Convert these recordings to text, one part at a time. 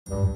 Hello.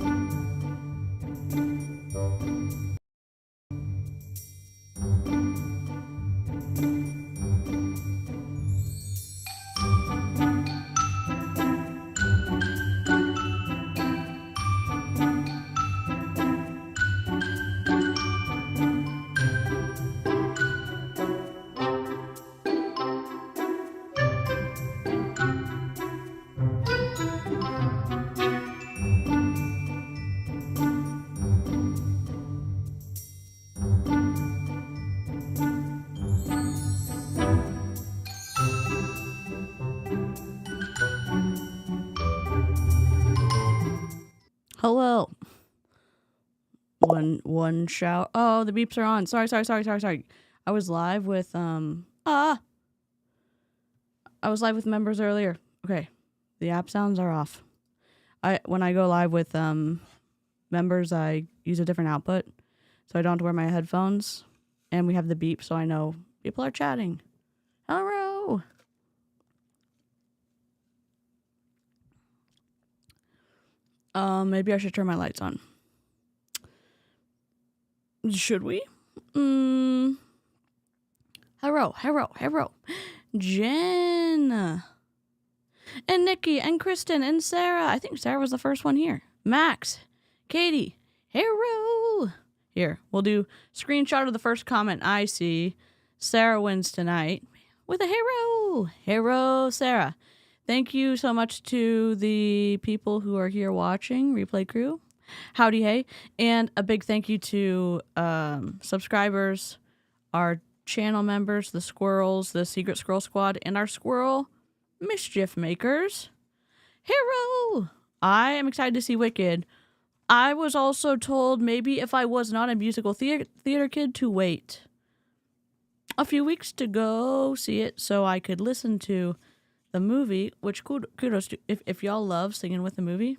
One shout. Oh, the beeps are on. Sorry. I was live with I was live with members earlier. Okay. The app sounds are off. When I go live with members, I use a different output, so I don't have to wear my headphones, and we have the beep, so I know people are chatting. Hello. Maybe I should turn my lights on. Should we? Hello. Jen. And Nikki and Kristen and Sarah. I think Sarah was the first one here. Max. Katie. Hello. Here, we'll do screenshot of the first comment I see. Sarah wins tonight with a hero. Hero Sarah. Thank you so much to the people who are here watching, replay crew. Howdy hey. And a big thank you to subscribers, our channel members, the squirrels, the Secret Squirrel Squad, and our squirrel mischief makers. Hero! I am excited to see Wicked. I was also told maybe if I was not a musical theater kid to wait a few weeks to go see it so I could listen to the movie, which kudos to, if y'all love singing with the movie,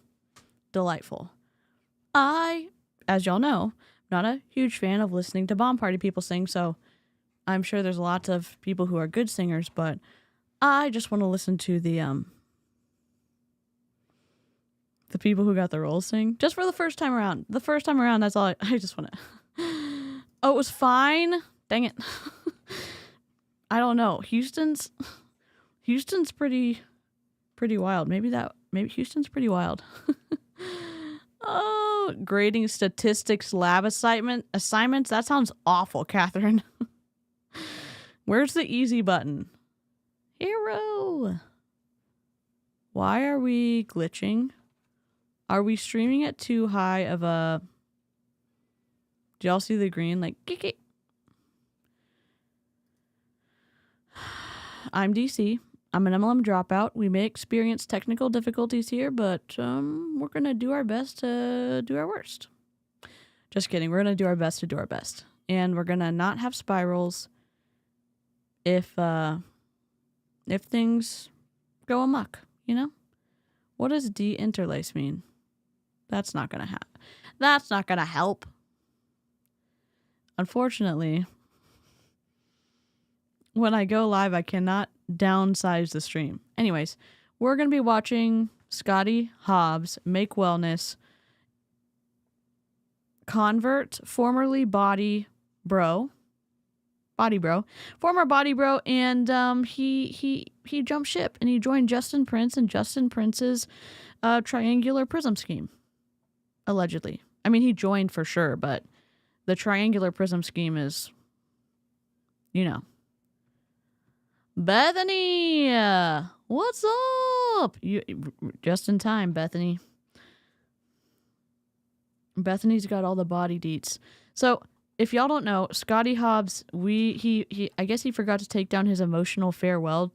delightful. I, as y'all know, not a huge fan of listening to bomb party people sing, so I'm sure there's lots of people who are good singers, but I just want to listen to the people who got the roles sing, just for the first time around. The first time around, that's all I just want to... Oh, it was fine? Dang it. I don't know. Houston's pretty wild. Maybe Houston's pretty wild. Oh, grading statistics lab assignments. That sounds awful, Catherine. Where's the easy button? Hero. Why are we glitching? Are we streaming at too high of a... Do y'all see the green? Like, geek. I'm DC. I'm an MLM dropout. We may experience technical difficulties here, but we're going to do our best to do our worst. Just kidding. We're going to do our best to do our best. And we're going to not have spirals if things go amok, you know? What does de-interlace mean? That's not going to happen. That's not going to help. Unfortunately, when I go live, I cannot downsize the stream. Anyways, we're going to be watching Scotty Hobbs Make Wellness convert, formerly Bodi bro, former Bodi bro, and he jumped ship and he joined Justin Prince and Justin Prince's triangular prism scheme, allegedly. I mean, he joined for sure, but the triangular prism scheme is, you know. Bethany, what's up? You just in time, Bethany. Bethany's got all the body deets. So, if y'all don't know, Scotty Hobbs, I guess he forgot to take down his emotional farewell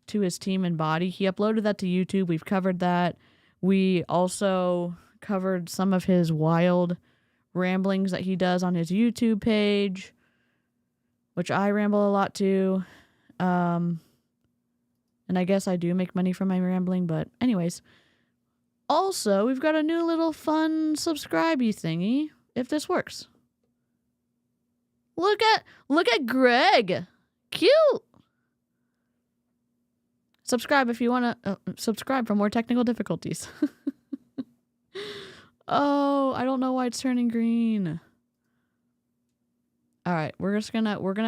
to his team and Bodi. He uploaded that to YouTube. We've covered that. We also covered some of his wild ramblings that he does on his YouTube page, which I ramble a lot too. And I guess I do make money from my rambling, but anyways. Also, we've got a new little fun subscribe-y thingy, if this works. Look at Greg. Cute. Subscribe if you want to subscribe for more technical difficulties. Oh, I don't know why it's turning green. All right,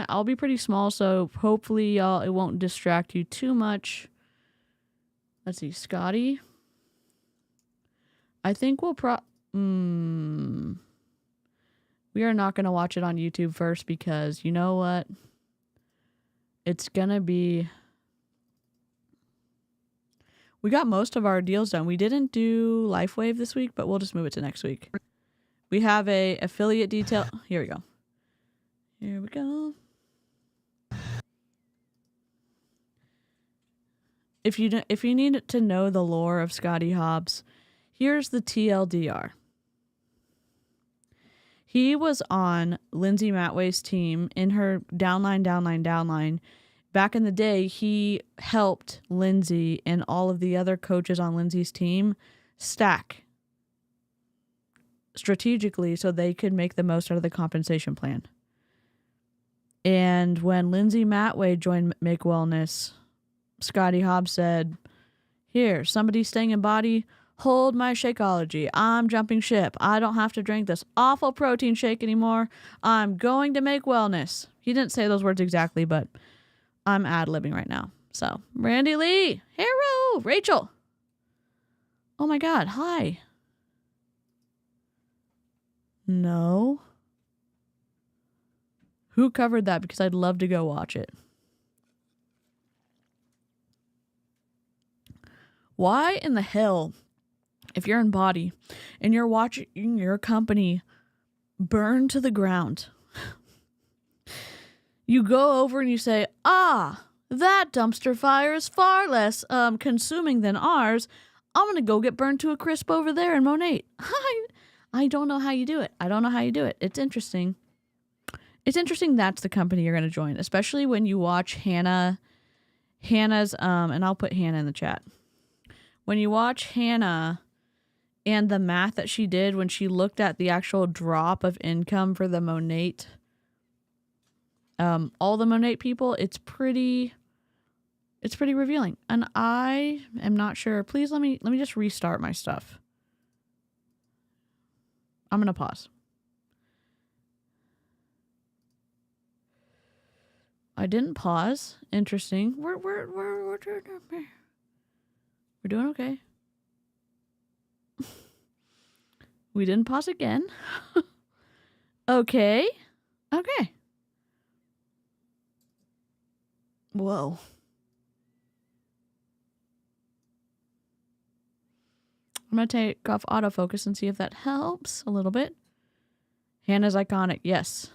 I'll be pretty small, so hopefully y'all, it won't distract you too much. Let's see, Scotty. I think we'll we are not going to watch it on YouTube first because you know what? It's going to be... We got most of our deals done. We didn't do LifeWave this week, but we'll just move it to next week. We have a affiliate detail. Here we go. Here we go. If you need to know the lore of Scotty Hobbs, here's the TLDR. He was on Lindsay Matway's team in her downline. Back in the day, he helped Lindsay and all of the other coaches on Lindsay's team stack strategically so they could make the most out of the compensation plan. And when Lindsay Matway joined Make Wellness, Scotty Hobbs said, here, somebody's staying in Bodi, hold my Shakeology. I'm jumping ship. I don't have to drink this awful protein shake anymore. I'm going to Make Wellness. He didn't say those words exactly, but I'm ad-libbing right now. So, Randy Lee, Hero, Rachel. Oh my God, hi. No. Who covered that? Because I'd love to go watch it. Why in the hell, if you're in Bodi and you're watching your company burn to the ground, you go over and you say, that dumpster fire is far less consuming than ours. I'm going to go get burned to a crisp over there in Monate. I don't know how you do it. It's interesting. It's interesting that's the company you're going to join, especially when you watch Hannah's, and I'll put Hannah in the chat. When you watch Hannah and the math that she did when she looked at the actual drop of income for the Monate, all the Monate people, it's pretty revealing. And I am not sure. Please let me just restart my stuff. I'm going to pause. I didn't pause. Interesting. We're doing okay. We didn't pause again. Okay. Whoa. I'm going to take off autofocus and see if that helps a little bit. Hannah's iconic. Yes.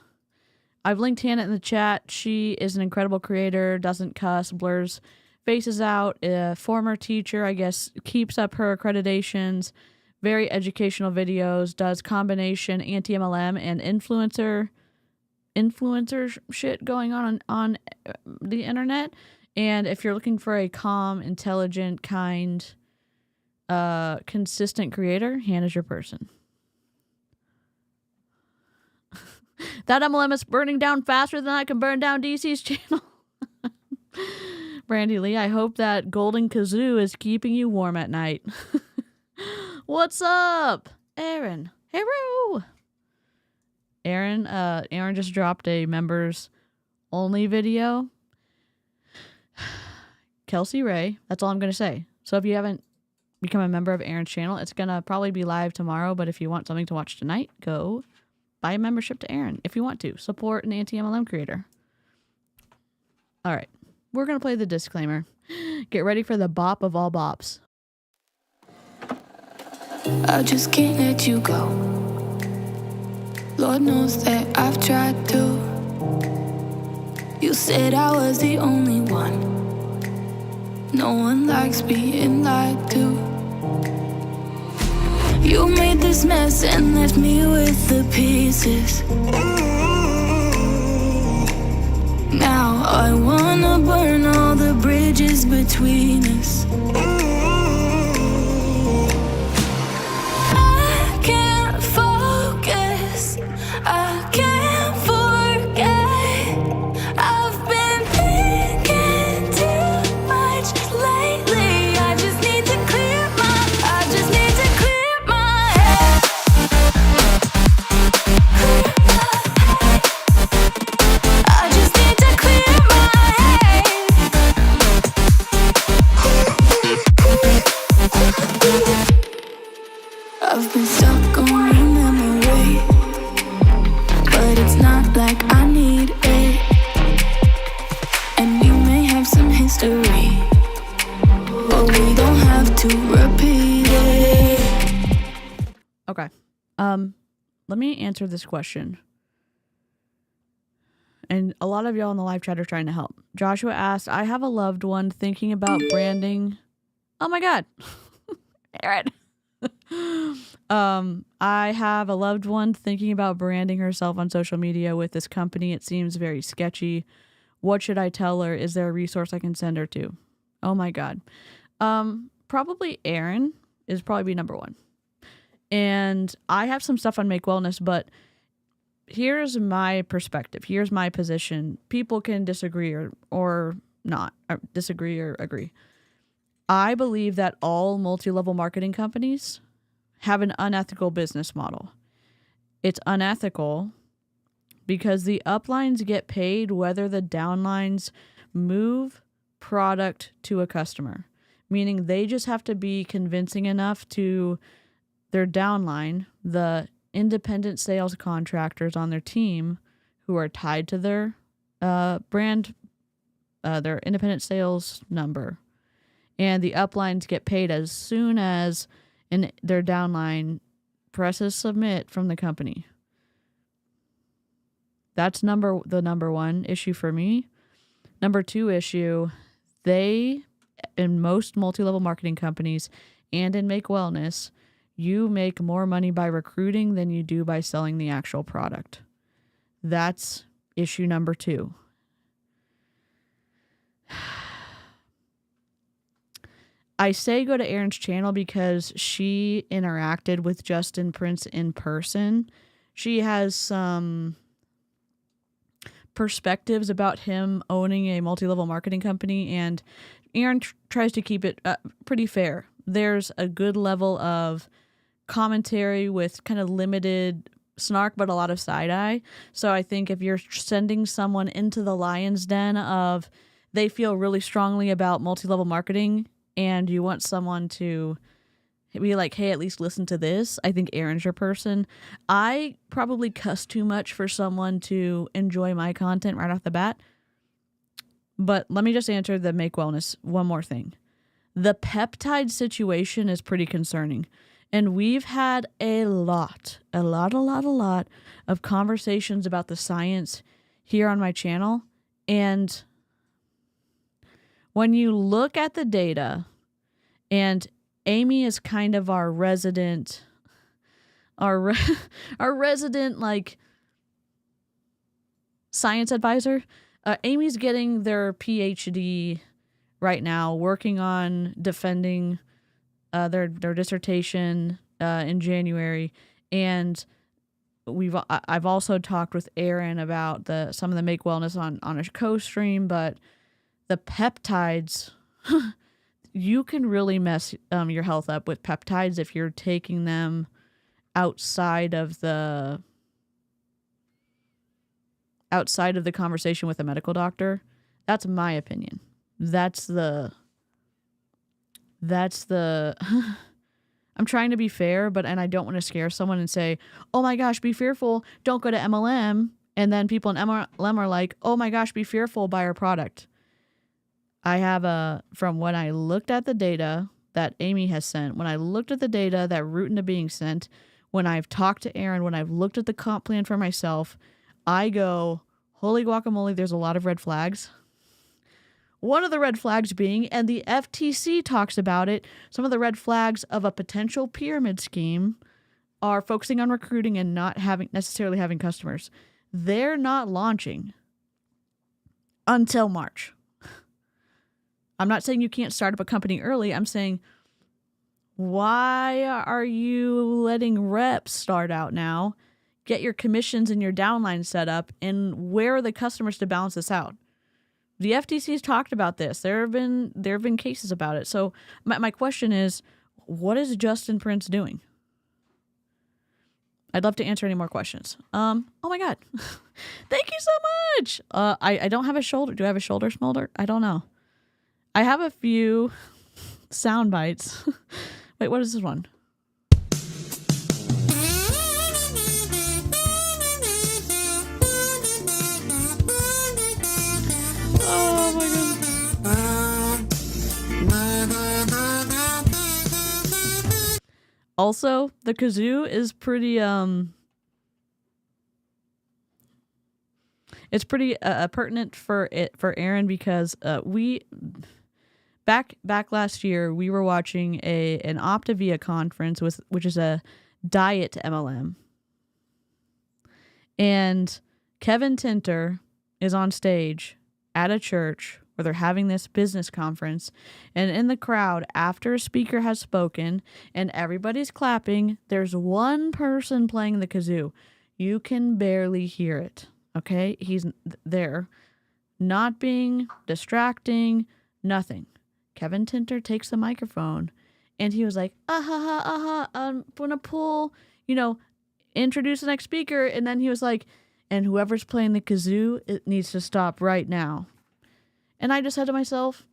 I've linked Hannah in the chat. She is an incredible creator, doesn't cuss, blurs faces out, a former teacher, I guess, keeps up her accreditations, very educational videos, does combination anti-MLM and influencer shit going on the internet. And if you're looking for a calm, intelligent, kind, consistent creator, Hannah's your person. That MLM is burning down faster than I can burn down DC's channel. Brandy Lee, I hope that golden kazoo is keeping you warm at night. What's up, Aaron? Hello. Aaron just dropped a members only video. Kelsey Ray, that's all I'm going to say. So if you haven't become a member of Aaron's channel, it's going to probably be live tomorrow, but if you want something to watch tonight, go buy a membership to Aaron if you want to. Support an anti-MLM creator. All right. We're going to play the disclaimer. Get ready for the bop of all bops. I just can't let you go. Lord knows that I've tried to. You said I was the only one. No one likes being lied to. You made this mess and left me with the pieces. Now I wanna burn all the bridges between us. I can't focus, I can't forget. I've been thinking too much lately. I just need to clear my head. I've been stuck on your memory, but it's not like I need it. And we may have some history, but we don't have to repeat it. Okay. Let me answer this question. And a lot of y'all in the live chat are trying to help. Joshua asked, I have a loved one thinking about branding. Oh my God. Aaron. I have a loved one thinking about branding herself on social media with this company. It seems very sketchy. What should I tell her? Is there a resource I can send her to? Oh my God. Probably Aaron is probably be number one. And I have some stuff on Make Wellness, but here's my perspective. Here's my position. People can disagree or not, or disagree or agree. I believe that all multi-level marketing companies have an unethical business model. It's unethical because the uplines get paid whether the downlines move product to a customer, meaning they just have to be convincing enough to their downline, the independent sales contractors on their team who are tied to their brand, their independent sales number. And the uplines get paid as soon as their downline presses submit from the company. That's the number one issue for me. Number two issue, in most multi-level marketing companies and in Make Wellness, you make more money by recruiting than you do by selling the actual product. That's issue number two. I say go to Erin's channel because she interacted with Justin Prince in person. She has some perspectives about him owning a multi-level marketing company, and Erin tries to keep it pretty fair. There's a good level of commentary with kind of limited snark, but a lot of side-eye. So I think if you're sending someone into the lion's den of they feel really strongly about multi-level marketing and you want someone to be like, hey, at least listen to this, I think Erin's your person. I probably cuss too much for someone to enjoy my content right off the bat. But let me just answer the Make Wellness one more thing. The peptide situation is pretty concerning. And we've had a lot of conversations about the science here on my channel. And when you look at the data, and Amy is kind of our resident like science advisor. Amy's getting their PhD right now, working on defending their dissertation in January, and I've also talked with Erin about some of the Make Wellness on a co-stream, but the peptides, you can really mess your health up with peptides if you're taking them outside of the conversation with a medical doctor. That's my opinion. That's the I'm trying to be fair, and I don't want to scare someone and say, oh my gosh, be fearful, don't go to MLM. And then people in MLM are like, oh my gosh, be fearful, buy our product. I have from when I looked at the data that Amy has sent, when I looked at the data that root into being sent, when I've talked to Erin, when I've looked at the comp plan for myself, I go, holy guacamole, there's a lot of red flags. One of the red flags being, and the FTC talks about it, some of the red flags of a potential pyramid scheme are focusing on recruiting and not necessarily having customers. They're not launching until March. I'm not saying you can't start up a company early. I'm saying, why are you letting reps start out now? Get your commissions and your downline set up, and where are the customers to balance this out? The FTC's talked about this. There have been cases about it. So my question is, what is Justin Prince doing? I'd love to answer any more questions. Oh my God. Thank you so much. I don't have a shoulder. Do I have a shoulder smolder? I don't know. I have a few sound bites. Wait, what is this one? Also, the kazoo is pretty it's pretty pertinent for Aaron because we back last year we were watching an Optavia conference which is a diet MLM, and Kevin Tinter is on stage at a church where they're having this business conference, and in the crowd, after a speaker has spoken and everybody's clapping, there's one person playing the kazoo. You can barely hear it, okay? He's there, not being distracting, nothing. Kevin Tinter takes the microphone, and he was like, I'm gonna pull, introduce the next speaker, and then he was like, and whoever's playing the kazoo, it needs to stop right now. And I just said to myself,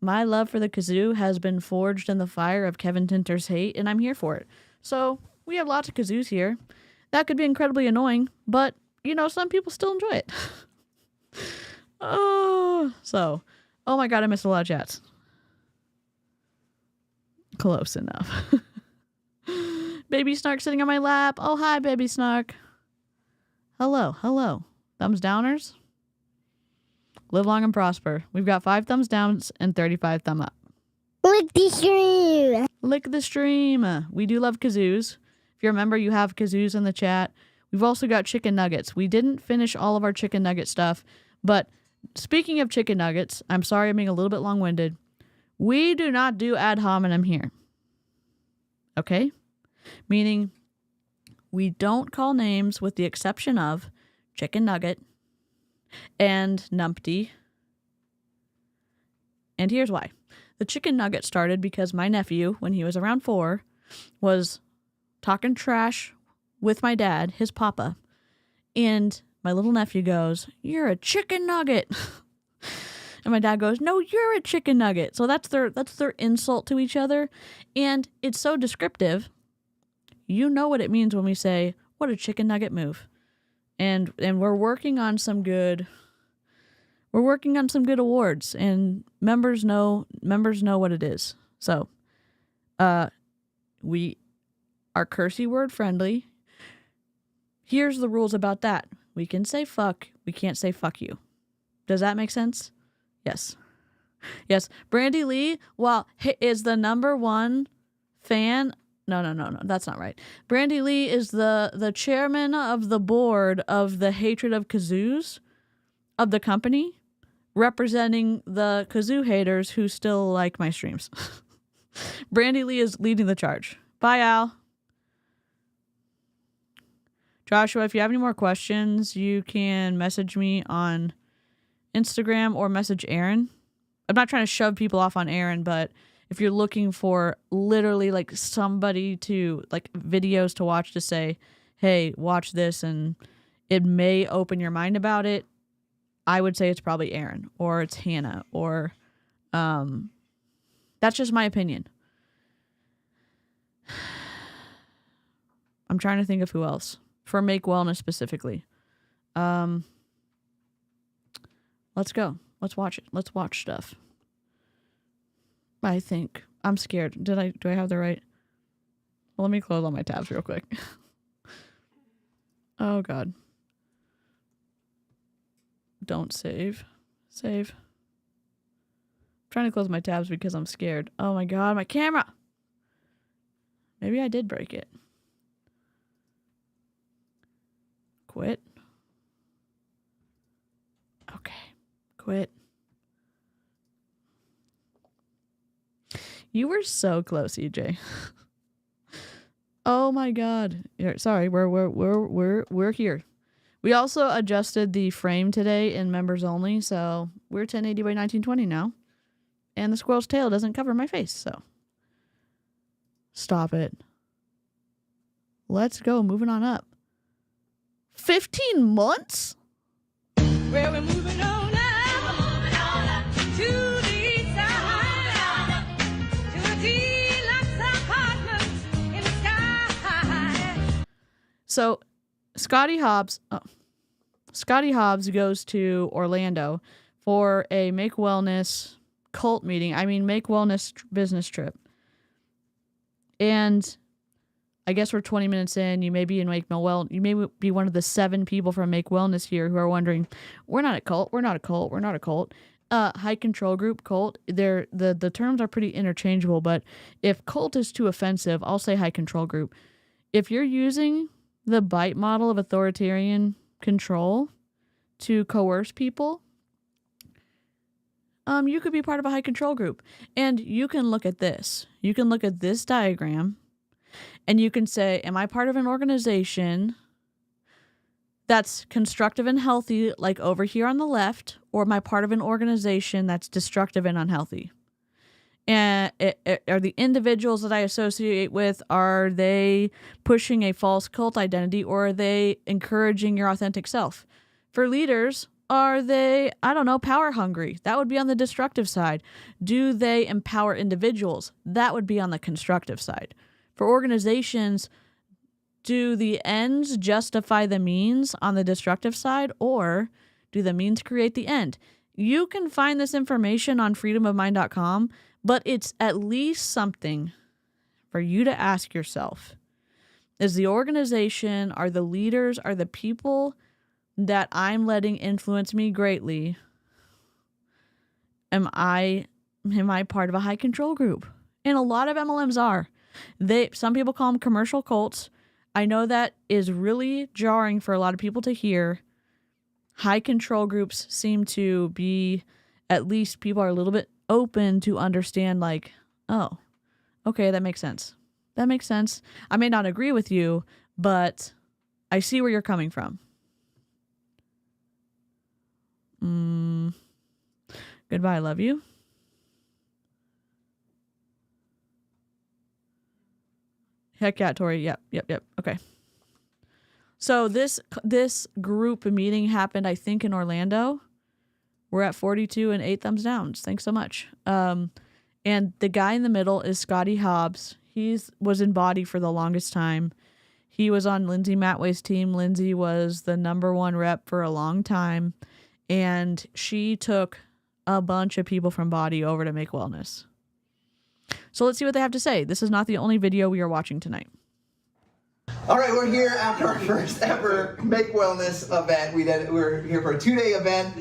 my love for the kazoo has been forged in the fire of Kevin Tinter's hate, and I'm here for it. So we have lots of kazoos here. That could be incredibly annoying, but, some people still enjoy it. Oh my God, I missed a lot of chats. Close enough. Baby Snark sitting on my lap. Oh, hi, Baby Snark. Hello. Thumbs downers? Live long and prosper. We've got 5 thumbs downs and 35 thumb up. Lick the stream. Lick the stream. We do love kazoos. If you remember, you have kazoos in the chat. We've also got chicken nuggets. We didn't finish all of our chicken nugget stuff, but speaking of chicken nuggets, I'm sorry I'm being a little bit long-winded. We do not do ad hominem here. Okay? Meaning, we don't call names with the exception of chicken nugget and numpty. And here's why. The chicken nugget started because my nephew, when he was around 4, was talking trash with my dad, his papa. And my little nephew goes, "You're a chicken nugget." And my dad goes, "No, you're a chicken nugget." So that's their insult to each other. And it's so descriptive. You know what it means when we say, "What a chicken nugget move." And we're working on some good awards, and members know what it is. So we are cursey word friendly. Here's the rules about that. We can say fuck, we can't say fuck you. Does that make sense? Yes. Brandy Lee, is the #1 fan. No, that's not right. Brandy Lee is the chairman of the board of the Hatred of Kazoos of the company, representing the kazoo haters who still like my streams. Brandy Lee is leading the charge. Bye, Al. Joshua, if you have any more questions, you can message me on Instagram or message Aaron. I'm not trying to shove people off on Aaron, but if you're looking for literally like somebody to like videos to watch to say, hey, watch this and it may open your mind about it, I would say it's probably Aaron or it's Hannah or that's just my opinion. I'm trying to think of who else for Make Wellness specifically. Let's go. Let's watch it. Let's watch stuff. I think. I'm scared. Do I have the right? Well, let me close all my tabs real quick. Oh, God. Don't save. Save. I'm trying to close my tabs because I'm scared. Oh, my God. My camera. Maybe I did break it. Quit. Okay. Quit. You were so close, EJ. Oh my God. Sorry, we're here. We also adjusted the frame today in members only, so we're 1080 by 1920 now. And the squirrel's tail doesn't cover my face, so stop it. Let's go, moving on up. 15 months? Well, we're moving on up to the side, to a deluxe apartment in the sky. So, Scotty Hobbs goes to Orlando for a Make Wellness cult meeting. Make Wellness business trip. And I guess we're 20 minutes in. You may be in you may be one of the 7 people from Make Wellness here who are wondering, we're not a cult. We're not a cult. We're not a cult. High control group, cult, the terms are pretty interchangeable, but if cult is too offensive, I'll say high control group. If you're using the bite model of authoritarian control to coerce people, you could be part of a high control group. And you can look at this. You can look at this diagram and you can say, am I part of an organization that's constructive and healthy, like over here on the left, or am I part of an organization that's destructive and unhealthy? And are the individuals that I associate with, are they pushing a false cult identity, or are they encouraging your authentic self? For leaders, are they, power hungry? That would be on the destructive side. Do they empower individuals? That would be on the constructive side. For organizations, do the ends justify the means on the destructive side, or do the means create the end? You can find this information on freedomofmind.com, but it's at least something for you to ask yourself. Is the organization, are the leaders, are the people that I'm letting influence me greatly, am I part of a high control group? And a lot of MLMs are. Some people call them commercial cults. I know that is really jarring for a lot of people to hear. High control groups seem to be, at least people are a little bit open to understand, like, oh, okay, that makes sense. That makes sense. I may not agree with you, but I see where you're coming from. Goodbye, love you. Heck yeah, Tori. Yep. Okay. So this group meeting happened, I think, in Orlando. We're at 42 and 8 thumbs down. Thanks so much. And the guy in the middle is Scotty Hobbs. He was in Bodi for the longest time. He was on Lindsay Matway's team. Lindsay was the #1 rep for a long time. And she took a bunch of people from Bodi over to Make Wellness. So let's see what they have to say. This is not the only video we are watching tonight. All right, we're here after our first ever Make Wellness event. We're here for a 2-day event.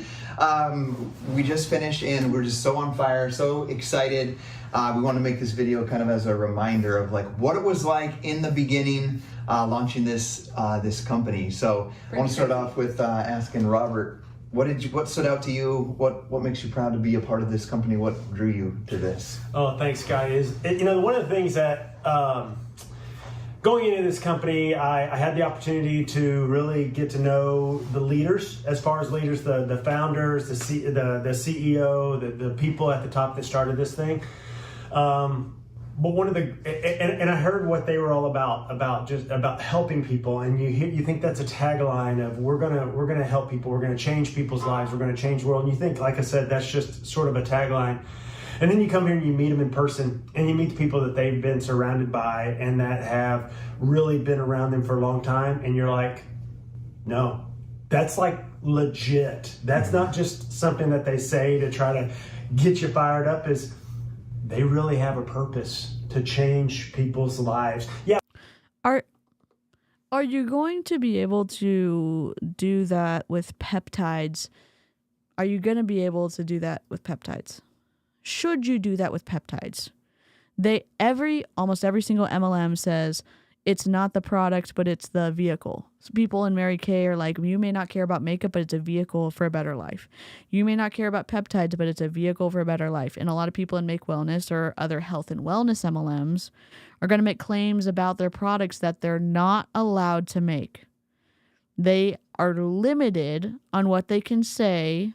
We just finished and we're just so on fire, so excited. We want to make this video kind of as a reminder of like what it was like in the beginning, launching this company. So I want to start off with asking Robert, what stood out to you? What makes you proud to be a part of this company? What drew you to this? Oh, thanks, Scotty. One of the things that going into this company, I had the opportunity to really get to know the leaders. As far as leaders, the founders, the CEO, the people at the top that started this thing. But one of the and I heard what they were all about helping people, and you think that's a tagline of we're gonna help people, we're gonna change people's lives, we're gonna change the world, and you think, like I said, that's just sort of a tagline. And then you come here and you meet them in person, and you meet the people that they've been surrounded by and that have really been around them for a long time, and you're like, no, that's like legit. That's not just something that they say to try to get you fired up. Is they really have a purpose to change people's lives. Yeah. Are you going to be able to do that with peptides? Are you going to be able to do that with peptides? Should you do that with peptides? Almost every single MLM says it's not the product, but it's the vehicle. So people in Mary Kay are like, you may not care about makeup, but it's a vehicle for a better life. You may not care about peptides, but it's a vehicle for a better life. And a lot of people in Make Wellness or other health and wellness MLMs are going to make claims about their products that they're not allowed to make. They are limited on what they can say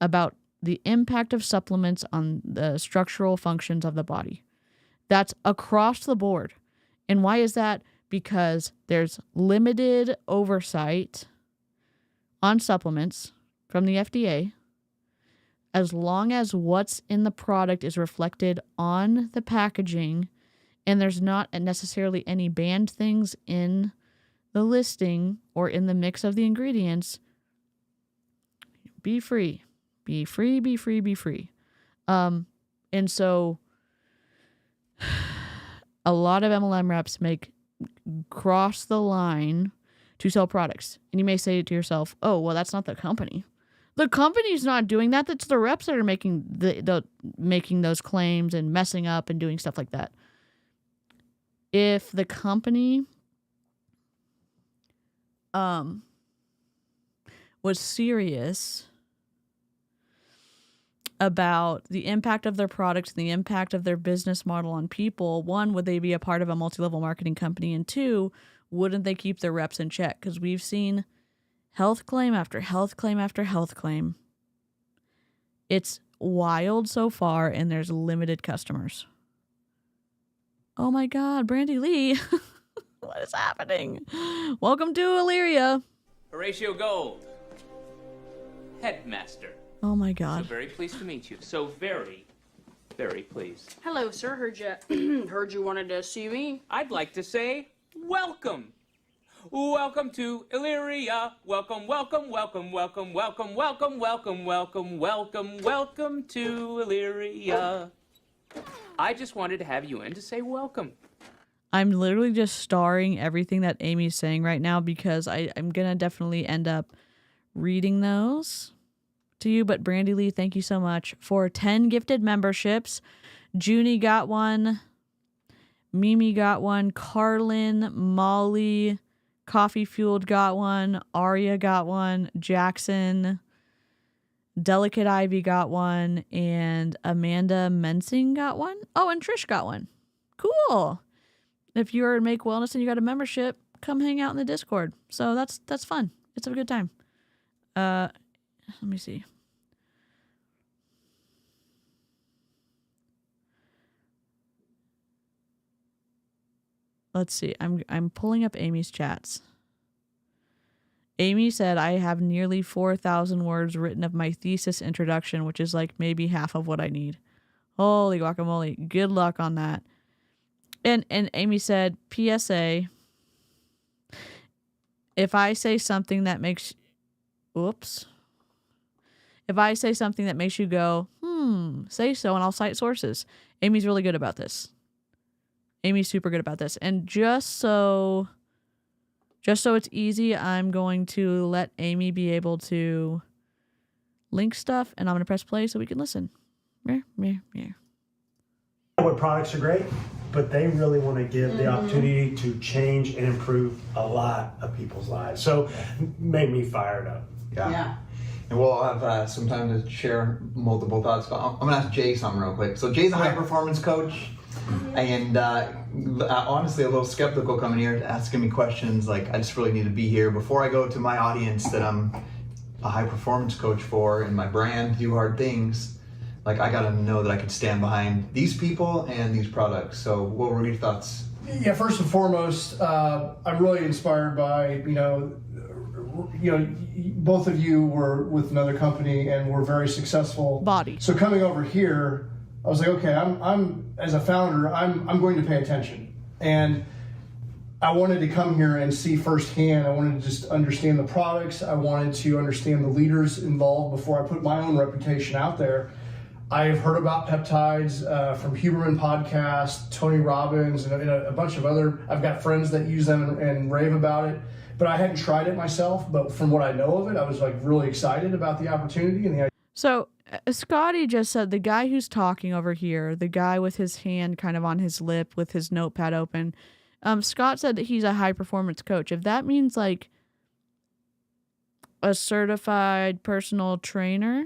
about the impact of supplements on the structural functions of the body. That's across the board. And why is that? Because there's limited oversight on supplements from the FDA, as long as what's in the product is reflected on the packaging and there's not necessarily any banned things in the listing or in the mix of the ingredients. Be free. Be free, be free, be free. And so a lot of MLM reps make cross the line to sell products. And you may say to yourself, oh, well, that's not the company. The company's not doing that. That's the reps that are making those claims and messing up and doing stuff like that. If the company was serious about the impact of their products and the impact of their business model on people, one, would they be a part of a multi-level marketing company? And two, wouldn't they keep their reps in check? Because we've seen health claim after health claim after health claim. It's wild so far, and there's limited customers. Oh my God, Brandy Lee. What is happening? Welcome to Illyria. Horatio Gold, headmaster. Oh my So God. very pleased to meet you. So very, very pleased. Hello, sir. Heard you wanted to see me. I'd like to say welcome. Welcome to Illyria. Welcome, welcome, welcome, welcome, welcome, welcome, welcome, welcome, welcome, welcome to Illyria. I just wanted to have you in to say welcome. I'm literally just starring everything that Amy's saying right now because I'm going to definitely end up reading those to you. But Brandy Lee, thank you so much for 10 gifted memberships. Junie got one. Mimi got one. Carlin, Molly, Coffee Fueled got one. Aria got one. Jackson, Delicate Ivy got one. And Amanda Mensing got one. Oh, and Trish got one. Cool. If you're in Make Wellness and you got a membership, come hang out in the Discord. So that's fun. It's a good time. Let me see. Let's see. I'm pulling up Amy's chats. Amy said, I have nearly 4,000 words written of my thesis introduction, which is like maybe half of what I need. Holy guacamole. Good luck on that. And Amy said, PSA, if I say something that makes, if I say something that makes you go, say so, and I'll cite sources. Amy's really good about this. Amy's super good about this. And just so it's easy, I'm going to let Amy be able to link stuff, and I'm going to press play so we can listen. What products are great, but they really want to give the opportunity to change and improve a lot of people's lives. So made me fired up. Yeah. And we'll have some time to share multiple thoughts. But I'm going to ask Jay something real quick. So Jay's a high performance coach. And honestly, a little skeptical coming here, asking me questions like, I just really need to be here before I go to my audience that I'm a high performance coach for and my brand, Do Hard Things. Like, I gotta know that I can stand behind these people and these products. So what were your thoughts? Yeah, first and foremost, I'm really inspired by, both of you were with another company and were very successful. Bodi. So coming over here, I was like, okay, I'm as a founder, I'm going to pay attention. And I wanted to come here and see firsthand. I wanted to just understand the products. I wanted to understand the leaders involved before I put my own reputation out there. I've heard about peptides from Huberman Podcast, Tony Robbins, and a bunch of other. I've got friends that use them and rave about it, but I hadn't tried it myself. But from what I know of it, I was like really excited about the opportunity and the idea. So Scotty just said the guy who's talking over here, the guy with his hand kind of on his lip with his notepad open. Scott said that he's a high performance coach. If that means like a certified personal trainer,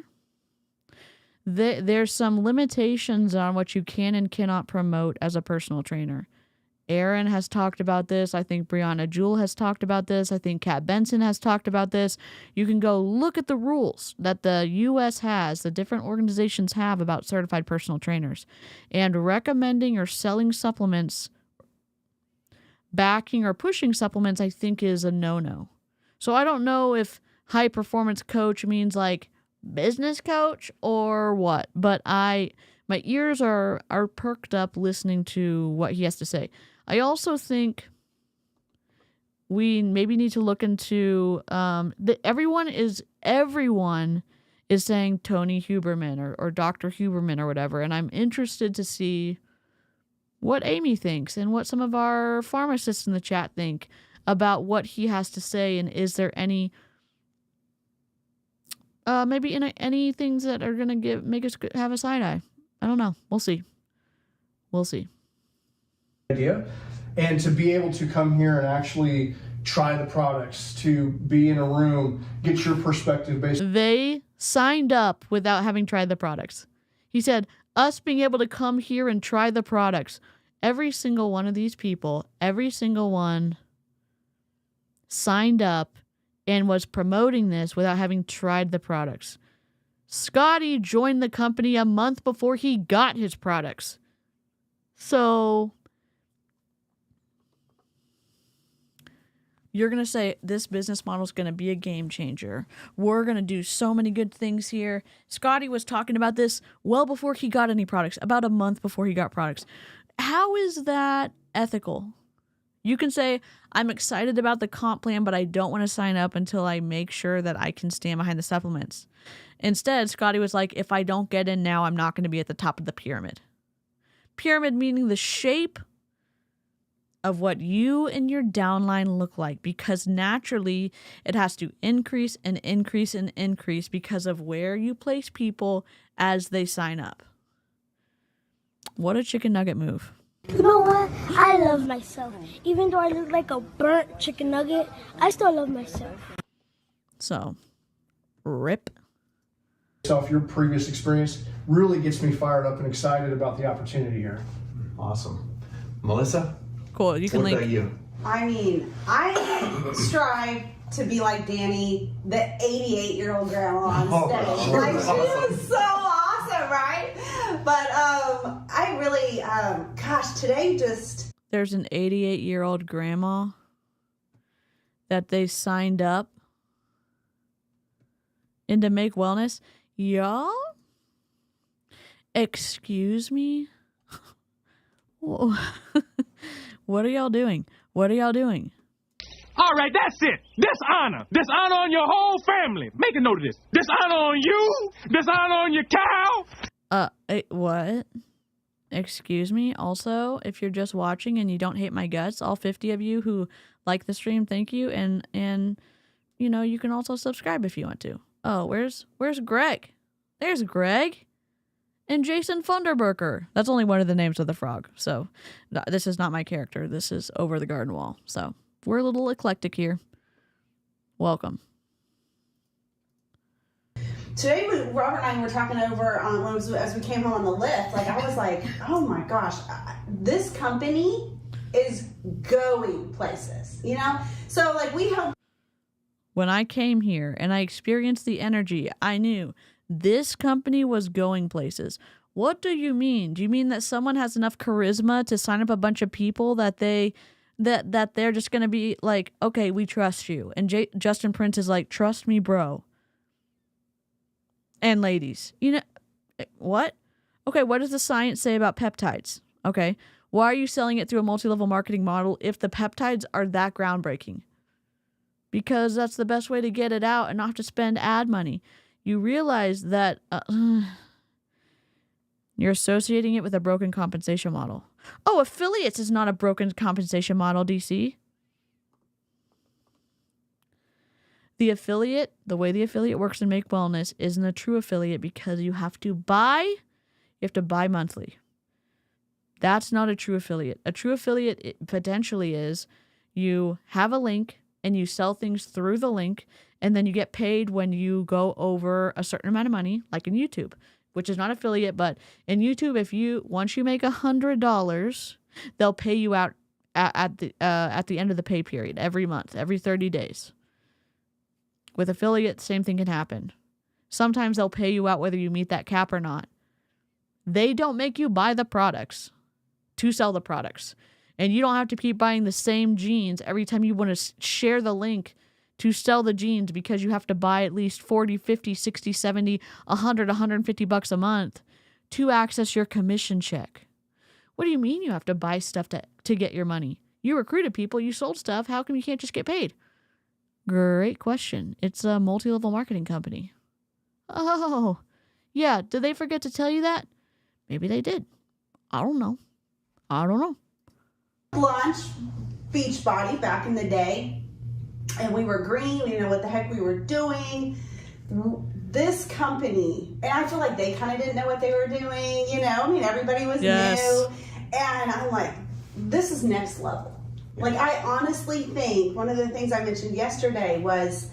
there's some limitations on what you can and cannot promote as a personal trainer. Aaron has talked about this. I think Brianna Jewell has talked about this. I think Kat Benson has talked about this. You can go look at the rules that the U.S. has, the different organizations have about certified personal trainers. And recommending or selling supplements, backing or pushing supplements, I think is a no-no. So I don't know if high performance coach means like business coach or what, but my ears are perked up listening to what he has to say. I also think we maybe need to look into that everyone is saying Tony Huberman or Dr. Huberman or whatever, and I'm interested to see what Amy thinks and what some of our pharmacists in the chat think about what he has to say, and is there any maybe any things that are gonna make us have a side eye. I don't know. We'll see. Idea, and to be able to come here and actually try the products, to be in a room, get your perspective based. They signed up without having tried the products. He said, us being able to come here and try the products. Every single one of these people, every single one signed up and was promoting this without having tried the products. Scotty joined the company a month before he got his products. So you're going to say this business model is going to be a game changer. We're going to do so many good things here. Scotty was talking about this well before he got any products, about a month before he got products. How is that ethical? You can say, I'm excited about the comp plan, but I don't want to sign up until I make sure that I can stand behind the supplements. Instead, Scotty was like, if I don't get in now, I'm not going to be at the top of the pyramid. Pyramid meaning the shape of what you and your downline look like, because naturally it has to increase and increase and increase because of where you place people as they sign up. What a chicken nugget move. You know what? I love myself. Even though I look like a burnt chicken nugget, I still love myself. So, rip. Your previous experience really gets me fired up and excited about the opportunity here. Awesome. Melissa? Cool. You can What link. about you? I mean, I strive to be like Danny, the 88-year-old grandma on stage. Like, she was so awesome, right? But I really, today just... There's an 88-year-old grandma that they signed up into Make Wellness. Y'all? Excuse me? Whoa. What are y'all doing? What are y'all doing? All right, that's it. Dishonor. Dishonor on your whole family. Make a note of this. Dishonor on you. Dishonor on your cow. What? Excuse me? Also, if you're just watching and you don't hate my guts, all 50 of you who like the stream, thank you. And you know, you can also subscribe if you want to. Oh, where's Greg? There's Greg. And Jason Funderburker. That's only one of the names of the frog. So this is not my character. This is Over the Garden Wall. So we're a little eclectic here. Welcome. Today, Robert and I were talking over as we came home on the lift. Like, I was like, oh my gosh, this company is going places, you know? So, like, we help. When I came here and I experienced the energy, I knew this company was going places. What do you mean? Do you mean that someone has enough charisma to sign up a bunch of people that they're just going to be like, okay, we trust you. And Justin Prince is like, trust me, bro. And ladies, you know, what? Okay, what does the science say about peptides? Okay, why are you selling it through a multi-level marketing model if the peptides are that groundbreaking? Because that's the best way to get it out and not have to spend ad money. You realize that you're associating it with a broken compensation model. Oh, affiliates is not a broken compensation model, DC. The way the affiliate works in Make Wellness isn't a true affiliate because you have to buy monthly. That's not a true affiliate. A true affiliate potentially is you have a link and you sell things through the link, and then you get paid when you go over a certain amount of money, like in YouTube, which is not affiliate, but in YouTube, once you make $100, they'll pay you out at the end of the pay period every month, every 30 days. With affiliate, same thing can happen. Sometimes they'll pay you out whether you meet that cap or not. They don't make you buy the products to sell the products. And you don't have to keep buying the same jeans every time you want to share the link to sell the jeans, because you have to buy at least 40, 50, 60, 70, 100, 150 bucks a month to access your commission check. What do you mean you have to buy stuff to get your money? You recruited people, you sold stuff. How come you can't just get paid? Great question. It's a multi-level marketing company. Oh, yeah. Did they forget to tell you that? Maybe they did. I don't know. I don't know. Launch Beachbody back in the day, and we were green. We didn't know what the heck we were doing. This company, and I feel like they kind of didn't know what they were doing. You know, I mean, everybody was new, and I'm like, this is next level. Like, I honestly think one of the things I mentioned yesterday was,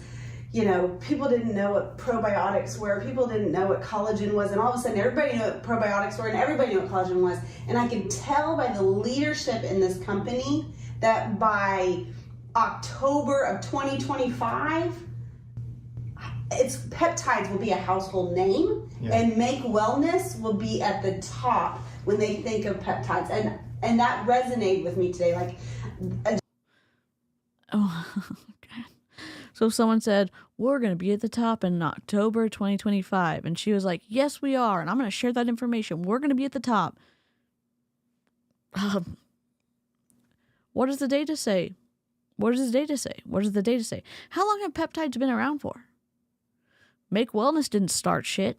you know, people didn't know what probiotics were. People didn't know what collagen was. And all of a sudden, everybody knew what probiotics were and everybody knew what collagen was. And I can tell by the leadership in this company that by October of 2025, Peptides will be a household name, and Make Wellness will be at the top when they think of peptides. And that resonated with me today. Like, oh, God. So someone said, we're going to be at the top in October 2025. And she was like, yes, we are. And I'm going to share that information. We're going to be at the top. What does the data say? What does the data say? What does the data say? How long have peptides been around for? Make Wellness didn't start shit.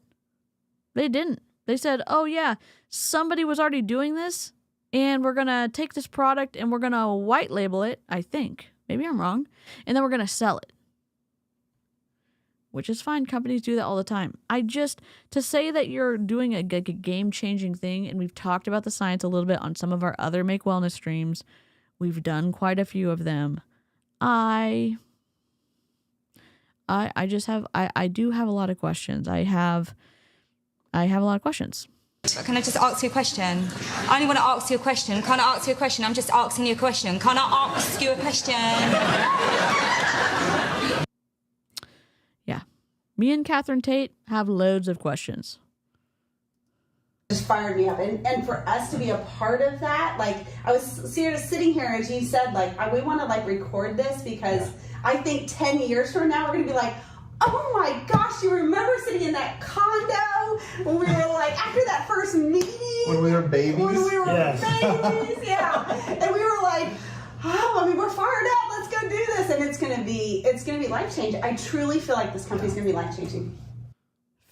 They didn't. They said, oh yeah, somebody was already doing this, and we're going to take this product and we're going to white label it, I think. Maybe I'm wrong. And then we're going to sell it. Which is fine. Companies do that all the time. To say that you're doing a game-changing thing, and we've talked about the science a little bit on some of our other Make Wellness streams. We've done quite a few of them. I do have a lot of questions. I have a lot of questions. Can I just ask you a question? I only want to ask you a question. Can I ask you a question? I'm just asking you a question. Can I ask you a question? Yeah. Me and Catherine Tate have loads of questions. Just fired me up, and for us to be a part of that, like, I was sitting here as you said, like, we want to like record this because I think 10 years from now we're gonna be like, oh my gosh, you remember sitting in that condo when we were like, after that first meeting, when we were babies, and we were like, oh, I mean, we're fired up, let's go do this, and it's gonna be life changing. I truly feel like this company's gonna be life changing.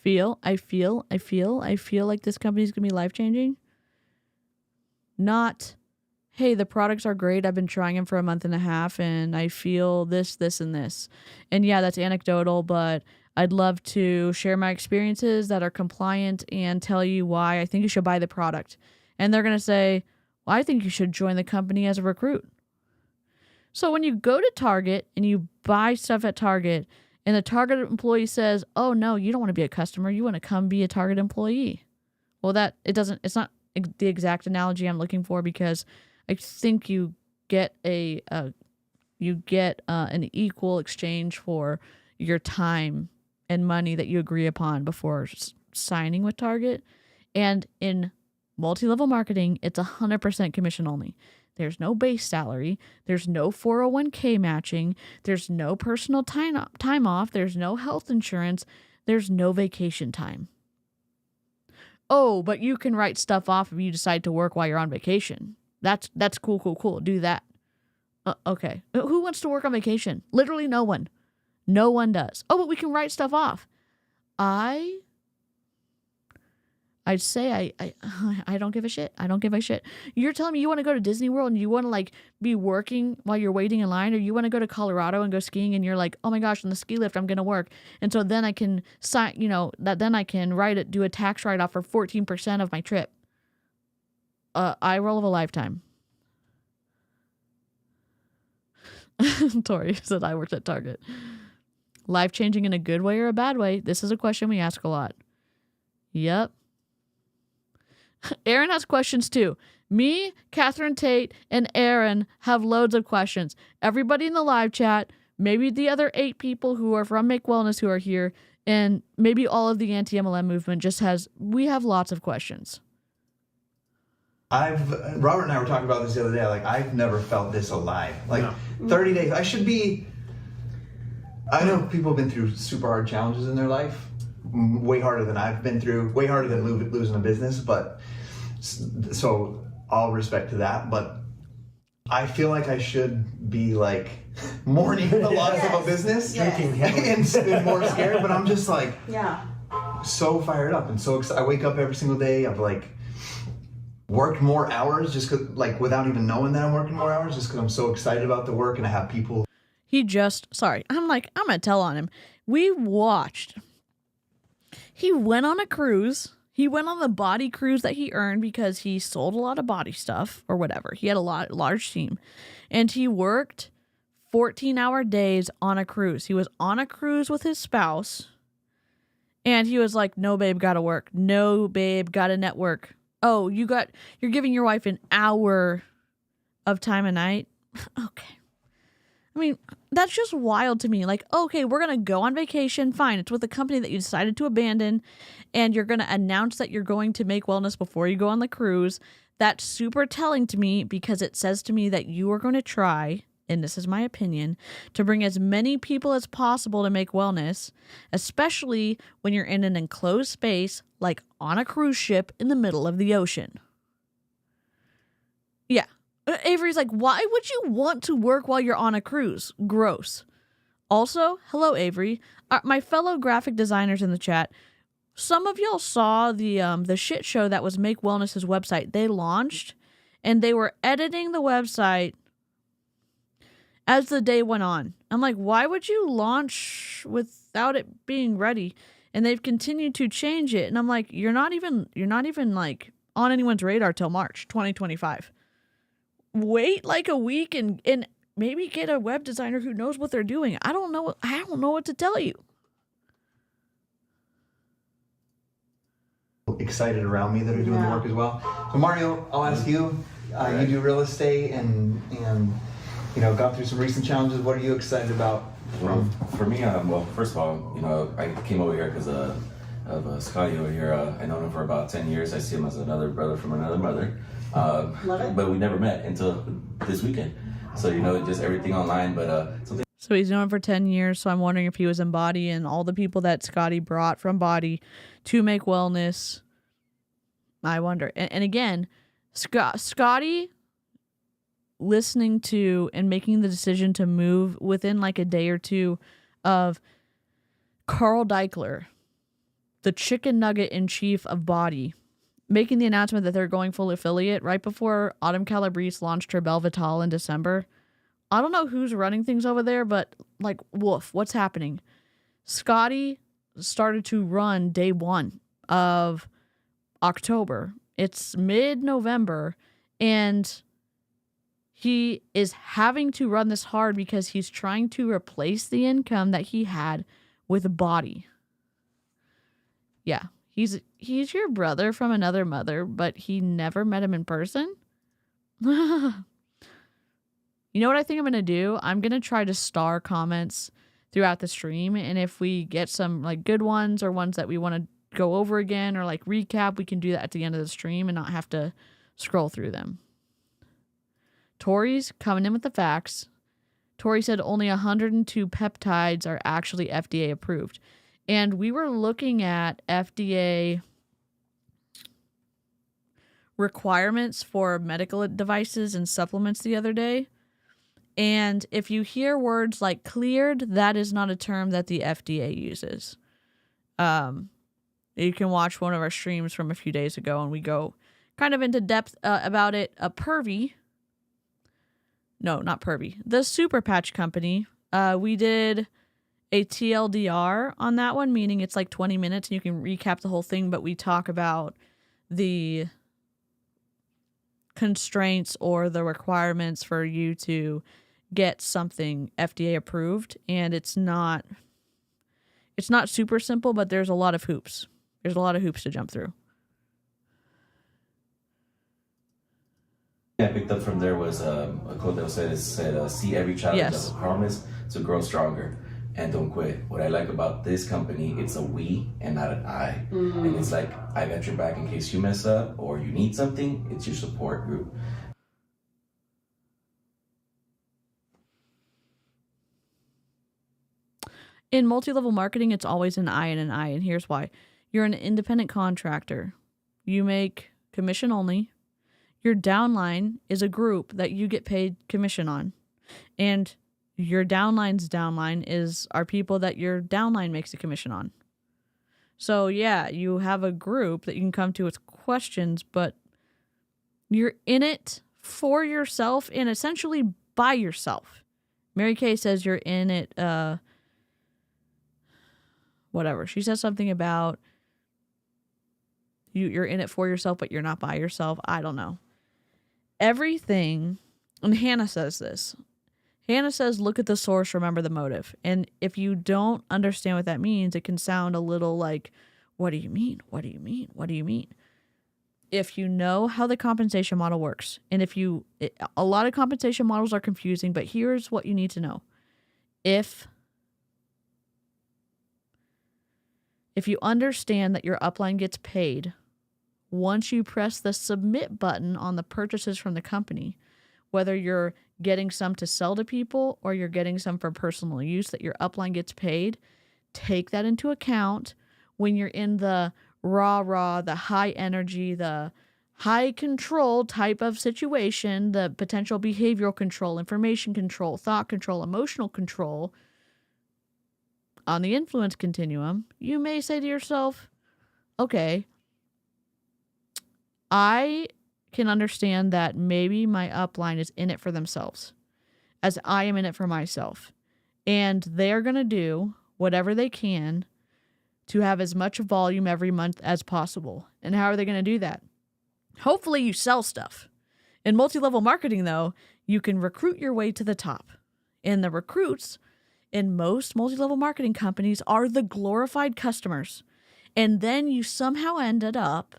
I feel like this company's gonna be life-changing. Not, hey, the products are great, I've been trying them for a month and a half, and I feel this, and this. And yeah, that's anecdotal, but I'd love to share my experiences that are compliant and tell you why I think you should buy the product. And they're gonna say, well, I think you should join the company as a recruit. So when you go to Target and you buy stuff at Target, and the Target employee says, oh, no, you don't want to be a customer. You want to come be a Target employee. Well, it's not the exact analogy I'm looking for, because I think you get an equal exchange for your time and money that you agree upon before signing with Target. And in multi-level marketing, it's 100% commission only. There's no base salary. There's no 401k matching. There's no personal time off. There's no health insurance. There's no vacation time. Oh, but you can write stuff off if you decide to work while you're on vacation. That's cool. Do that. Okay. Who wants to work on vacation? Literally no one. No one does. Oh, but we can write stuff off. I'd say I don't give a shit. I don't give a shit. You're telling me you want to go to Disney World and you want to like be working while you're waiting in line, or you want to go to Colorado and go skiing and you're like, oh my gosh, on the ski lift I'm gonna work, and so then I can sign, then I can do a tax write off for 14% of my trip. Eye roll of a lifetime. Tori said I worked at Target. Life changing in a good way or a bad way? This is a question we ask a lot. Yep. Aaron has questions too. Me, Catherine Tate, and Aaron have loads of questions. Everybody in the live chat, maybe the other 8 people who are from Make Wellness who are here, and maybe all of the anti-MLM movement we have lots of questions. Robert and I were talking about this the other day, like, I've never felt this alive. Like, 30 days, I know people have been through super hard challenges in their life, way harder than I've been through, way harder than losing a business, but so all respect to that, but I feel like I should be like mourning the loss of a business and more scared, but I'm just like so fired up and so excited. I wake up every single day, I'm like, worked more hours just 'cause, like, without even knowing that I'm working more hours, just because I'm so excited about the work and I have people. I'm gonna tell on him. He went on a cruise. He went on the Bodi cruise that he earned because he sold a lot of Bodi stuff or whatever. He had a large team, and he worked 14-hour days on a cruise. He was on a cruise with his spouse, and he was like, "No, babe, gotta work. No, babe, gotta network. Oh, you're giving your wife an hour of time a night? Okay." I mean, that's just wild to me. Like, okay, we're going to go on vacation. Fine. It's with a company that you decided to abandon, and you're going to announce that you're going to make wellness before you go on the cruise. That's super telling to me because it says to me that you are going to try, and this is my opinion, to bring as many people as possible to make wellness, especially when you're in an enclosed space like on a cruise ship in the middle of the ocean. Yeah. Avery's like, why would you want to work while you're on a cruise? Gross. Also, hello, Avery. My fellow graphic designers in the chat, some of y'all saw the shit show that was Make Wellness's website. They launched, and they were editing the website as the day went on. I'm like, why would you launch without it being ready? And they've continued to change it. And I'm like, you're not even like on anyone's radar till March 2025. Wait like a week and maybe get a web designer who knows what they're doing. I don't know what to tell you. Excited around me that are doing the work as well. So Mario, I'll ask you. You do real estate and gone through some recent challenges. What are you excited about? For me, well, first of all, I came over here because of Scotty over here. I known him for about 10 years. I see him as another brother from another mother. But we never met until this weekend. So, just everything online. But So he's known him for 10 years. So I'm wondering if he was in Bodi and all the people that Scotty brought from Bodi to make wellness. I wonder. And again, Scotty listening to and making the decision to move within like a day or two of Carl Deichler, the chicken nugget in chief of Bodi, making the announcement that they're going full affiliate right before Autumn Calabrese launched her Belvital in December. I don't know who's running things over there, but like, woof, what's happening? Scotty started to run day 1 of October. It's mid-November, and he is having to run this hard because he's trying to replace the income that he had with Bodi. Yeah. He's your brother from another mother, but he never met him in person? You know what I think I'm going to do? I'm going to try to star comments throughout the stream, and if we get some like good ones or ones that we want to go over again or like recap, we can do that at the end of the stream and not have to scroll through them. Tori's coming in with the facts. Tori said only 102 peptides are actually FDA approved. And we were looking at FDA requirements for medical devices and supplements the other day. And if you hear words like cleared, that is not a term that the FDA uses. You can watch one of our streams from a few days ago, and we go kind of into depth about it. The Super Patch Company. We did a TLDR on that one, meaning it's like 20 minutes and you can recap the whole thing, but we talk about the constraints or the requirements for you to get something FDA approved. And it's not super simple, but there's a lot of hoops. There's a lot of hoops to jump through. I picked up from there was a quote that said, see every challenge as a promise to grow stronger and don't quit. What I like about this company, it's a we and not an I. Mm-hmm. And it's like, I got your back in case you mess up or you need something. It's your support group. In multi-level marketing, it's always an I and an I, and here's why. You're an independent contractor. You make commission only. Your downline is a group that you get paid commission on. And your downline's downline are people that your downline makes a commission on. So yeah, you have a group that you can come to with questions, but You're in it for yourself and essentially by yourself. Mary Kay says you're in it, whatever. She says something about you're in it for yourself, but you're not by yourself. I don't know. Everything, and Hannah says this. Hannah says, look at the source, remember the motive. And if you don't understand what that means, it can sound a little like, what do you mean? What do you mean? What do you mean? If you know how the compensation model works, and a lot of compensation models are confusing, but here's what you need to know. If you understand that your upline gets paid, once you press the submit button on the purchases from the company, whether you're getting some to sell to people or you're getting some for personal use, that your upline gets paid, take that into account when you're in the rah, the high energy, the high control type of situation, the potential behavioral control, information control, thought control, emotional control. On the influence continuum, you may say to yourself, okay, I can understand that maybe my upline is in it for themselves as I am in it for myself. And they're going to do whatever they can to have as much volume every month as possible. And how are they going to do that? Hopefully you sell stuff. In multi-level marketing, though, you can recruit your way to the top. And the recruits in most multi-level marketing companies are the glorified customers. And then you somehow ended up,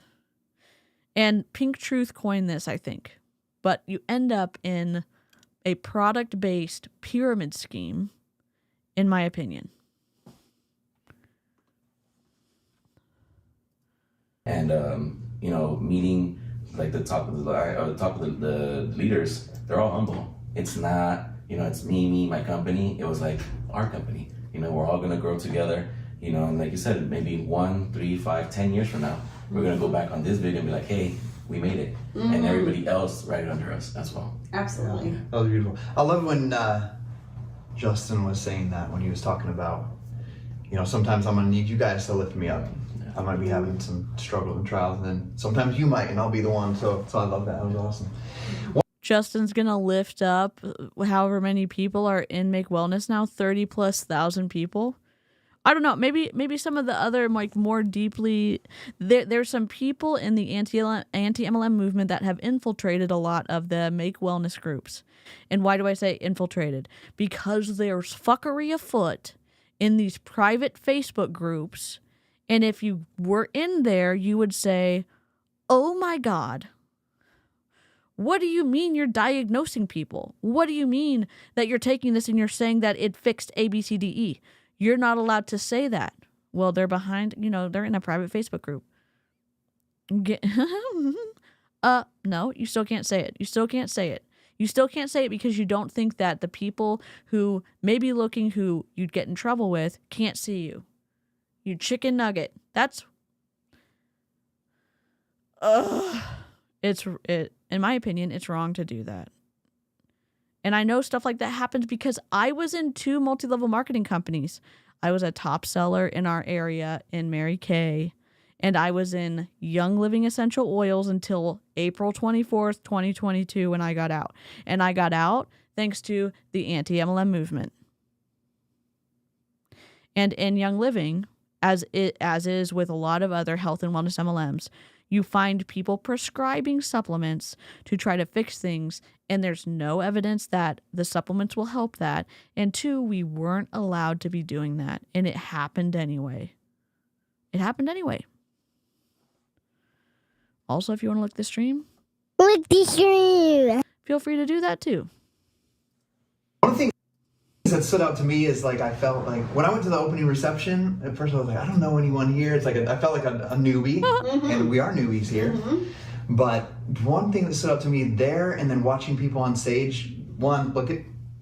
and Pink Truth coined this, I think, but you end up in a product-based pyramid scheme, in my opinion. And, meeting like the top of the leaders, they're all humble. It's not, it's me, my company. It was like our company. We're all going to grow together, and like you said, maybe 1, 3, 5, 10 years from now, we're going to go back on this video and be like, hey, we made it. Mm-hmm. And everybody else right under us as well. Absolutely. Yeah, that was beautiful. I love when Justin was saying that, when he was talking about, sometimes I'm going to need you guys to lift me up. I might be having some struggle and trials, and then sometimes you might, and I'll be the one. So I love that. That was awesome. Justin's going to lift up however many people are in Make Wellness now, 30,000+ people. I don't know. Maybe some of the other more deeply, there's some people in the anti-MLM movement that have infiltrated a lot of the Make Wellness groups. And why do I say infiltrated? Because there's fuckery afoot in these private Facebook groups. And if you were in there, you would say, oh my God, what do you mean you're diagnosing people? What do you mean that you're taking this and you're saying that it fixed A, B, C, D, E? You're not allowed to say that. Well, they're behind, they're in a private Facebook group. No, you still can't say it. You still can't say it. You still can't say it because you don't think that the people who may be looking, who you'd get in trouble with, can't see you. You chicken nugget. That's, in my opinion, it's wrong to do that. And I know stuff like that happens because I was in 2 multi-level marketing companies. I was a top seller in our area in Mary Kay, and I was in Young Living Essential Oils until April 24th, 2022 when I got out. And I got out thanks to the anti-MLM movement. And in Young Living, as is with a lot of other health and wellness MLMs, you find people prescribing supplements to try to fix things, and there's no evidence that the supplements will help that. And 2, we weren't allowed to be doing that, and it happened anyway. It happened anyway. Also, if you want to look the stream, feel free to do that too. One thing that stood out to me is I felt like when I went to the opening reception, at first I was like, I don't know anyone here. It's like I felt like a newbie, and we are newbies here. But one thing that stood out to me there, and then watching people on stage, one, look at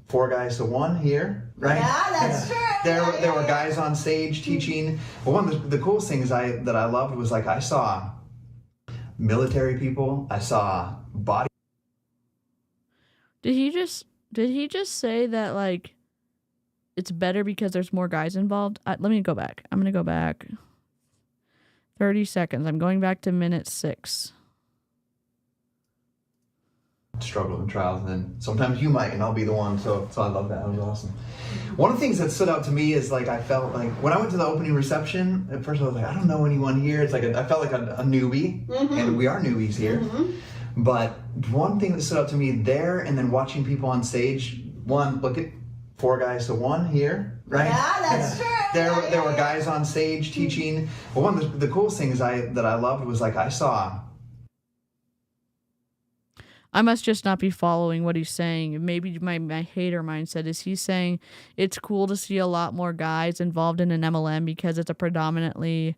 4 guys to 1 here, right? Yeah, that's true. There were guys on stage teaching. But one of the coolest things that I loved was I saw military people. I saw body. Did he just say that it's better because there's more guys involved? Let me go back. I'm going to go back 30 seconds. I'm going back to minute 6. struggle and trials, and then sometimes you might, and I'll be the one. So I love that. That was awesome. One of the things that stood out to me is like I felt like when I went to the opening reception, at first I was like, I don't know anyone here. It's like I felt like a newbie, and we are newbies here. But one thing that stood out to me there, and then watching people on stage. One, look at 4 guys to 1 here, right? Yeah, that's true. There were guys on stage teaching. But one of the coolest things that I loved was like I saw. I must just not be following what he's saying. Maybe my hater mindset is he's saying it's cool to see a lot more guys involved in an MLM because it's a predominantly,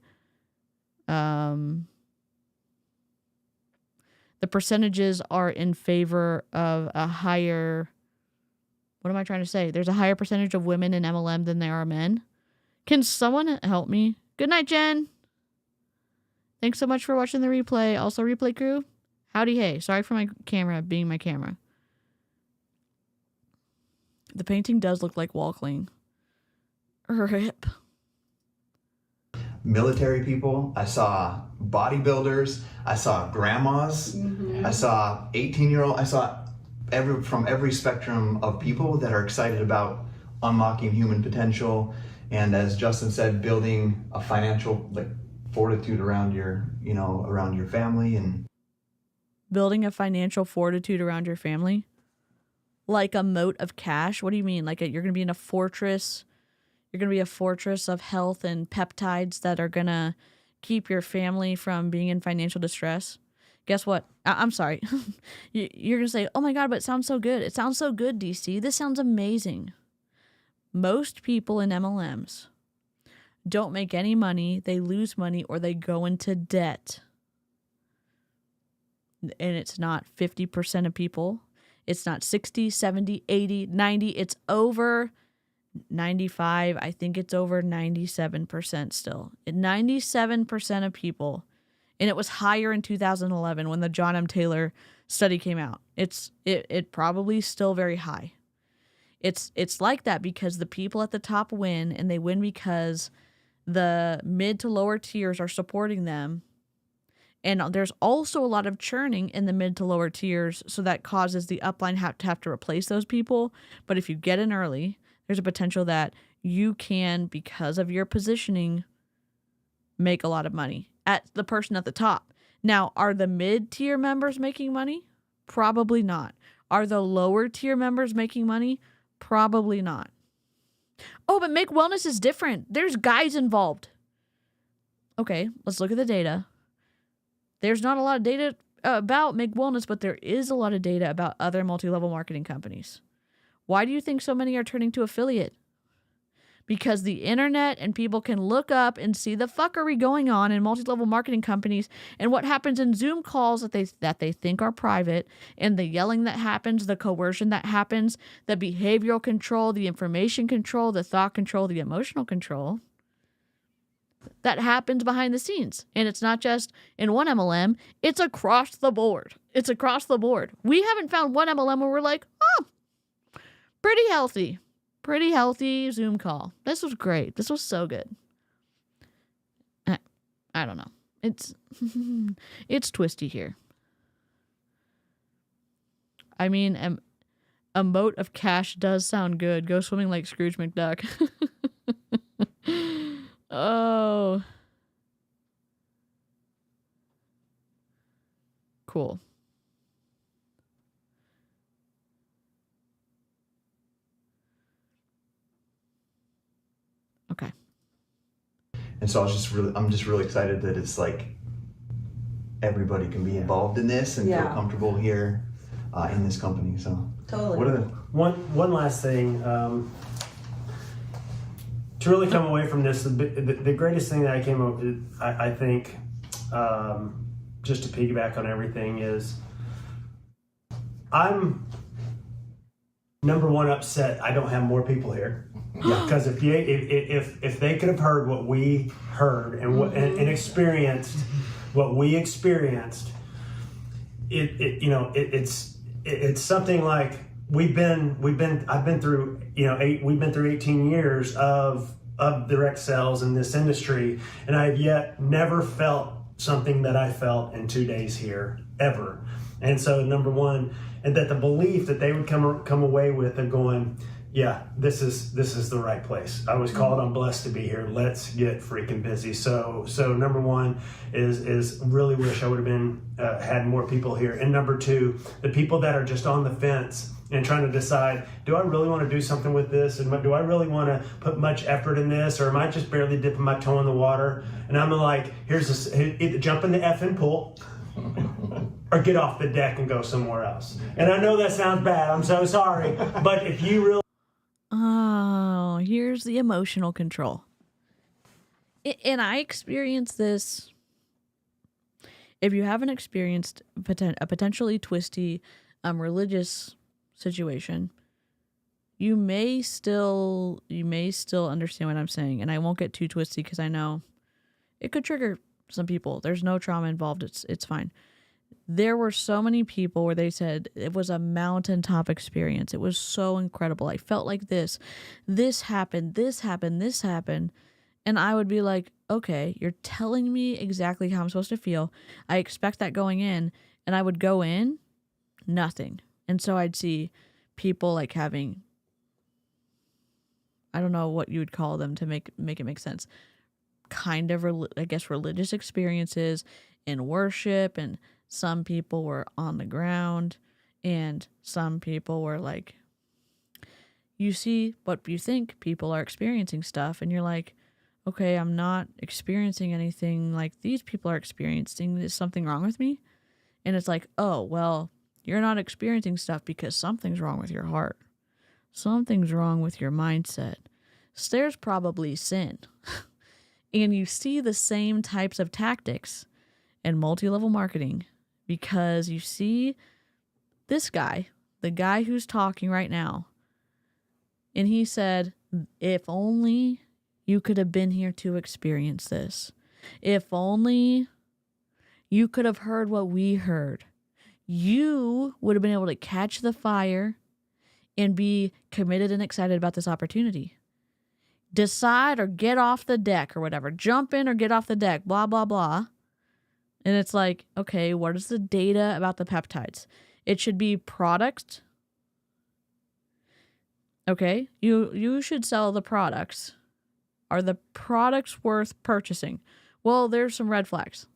the percentages are in favor of a higher, what am I trying to say? There's a higher percentage of women in MLM than there are men. Can someone help me? Good night, Jen. Thanks so much for watching the replay. Also, replay crew. Howdy, hey. Sorry for my camera being my camera. The painting does look like wall cling. RIP. Military people. I saw bodybuilders. I saw grandmas. I saw 18-year-old. I saw from every spectrum of people that are excited about unlocking human potential. And as Justin said, building a financial fortitude around around your family and building a financial fortitude around your family? Like a moat of cash? What do you mean? Like you're going to be in a fortress? You're going to be a fortress of health and peptides that are going to keep your family from being in financial distress? Guess what? I'm sorry. You're going to say, oh my God, but it sounds so good. It sounds so good, DC. This sounds amazing. Most people in MLMs don't make any money. They lose money or they go into debt. And it's not 50% of people. It's not 60, 70, 80, 90. It's over 95. I think it's over 97% still. 97% of people. And it was higher in 2011 when the John M. Taylor study came out. It probably still very high. It's like that because the people at the top win, and they win because the mid to lower tiers are supporting them. And there's also a lot of churning in the mid to lower tiers, so that causes the upline to have to replace those people. But if you get in early, there's a potential that you can, because of your positioning, make a lot of money at the person at the top. Now, are the mid-tier members making money? Probably not. Are the lower tier members making money? Probably not. Oh, but Make Wellness is different. There's guys involved. Okay, let's look at the data. There's not a lot of data about Make Wellness, but there is a lot of data about other multi-level marketing companies. Why do you think so many are turning to affiliate? Because the internet and people can look up and see the fuckery going on in multi-level marketing companies and what happens in Zoom calls that they think are private, and the yelling that happens, the coercion that happens, the behavioral control, the information control, the thought control, the emotional control that happens behind the scenes. And it's not just in one MLM, it's across the board. It's across the board. We haven't found one MLM where we're like, oh, pretty healthy Zoom call. This was great. This was so good. I don't know. It's twisty here. I mean, a moat of cash does sound good. Go swimming like Scrooge McDuck. Oh. Cool. Okay. And so I'm just really excited that it's like everybody can be involved in this and feel comfortable here in this company. So totally. What are the one last thing to really come away from this? The greatest thing that I came up with, I think, just to piggyback on everything, is I'm number one upset I don't have more people here. Because if they could have heard what we heard and experienced what we experienced, it's something like we've been through 18 years of direct sales in this industry, and I've yet never felt something that I felt in 2 days here ever. And so number one, and that the belief that they would come away with and going, yeah, this is the right place. I was called, I'm blessed to be here. Let's get freaking busy. So number one is really wish I would have been had more people here. And number two, the people that are just on the fence and trying to decide, do I really want to do something with this? And do I really want to put much effort in this? Or am I just barely dipping my toe in the water? And I'm like, either jump in the effing pool or get off the deck and go somewhere else. And I know that sounds bad. I'm so sorry. But if you really... Oh, here's the emotional control. And I experienced this. If you haven't experienced a potentially twisty religious situation, you may still understand what I'm saying. And I won't get too twisty because I know it could trigger some people. There's no trauma involved. It's fine. There were so many people where they said it was a mountaintop experience. It was so incredible. I felt like this happened. And I would be like, okay, you're telling me exactly how I'm supposed to feel. I expect that going in. And I would go in, nothing. And so I'd see people like having, I don't know what you would call them to make it make sense, kind of, I guess, religious experiences in worship, and some people were on the ground, and some people were like, you see what you think people are experiencing stuff, and you're like, okay, I'm not experiencing anything like these people are experiencing. Is something wrong with me? And it's like, oh, well, you're not experiencing stuff because something's wrong with your heart. Something's wrong with your mindset. So there's probably sin. And you see the same types of tactics in multi-level marketing, because you see this guy, the guy who's talking right now, and he said, if only you could have been here to experience this. If only you could have heard what we heard. You would have been able to catch the fire and be committed and excited about this opportunity. Decide or get off the deck or whatever. Jump in or get off the deck, blah, blah, blah. And it's like, okay, what is the data about the peptides? It should be products. Okay, you should sell the products. Are the products worth purchasing? Well, there's some red flags.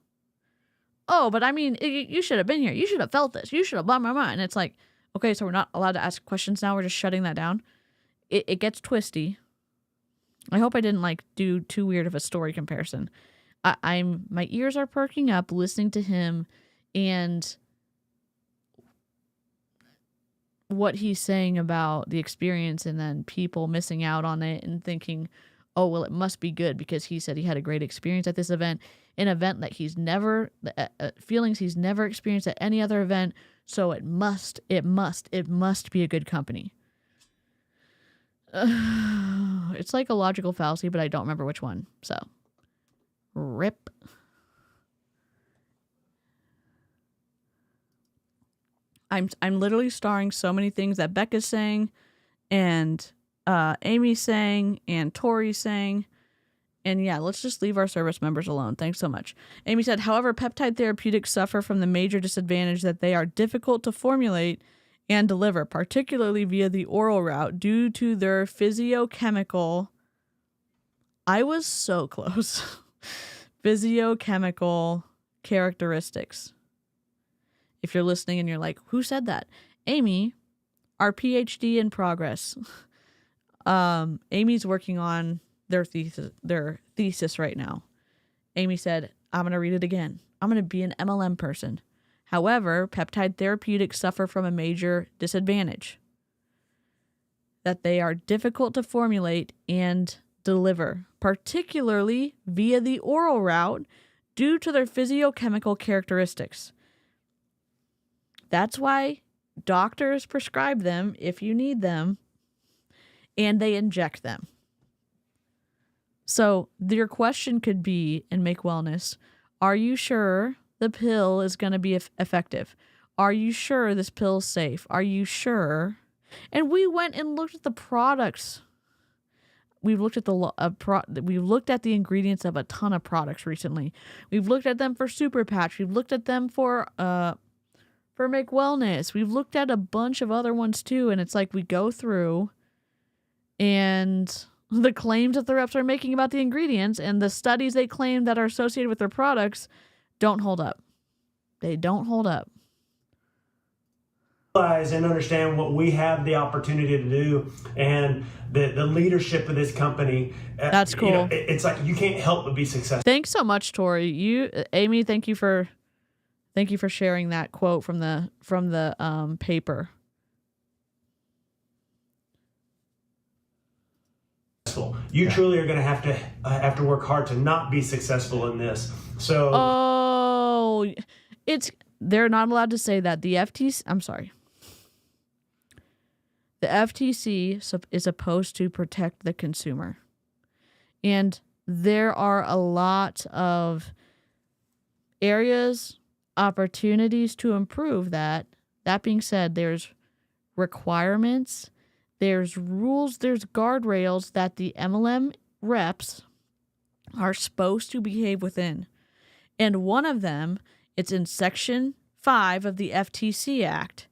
Oh, but I mean, you should have been here. You should have felt this. You should have blah, blah, blah. And it's like, okay, so we're not allowed to ask questions now. We're just shutting that down. It gets twisty. I hope I didn't do too weird of a story comparison. My ears are perking up listening to him and what he's saying about the experience, and then people missing out on it and thinking, oh, well, it must be good because he said he had a great experience at this event, an event that he's never, feelings he's never experienced at any other event. So it must be a good company. It's like a logical fallacy, but I don't remember which one. So, rip. I'm literally starring so many things that Becca's saying, and Amy's saying, and Tori's saying. And yeah, let's just leave our service members alone. Thanks so much. Amy said, however, peptide therapeutics suffer from the major disadvantage that they are difficult to formulate and deliver, particularly via the oral route, due to their physiochemical. I was so close. Physiochemical characteristics. If you're listening and you're like, who said that? Amy, our PhD in progress. Amy's working on their thesis right now. Amy said, I'm going to read it again. I'm going to be an MLM person. However, peptide therapeutics suffer from a major disadvantage, that they are difficult to formulate and deliver, particularly via the oral route, due to their physiochemical characteristics. That's why doctors prescribe them if you need them, and they inject them. So your question could be, in Make Wellness, are you sure the pill is going to be effective? Are you sure this pill's safe? Are you sure? And we went and looked at the products. We've looked at we've looked at the ingredients of a ton of products recently. We've looked at them for Super Patch. We've looked at them for for Make Wellness. We've looked at a bunch of other ones too, and it's like we go through and the claims that the reps are making about the ingredients and the studies they claim that are associated with their products don't hold up. They don't hold up. Realize and understand what we have the opportunity to do, and the leadership of this company. That's cool. You know, it's like you can't help but be successful. Thanks so much, Tori. Amy, thank you for sharing that quote from the paper. You truly are going to have to work hard to not be successful in this. So, they're not allowed to say that. The FTC, I'm sorry. The FTC is supposed to protect the consumer. And there are a lot of areas, opportunities to improve that. That being said, there's requirements, there's rules, there's guardrails that the MLM reps are supposed to behave within. And one of them, it's in Section 5 of the FTC Act.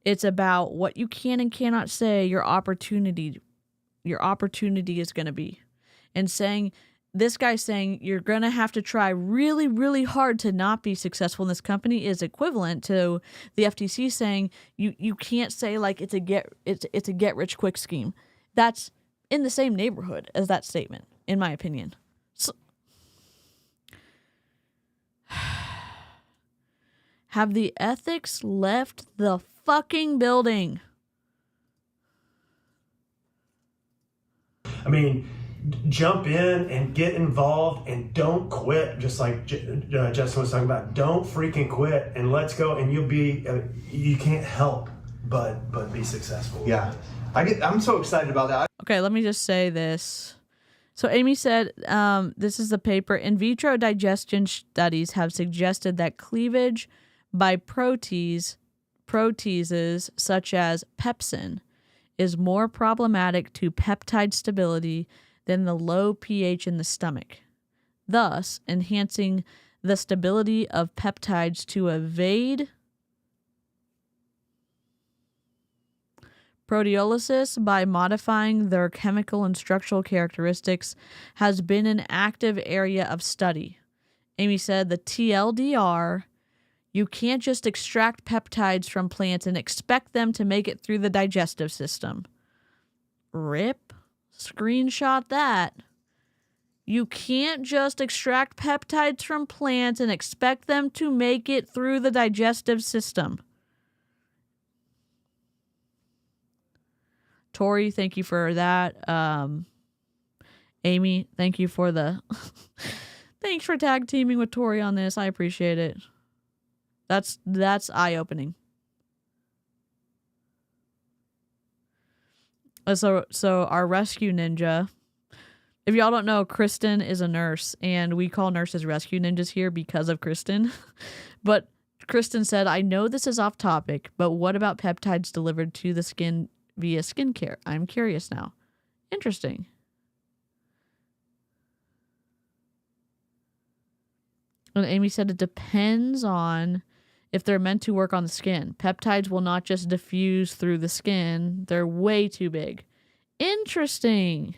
It's about what you can and cannot say your opportunity is going to be. And this guy's saying you're going to have to try really, really hard to not be successful in this company is equivalent to the FTC saying you can't say like it's a get rich quick scheme. That's in the same neighborhood as that statement, in my opinion. So, have the ethics left the fucking building? I mean, jump in and get involved and don't quit. Just like Justin was talking about, don't freaking quit and let's go. And you can't help but be successful. Yeah, I'm so excited about that. Okay, let me just say this. So Amy said, this is the paper. In vitro digestion studies have suggested that cleavage by proteases such as pepsin is more problematic to peptide stability than the low pH in the stomach, thus enhancing the stability of peptides to evade proteolysis by modifying their chemical and structural characteristics has been an active area of study. Amy said the TLDR, you can't just extract peptides from plants and expect them to make it through the digestive system. Rip. Screenshot that. You can't just extract peptides from plants and expect them to make it through the digestive system. Tori, thank you for that. Amy, thank you for thanks for tag teaming with Tori on this. I appreciate it. That's eye-opening. So our rescue ninja, if y'all don't know, Kristen is a nurse, and we call nurses rescue ninjas here because of Kristen. But Kristen said, I know this is off topic, but what about peptides delivered to the skin via skincare? I'm curious now. Interesting. And Amy said it depends on if they're meant to work on the skin. Peptides will not just diffuse through the skin. They're way too big. Interesting.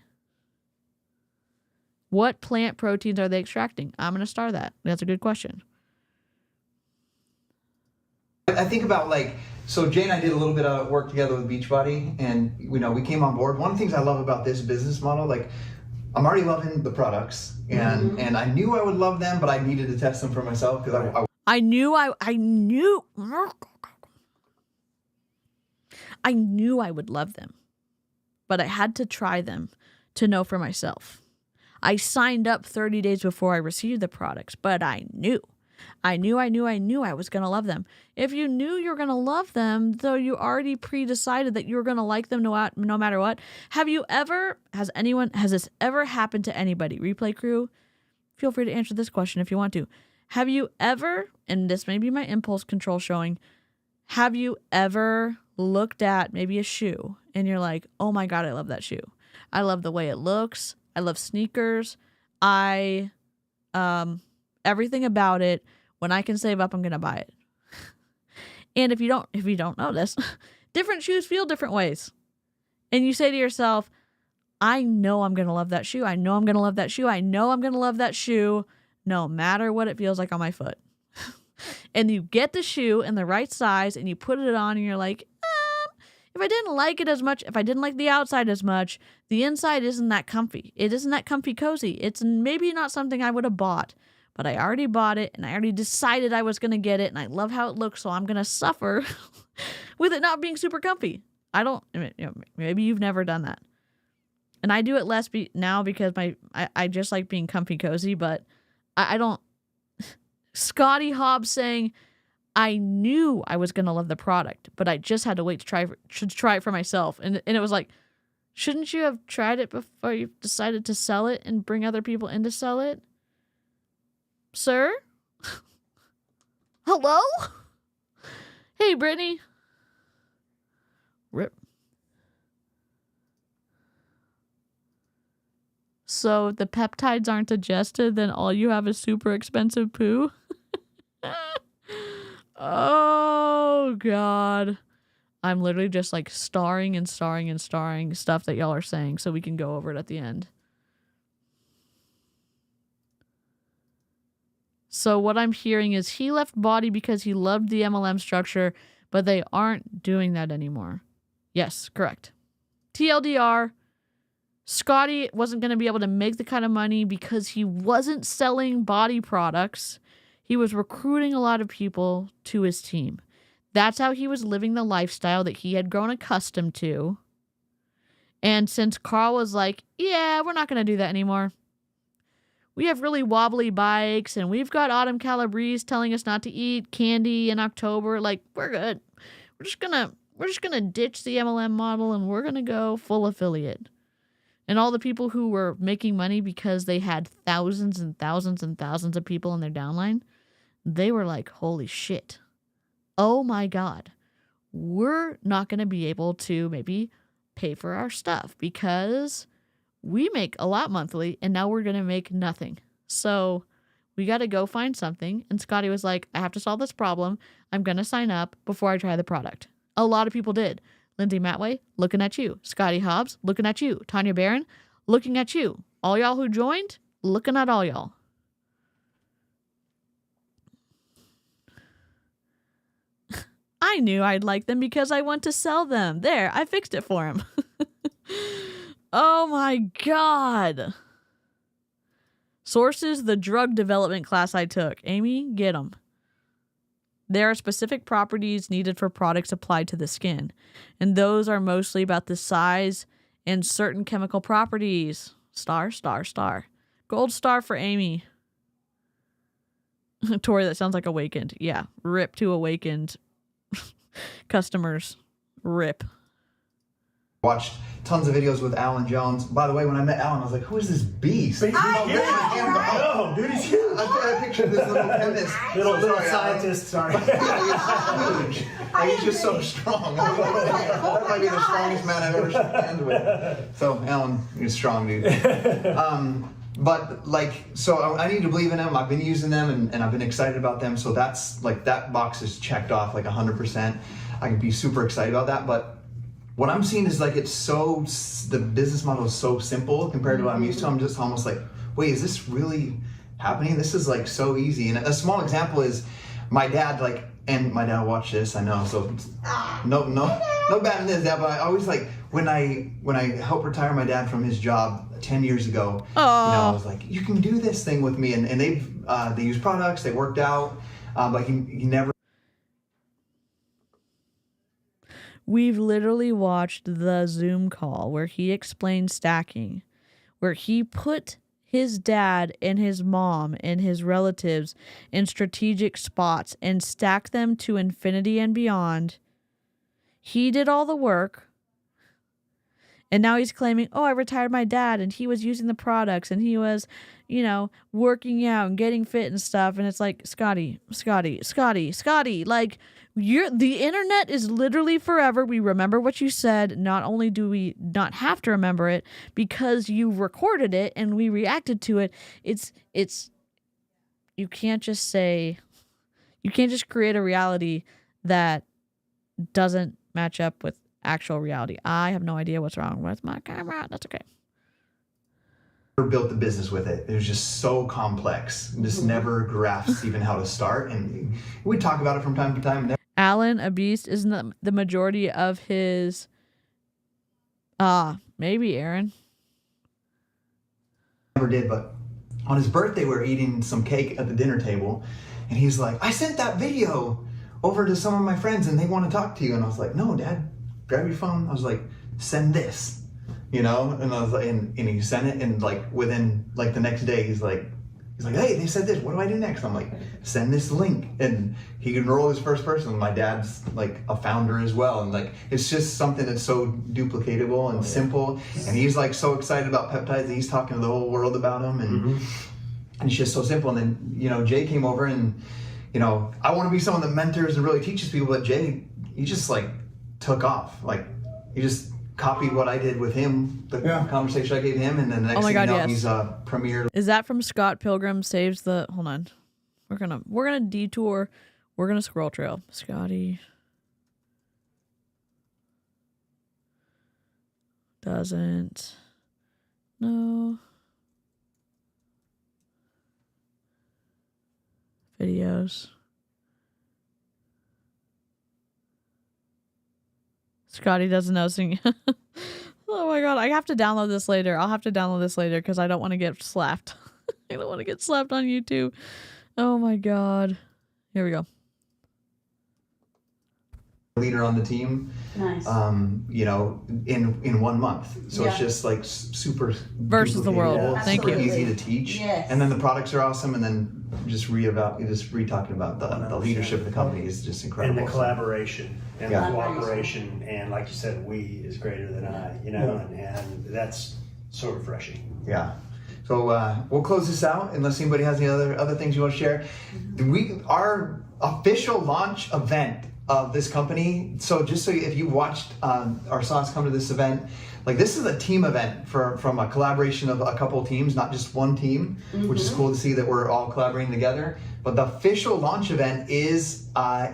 What plant proteins are they extracting? I'm going to star that. That's a good question. I think about so Jay and I did a little bit of work together with Beachbody, and we came on board. One of the things I love about this business model, I'm already loving the products, and I knew I would love them, but I needed to test them for myself because I knew I would love them, but I had to try them to know for myself. I signed up 30 days before I received the products, but I knew I was going to love them. If you knew you were going to love them, though you already pre-decided that you were going to like them no matter what, has this ever happened to anybody? Replay crew, feel free to answer this question if you want to. Have you ever, and this may be my impulse control showing, have you ever looked at maybe a shoe and you're like, oh my God, I love that shoe. I love the way it looks. I love sneakers. Everything about it. When I can save up, I'm going to buy it. And if you don't know this, different shoes feel different ways. And you say to yourself, I know I'm going to love that shoe. I know I'm going to love that shoe. I know I'm going to love that shoe no matter what it feels like on my foot. And you get the shoe in the right size and you put it on and you're like, if I didn't like it as much, if I didn't like the outside as much, the inside isn't that comfy. It isn't that comfy cozy. It's maybe not something I would have bought, but I already bought it and I already decided I was going to get it and I love how it looks, so I'm going to suffer with it not being super comfy. Maybe you've never done that. And I do it less now because I just like being comfy cozy, but I don't. Scotty Hobbs saying, I knew I was going to love the product, but I just had to wait to try it for myself. And it was like, shouldn't you have tried it before you decided to sell it and bring other people in to sell it? Sir? Hello? Hey, Brittany. Rip. So if the peptides aren't digested, then all you have is super expensive poo? Oh, God. I'm literally just like starring stuff that y'all are saying so we can go over it at the end. So what I'm hearing is he left Bodi because he loved the MLM structure, but they aren't doing that anymore. Yes, correct. TLDR, Scotty wasn't going to be able to make the kind of money because he wasn't selling body products. He was recruiting a lot of people to his team. That's how he was living the lifestyle that he had grown accustomed to. And since Carl was like, yeah, we're not going to do that anymore. We have really wobbly bikes and we've got Autumn Calabrese telling us not to eat candy in October. Like, we're good. We're just going to ditch the MLM model and we're going to go full affiliate. And all the people who were making money because they had thousands and thousands and thousands of people in their downline, they were like, holy shit. Oh my God. We're not going to be able to maybe pay for our stuff because we make a lot monthly and now we're going to make nothing. So we got to go find something. And Scotty was like, I have to solve this problem. I'm going to sign up before I try the product. A lot of people did. Lindsay Matway, looking at you. Scotty Hobbs, looking at you. Tanya Barron, looking at you. All y'all who joined, looking at all y'all. I knew I'd like them because I want to sell them. There, I fixed it for him. Oh my God. Sources, the drug development class I took. Amy, get them. There are specific properties needed for products applied to the skin, and those are mostly about the size and certain chemical properties. Star, star, star. Gold star for Amy. Tori, that sounds like Awakened. Yeah, rip to Awakened customers. Rip. Watched tons of videos with Alan Jones. By the way, when I met Alan, I was like, who is this beast? Dude, he's huge. I pictured this little chemist. Little scientist, sorry. He's huge. He's just so strong. That might be the strongest man I've ever shook hands with. So, Alan, you're strong, dude. But, so I need to believe in them. I've been using them, and I've been excited about them. So that's, that box is checked off, 100%. I can be super excited about that, but what I'm seeing is the business model is so simple compared to what I'm used to. I'm just almost like, wait, is this really happening? This is so easy. And a small example is my dad, and my dad watched this, I know, so no bad in this, Dad, but I always when I helped retire my dad from his job 10 years ago, I was like, you can do this thing with me. And they use products, they worked out, but he never. We've literally watched the Zoom call where he explained stacking, where he put his dad and his mom and his relatives in strategic spots and stacked them to infinity and beyond. He did all the work. And now he's claiming, I retired my dad and he was using the products and he was, working out and getting fit and stuff. And it's like, Scotty. The internet is literally forever. We remember what you said. Not only do we not have to remember it because you recorded it and we reacted to it. You can't just create a reality that doesn't match up with actual reality. I have no idea what's wrong with my camera. That's okay. Built the business with it. It was just so complex. Just never grasped even how to start. And we talk about it from time to time. Alan, a beast, isn't the majority of his... maybe Aaron. Never did, but on his birthday, we were eating some cake at the dinner table. And he's like, I sent that video over to some of my friends and they want to talk to you. And I was like, no, Dad, grab your phone. I was like, send this, you know? And I was like, and he sent it, and like within like the next day, he's like, hey, they said this, what do I do next? I'm like, send this link. And he can roll his first person. My dad's like a founder as well. And like, it's just something that's so duplicatable and simple. And he's like so excited about peptides that he's talking to the whole world about them. And, and it's just so simple. And then, you know, Jay came over and, you know, I want to be someone that mentors and really teaches people, but Jay, he just like took off. Like, he just copied what I did with him, the conversation I gave him, and then the next thing you know, he's a premier. Is that from Scott Pilgrim Saves the... Hold on. We're gonna detour. We're gonna scroll trail. Scotty doesn't know videos. Scotty doesn't know singing. Oh my god, I have to download this later. I'll have to download this later because I don't want to get slapped. I don't want to get slapped on YouTube. Oh my god. Here we go. Leader on the team. Nice. You know, in 1 month. So it's just like super versus the world. Thank you. Easy to teach. Yes. And then the products are awesome, and then just re-talking about the leadership of the company is just incredible. And the collaboration and the cooperation, and like you said, we is greater than I, you know, and that's so refreshing. Yeah. So we'll close this out unless anybody has any other things you want to share. Our official launch event of this company. So just so if you watched or saw us come to this event, like this is a team event from a collaboration of a couple of teams, not just one team, which is cool to see that we're all collaborating together. But the official launch event is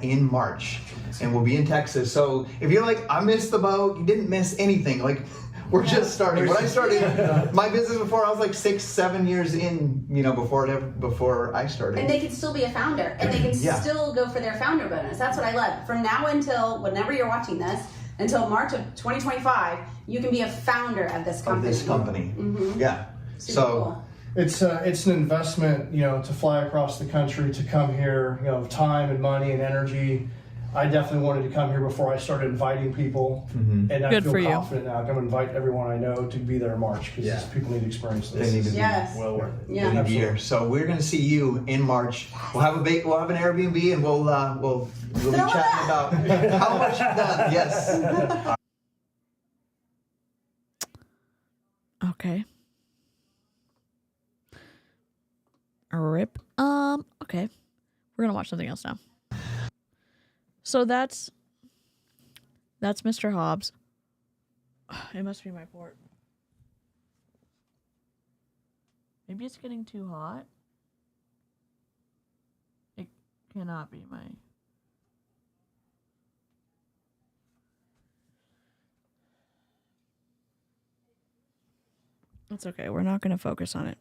in March, and we'll be in Texas. So if you're like, I missed the boat, you didn't miss anything. Like, we're just starting. When I started my business before, I was like 6-7 years in, you know, before I started. And they can still be a founder, and they can still go for their founder bonus. That's what I love. From now until whenever you're watching this, until March of 2025, you can be a founder of this company. Yeah. Super cool. It's an investment, you know, to fly across the country, to come here, you know, time and money and energy. I definitely wanted to come here before I started inviting people, and I feel confident now. I'm going to invite everyone I know to be there in March because people need to experience this. They need to be well worth it. Yeah, year. So we're going to see you in March. We'll have an Airbnb, and we'll be chatting about how much you've done. Yes. Okay. Rip. Okay. We're gonna watch something else now. So that's Mr. Hobbs. It must be my port. Maybe it's getting too hot. It cannot be my... It's okay. We're not going to focus on it.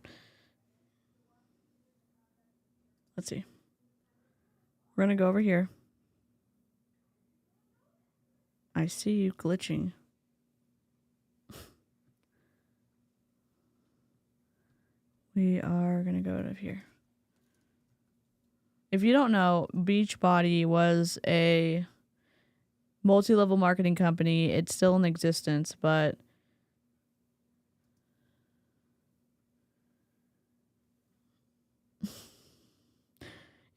Let's see. We're going to go over here. I see you glitching. We are going to go to here. If you don't know, Beachbody was a multi-level marketing company. It's still in existence, but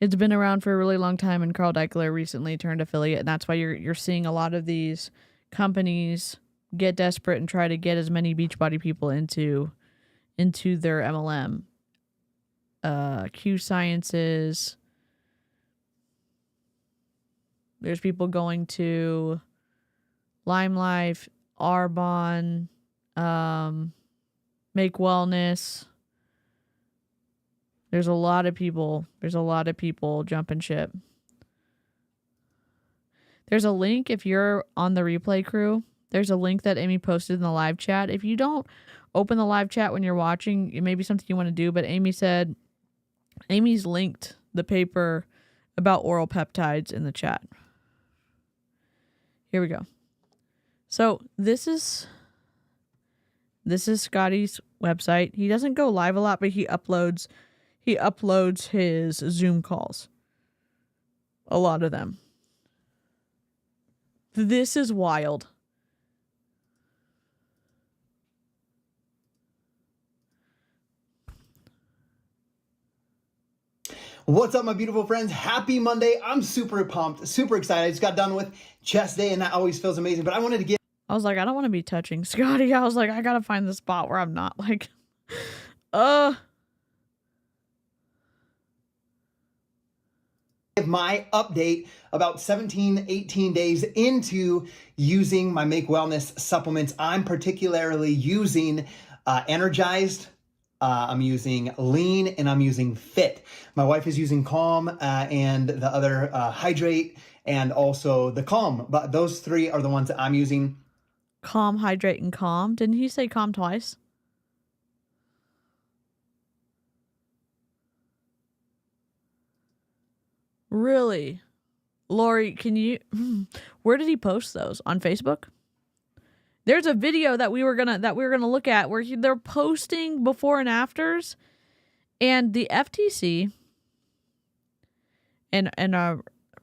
it's been around for a really long time, and Carl Deichler recently turned affiliate, and that's why you're seeing a lot of these companies get desperate and try to get as many Beachbody people into their MLM. Q Sciences. There's people going to Lime Life, Arbonne, Make Wellness. There's a lot of people jumping ship. There's a link if you're on the replay crew. There's a link that Amy posted in the live chat. If you don't open the live chat when you're watching, it may be something you want to do, but Amy said Amy's linked the paper about oral peptides in the chat. Here we go. So this is Scotty's website. He doesn't go live a lot, but he uploads his Zoom calls. A lot of them. This is wild. What's up, my beautiful friends? Happy Monday. I'm super pumped, super excited. I just got done with chest day, and that always feels amazing. But I wanted to give... I was like, I don't want to be touching Scotty. I was like, I got to find the spot where I'm not like... my update about 17, 18 days into using my Make Wellness supplements. I'm particularly using Energized, I'm using Lean, and I'm using Fit. My wife is using Calm and the other Hydrate and also the Calm. But those three are the ones that I'm using. Calm, Hydrate, and Calm. Didn't he say Calm twice? Really? Lori, can you... Where did he post those? On Facebook? There's a video that we were gonna look at where they're posting before and afters, and the FTC and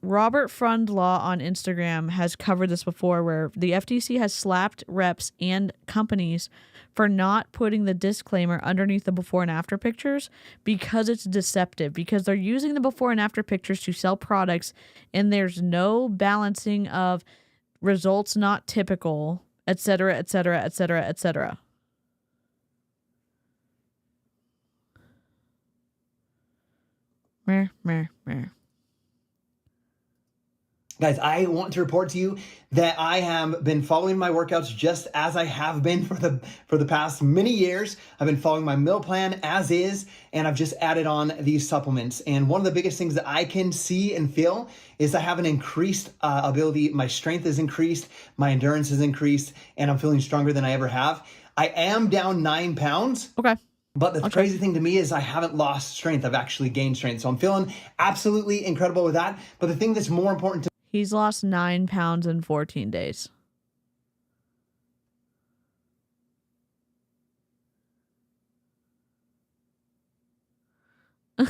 Robert Frundlaw on Instagram has covered this before, where the FTC has slapped reps and companies for not putting the disclaimer underneath the before and after pictures because it's deceptive, because they're using the before and after pictures to sell products, and there's no balancing of results not typical, etc., etc., etc., etc. Meh, meh, meh. Guys, I want to report to you that I have been following my workouts just as I have been for the past many years. I've been following my meal plan as is, and I've just added on these supplements. And one of the biggest things that I can see and feel is I have an increased ability. My strength is increased, my endurance is increased, and I'm feeling stronger than I ever have. I am down 9 pounds. Okay. But the crazy thing to me is I haven't lost strength. I've actually gained strength. So I'm feeling absolutely incredible with that. But the thing that's more important to He's lost 9 pounds in 14 days. If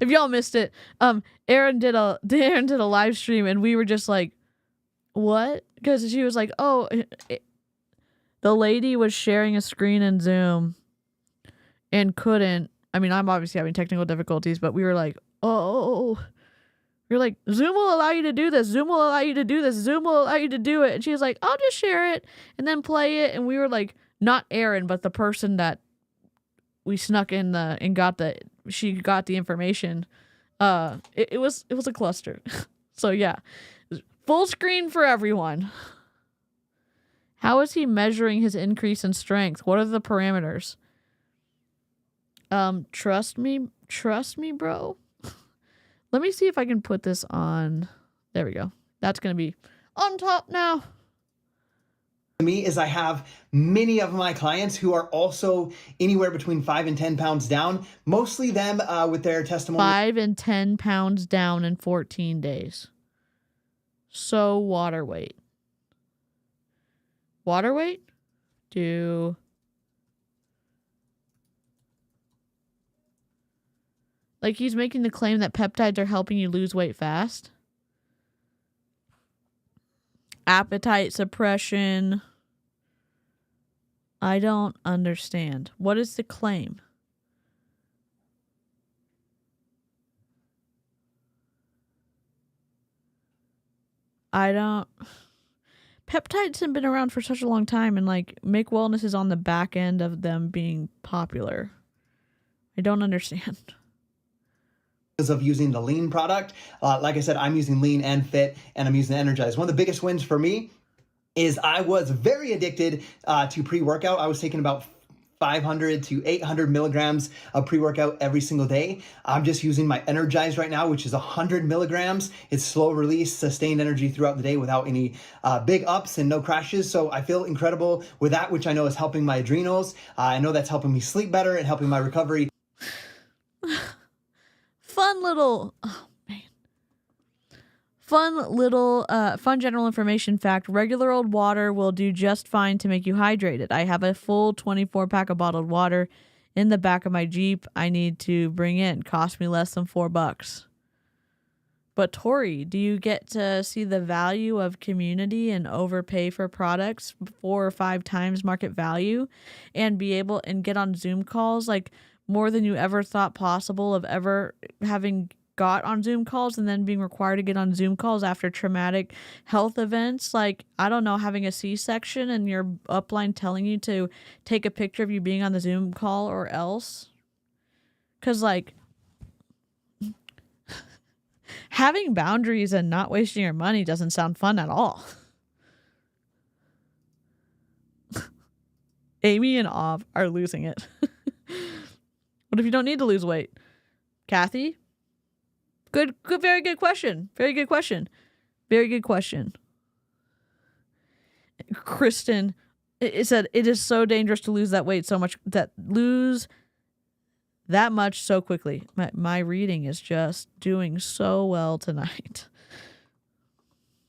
y'all missed it, Aaron did a live stream, and we were just like, what? Because she was like, the lady was sharing a screen in Zoom and couldn't. I mean, I'm obviously having technical difficulties, but we were like, you're like, Zoom will allow you to do this. Zoom will allow you to do this. Zoom will allow you to do it. And she was like, I'll just share it and then play it. And we were like, not Aaron, but the person that we snuck in she got the information. It was a cluster. So yeah, full screen for everyone. How is he measuring his increase in strength? What are the parameters? Trust me, bro. Let me see if I can put this on. There we go. That's going to be on top now. Me is I have many of my clients who are also anywhere between 5 and 10 pounds down, mostly them with their testimony. 5 and 10 pounds down in 14 days. So water weight. Water weight? Like, he's making the claim that peptides are helping you lose weight fast. Appetite suppression. I don't understand. What is the claim? Peptides have been around for such a long time, and like, Make Wellness is on the back end of them being popular. I don't understand. Of using the Lean product. Like I said, I'm using Lean and Fit, and I'm using Energize. One of the biggest wins for me is I was very addicted to pre-workout. I was taking about 500 to 800 milligrams of pre-workout every single day. I'm just using my Energize right now, which is 100 milligrams. It's slow release, sustained energy throughout the day without any big ups and no crashes. So I feel incredible with that, which I know is helping my adrenals. I know that's helping me sleep better and helping my recovery. Fun general information fact. Regular old water will do just fine to make you hydrated. I have a full 24 pack of bottled water in the back of my Jeep I need to bring in. Cost me less than $4. But Tori, do you get to see the value of community and overpay for products 4 or 5 times market value and be able and get on Zoom calls like more than you ever thought possible of ever having got on Zoom calls and then being required to get on Zoom calls after traumatic health events, like, I don't know, having a C-section and your upline telling you to take a picture of you being on the Zoom call or else? Because, like, having boundaries and not wasting your money doesn't sound fun at all. Amy and Ov are losing it. What if you don't need to lose weight? Kathy? Good, very good question. Very good question. Very good question. Kristen, it said, it is so dangerous to lose that weight so much, lose that much so quickly. My reading is just doing so well tonight.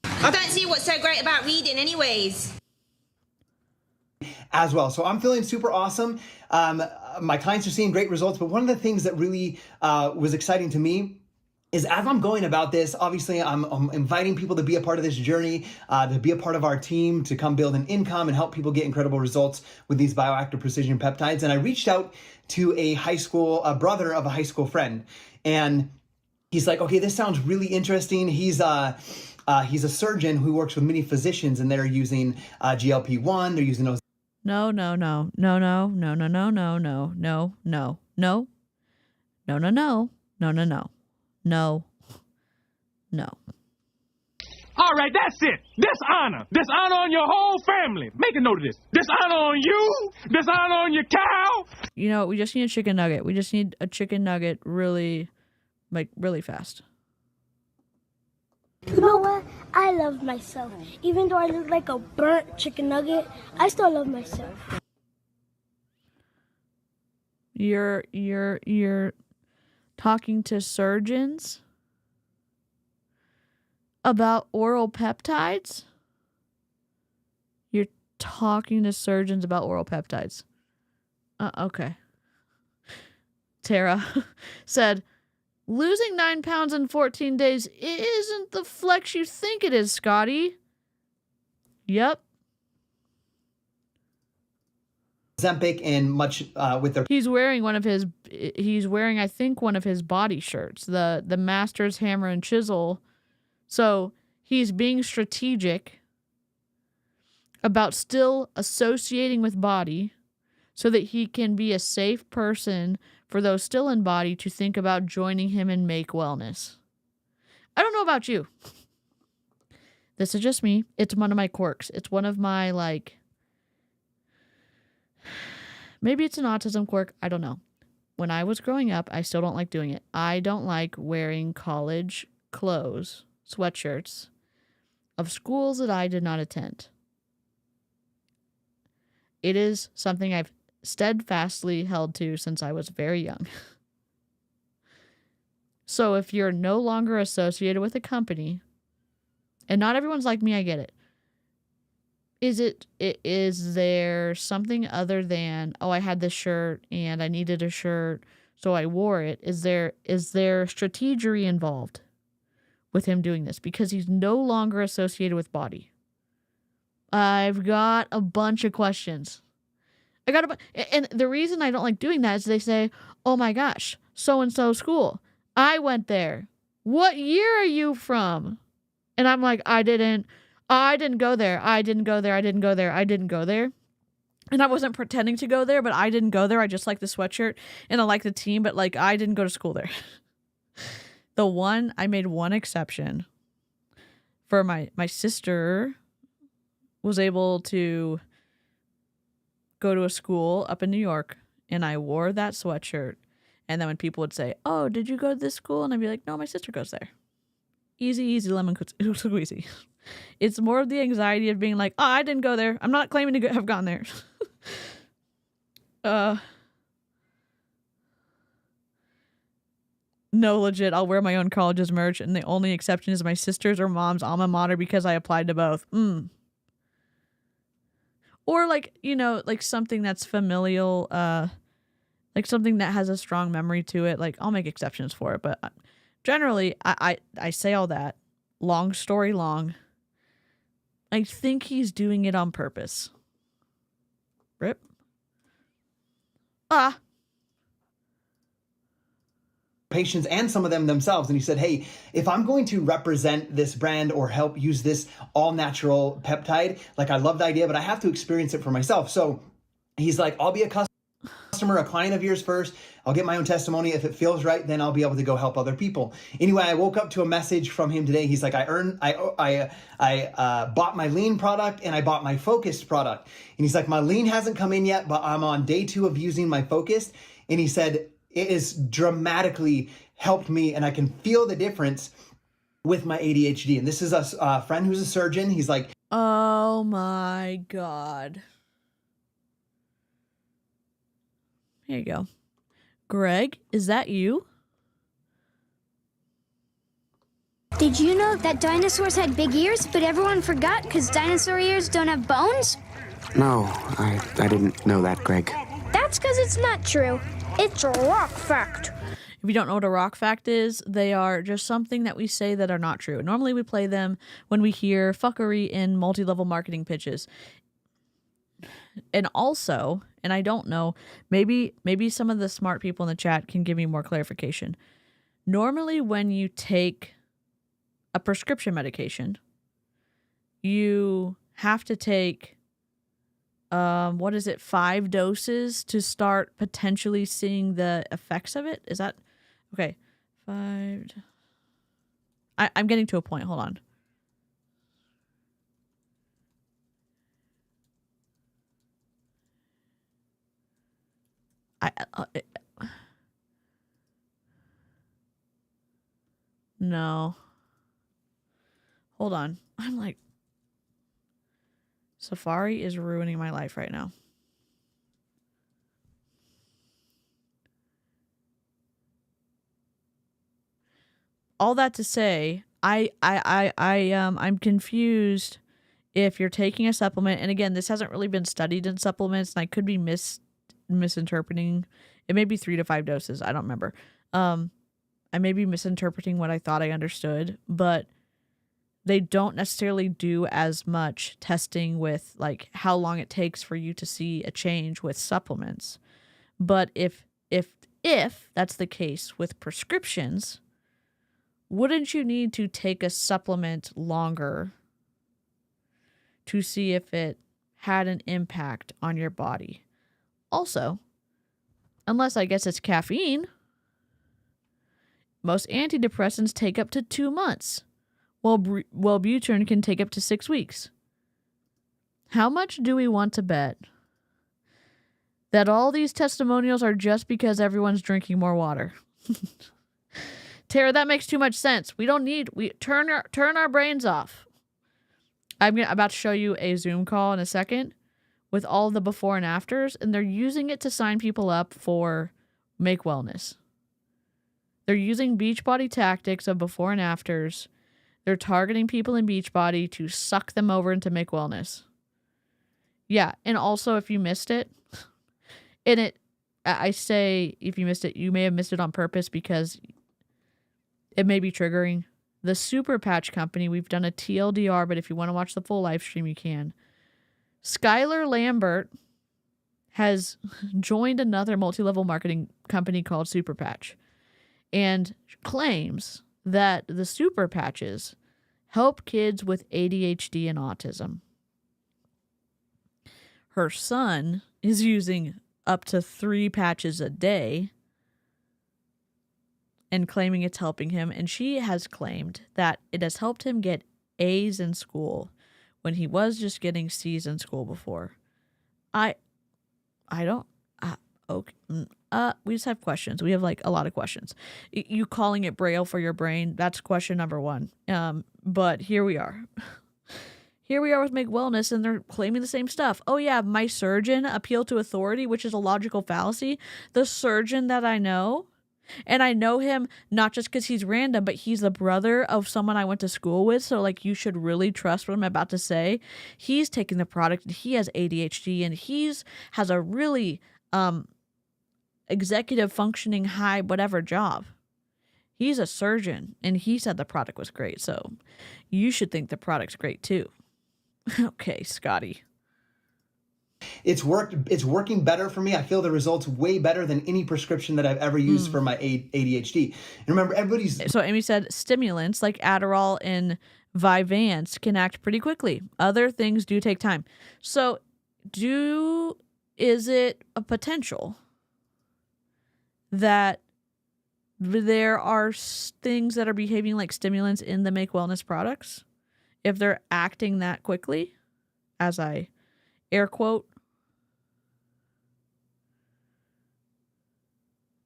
I don't see what's so great about reading anyways. As well. So I'm feeling super awesome. My clients are seeing great results, but one of the things that really was exciting to me is as I'm going about this, obviously I'm inviting people to be a part of this journey, to be a part of our team, to come build an income and help people get incredible results with these bioactive precision peptides. And I reached out to a brother of a high school friend. And he's like, okay, this sounds really interesting. He's a surgeon who works with many physicians and they're using GLP-1, they're using those. No. All right, that's it. Dishonor. Dishonor on your whole family. Make a note of this. Dishonor on you. Dishonor on your cow. You know, we just need a chicken nugget. We just need a chicken nugget really fast. You know what? I love myself. Even though I look like a burnt chicken nugget, I still love myself. You're talking to surgeons about oral peptides? You're talking to surgeons about oral peptides. Okay. Tara said, losing 9 pounds in 14 days isn't the flex you think it is, Scotty. Yep. Ozempic and much with their. He's wearing I think one of his Bodi shirts, the Master's Hammer and Chisel. So he's being strategic about still associating with Bodi so that he can be a safe person for those still in Bodi to think about joining him in Make Wellness. I don't know about you. This is just me. It's one of my quirks. It's one of my, maybe it's an autism quirk. I don't know. When I was growing up, I still don't like doing it. I don't like wearing college clothes, sweatshirts, of schools that I did not attend. It is something I've steadfastly held to since I was very young. So if you're no longer associated with a company, and not everyone's like me, I get it. Is there something other than, oh, I had this shirt and I needed a shirt, so I wore it? Is there strategery involved with him doing this? Because he's no longer associated with Bodi. I've got a bunch of questions. And the reason I don't like doing that is they say, oh my gosh, so-and-so school. I went there. What year are you from? And I'm like, I didn't go there. I didn't go there. And I wasn't pretending to go there, but I didn't go there. I just like the sweatshirt and I like the team, but I didn't go to school there. I made one exception for my sister was able to go to a school up in New York, and I wore that sweatshirt. And then when people would say, "Oh, did you go to this school?" And I'd be like, "No, my sister goes there." Easy, easy, lemon squeezy. It's more of the anxiety of being like, "Oh, I didn't go there. I'm not claiming to have gone there." No, legit, I'll wear my own college's merch, and the only exception is my sister's or mom's alma mater because I applied to both. Or like, you know, like something that's familial, like something that has a strong memory to it. Like, I'll make exceptions for it, but generally, I say all that. Long story long, I think he's doing it on purpose. Rip. Patients and some of them themselves. And he said, hey, if I'm going to represent this brand or help use this all natural peptide, like I love the idea, but I have to experience it for myself. So he's like, I'll be a customer, a client of yours first. I'll get my own testimony. If it feels right, then I'll be able to go help other people. Anyway, I woke up to a message from him today. He's like, I bought my lean product and I bought my focused product. And he's like, my lean hasn't come in yet, but I'm on day 2 of using my focused. And he said, it has dramatically helped me, and I can feel the difference with my ADHD. And this is a friend who's a surgeon. He's like, oh my God. Here you go. Greg, is that you? Did you know that dinosaurs had big ears, but everyone forgot because dinosaur ears don't have bones? No, I didn't know that, Greg. That's because it's not true. It's a rock fact. If you don't know what a rock fact is, they are just something that we say that are not true. Normally we play them when we hear fuckery in multi-level marketing pitches. And also, and I don't know, maybe some of the smart people in the chat can give me more clarification. Normally when you take a prescription medication, you have to take 5 doses to start potentially seeing the effects of it? Is that okay? 5. I'm getting to a point. Hold on. No. Hold on. I'm like, Safari is ruining my life right now. All that to say, I'm confused if you're taking a supplement, and again, this hasn't really been studied in supplements, and I could be misinterpreting. It may be 3 to 5 doses. I don't remember. I may be misinterpreting what I thought I understood, but they don't necessarily do as much testing with like how long it takes for you to see a change with supplements. But if that's the case with prescriptions, wouldn't you need to take a supplement longer to see if it had an impact on your body? Also, unless I guess it's caffeine, most antidepressants take up to 2 months. Well, Wellbutrin can take up to 6 weeks. How much do we want to bet that all these testimonials are just because everyone's drinking more water? Tara, that makes too much sense. We turn our brains off. I'm about to show you a Zoom call in a second with all the before and afters, and they're using it to sign people up for Make Wellness. They're using Beachbody tactics of before and afters. They're targeting people in Beachbody to suck them over into Make Wellness. Yeah, and also if you missed it, I say if you missed it, you may have missed it on purpose because it may be triggering. The Super Patch Company, we've done a TLDR, but if you want to watch the full live stream, you can. Skylar Lambert has joined another multi-level marketing company called Super Patch and claims that the super patches help kids with ADHD and autism. Her son is using up to 3 patches a day and claiming it's helping him. And she has claimed that it has helped him get A's in school when he was just getting C's in school before. I don't. Okay. We just have questions. We have like a lot of questions. You calling it Braille for your brain? That's question number 1. But here we are. Here we are with Make Wellness, and they're claiming the same stuff. Oh yeah, my surgeon appealed to authority, which is a logical fallacy. The surgeon that I know, and I know him not just because he's random, but he's the brother of someone I went to school with. So like, you should really trust what I'm about to say. He's taking the product, and he has ADHD, and has a really executive functioning high whatever job. He's a surgeon, and he said the product was great. So you should think the product's great too. Okay, Scotty. It's working better for me. I feel the results way better than any prescription that I've ever used for my ADHD. And remember, So Amy said stimulants like Adderall and Vyvanse can act pretty quickly. Other things do take time. So is it a potential that there are things that are behaving like stimulants in the Make Wellness products? If they're acting that quickly, as I air quote.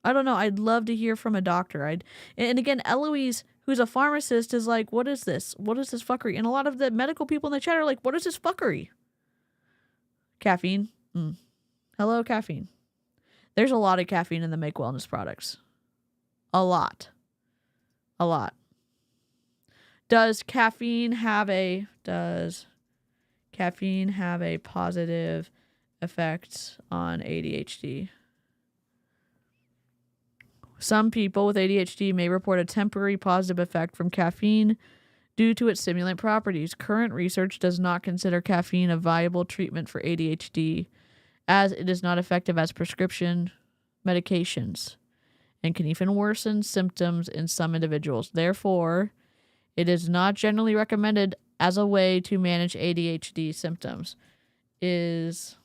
I don't know. I'd love to hear from a doctor. And again, Eloise, who's a pharmacist, is like, what is this? What is this fuckery? And a lot of the medical people in the chat are like, what is this fuckery? Caffeine. Hello, caffeine. There's a lot of caffeine in the Make Wellness products. A lot. Does caffeine have a positive effect on ADHD? Some people with ADHD may report a temporary positive effect from caffeine due to its stimulant properties. Current research does not consider caffeine a viable treatment for ADHD, as it is not effective as prescription medications and can even worsen symptoms in some individuals. Therefore, it is not generally recommended as a way to manage ADHD symptoms. Is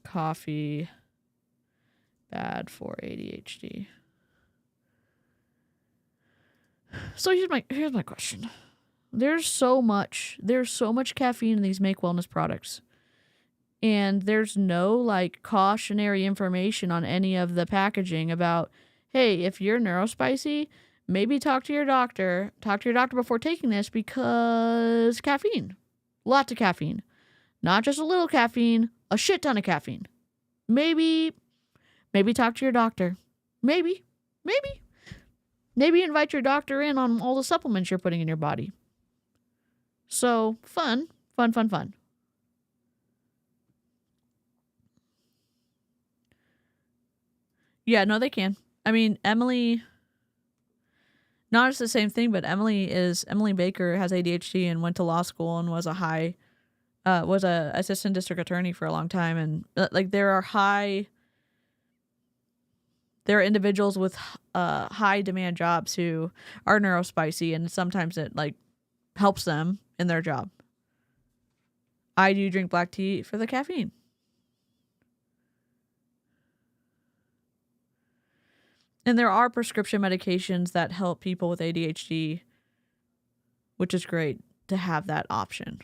coffee bad for ADHD? So here's my question. There's so much caffeine in these Make Wellness products. And there's no like cautionary information on any of the packaging about, hey, if you're neurospicy, maybe talk to your doctor before taking this, because caffeine. Lots of caffeine. Not just a little caffeine, a shit ton of caffeine. Maybe talk to your doctor. Maybe invite your doctor in on all the supplements you're putting in your body. So fun. Yeah, no, they can. I mean, Emily, not just the same thing, but Emily Baker has ADHD and went to law school and was a assistant district attorney for a long time. And like, there are individuals with high demand jobs who are neurospicy, and sometimes it like helps them in their job. I do drink black tea for the caffeine. And there are prescription medications that help people with ADHD, which is great to have that option.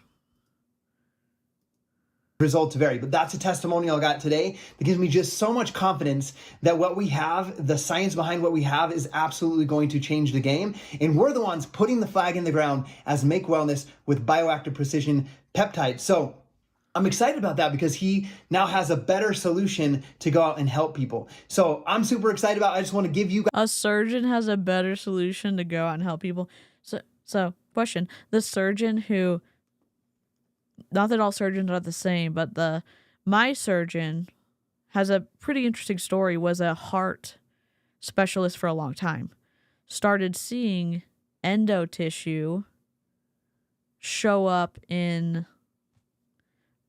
Results vary, but that's a testimonial I got today that gives me just so much confidence that what we have, the science behind what we have, is absolutely going to change the game. And we're the ones putting the flag in the ground as Make Wellness with bioactive precision peptides. So I'm excited about that because he now has a better solution to go out and help people. So I'm super excited about it. I just want to give you guys... A surgeon has a better solution to go out and help people. So question, the surgeon who, not that all surgeons are the same, but my surgeon has a pretty interesting story, was a heart specialist for a long time. Started seeing endo tissue show up in,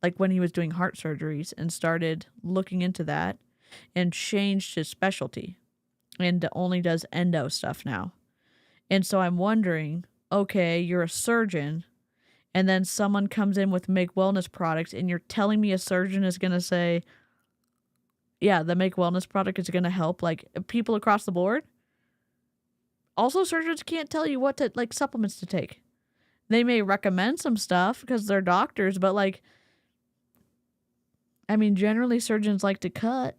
like, when he was doing heart surgeries, and started looking into that and changed his specialty and only does endo stuff now. And so I'm wondering, okay, you're a surgeon, and then someone comes in with Make Wellness products, and you're telling me a surgeon is going to say, yeah, the Make Wellness product is going to help like people across the board. Also, surgeons can't tell you what supplements to take. They may recommend some stuff because they're doctors, but like, I mean, generally surgeons like to cut,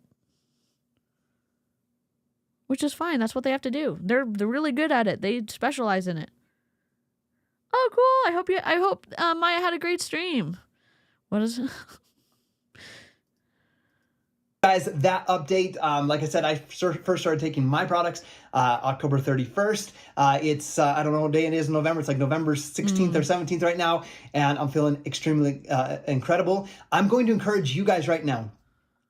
which is fine. That's what they have to do. They're really good at it. They specialize in it. Oh, cool. I hope Maya had a great stream. What is it? Guys, that update, like I said, I first started taking my products October 31st. It's, I don't know what day it is in November. It's like November 16th or 17th right now. And I'm feeling extremely incredible. I'm going to encourage you guys right now,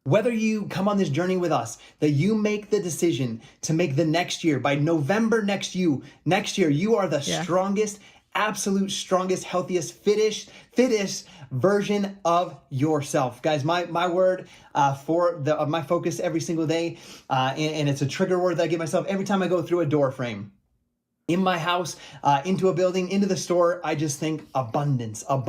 whether you come on this journey with us, that you make the decision to make the next year, by November next year, you are the strongest, absolute strongest, healthiest, fittest version of yourself. Guys, my word for my focus every single day, and it's a trigger word that I give myself every time I go through a door frame. In my house, into a building, into the store, I just think abundance of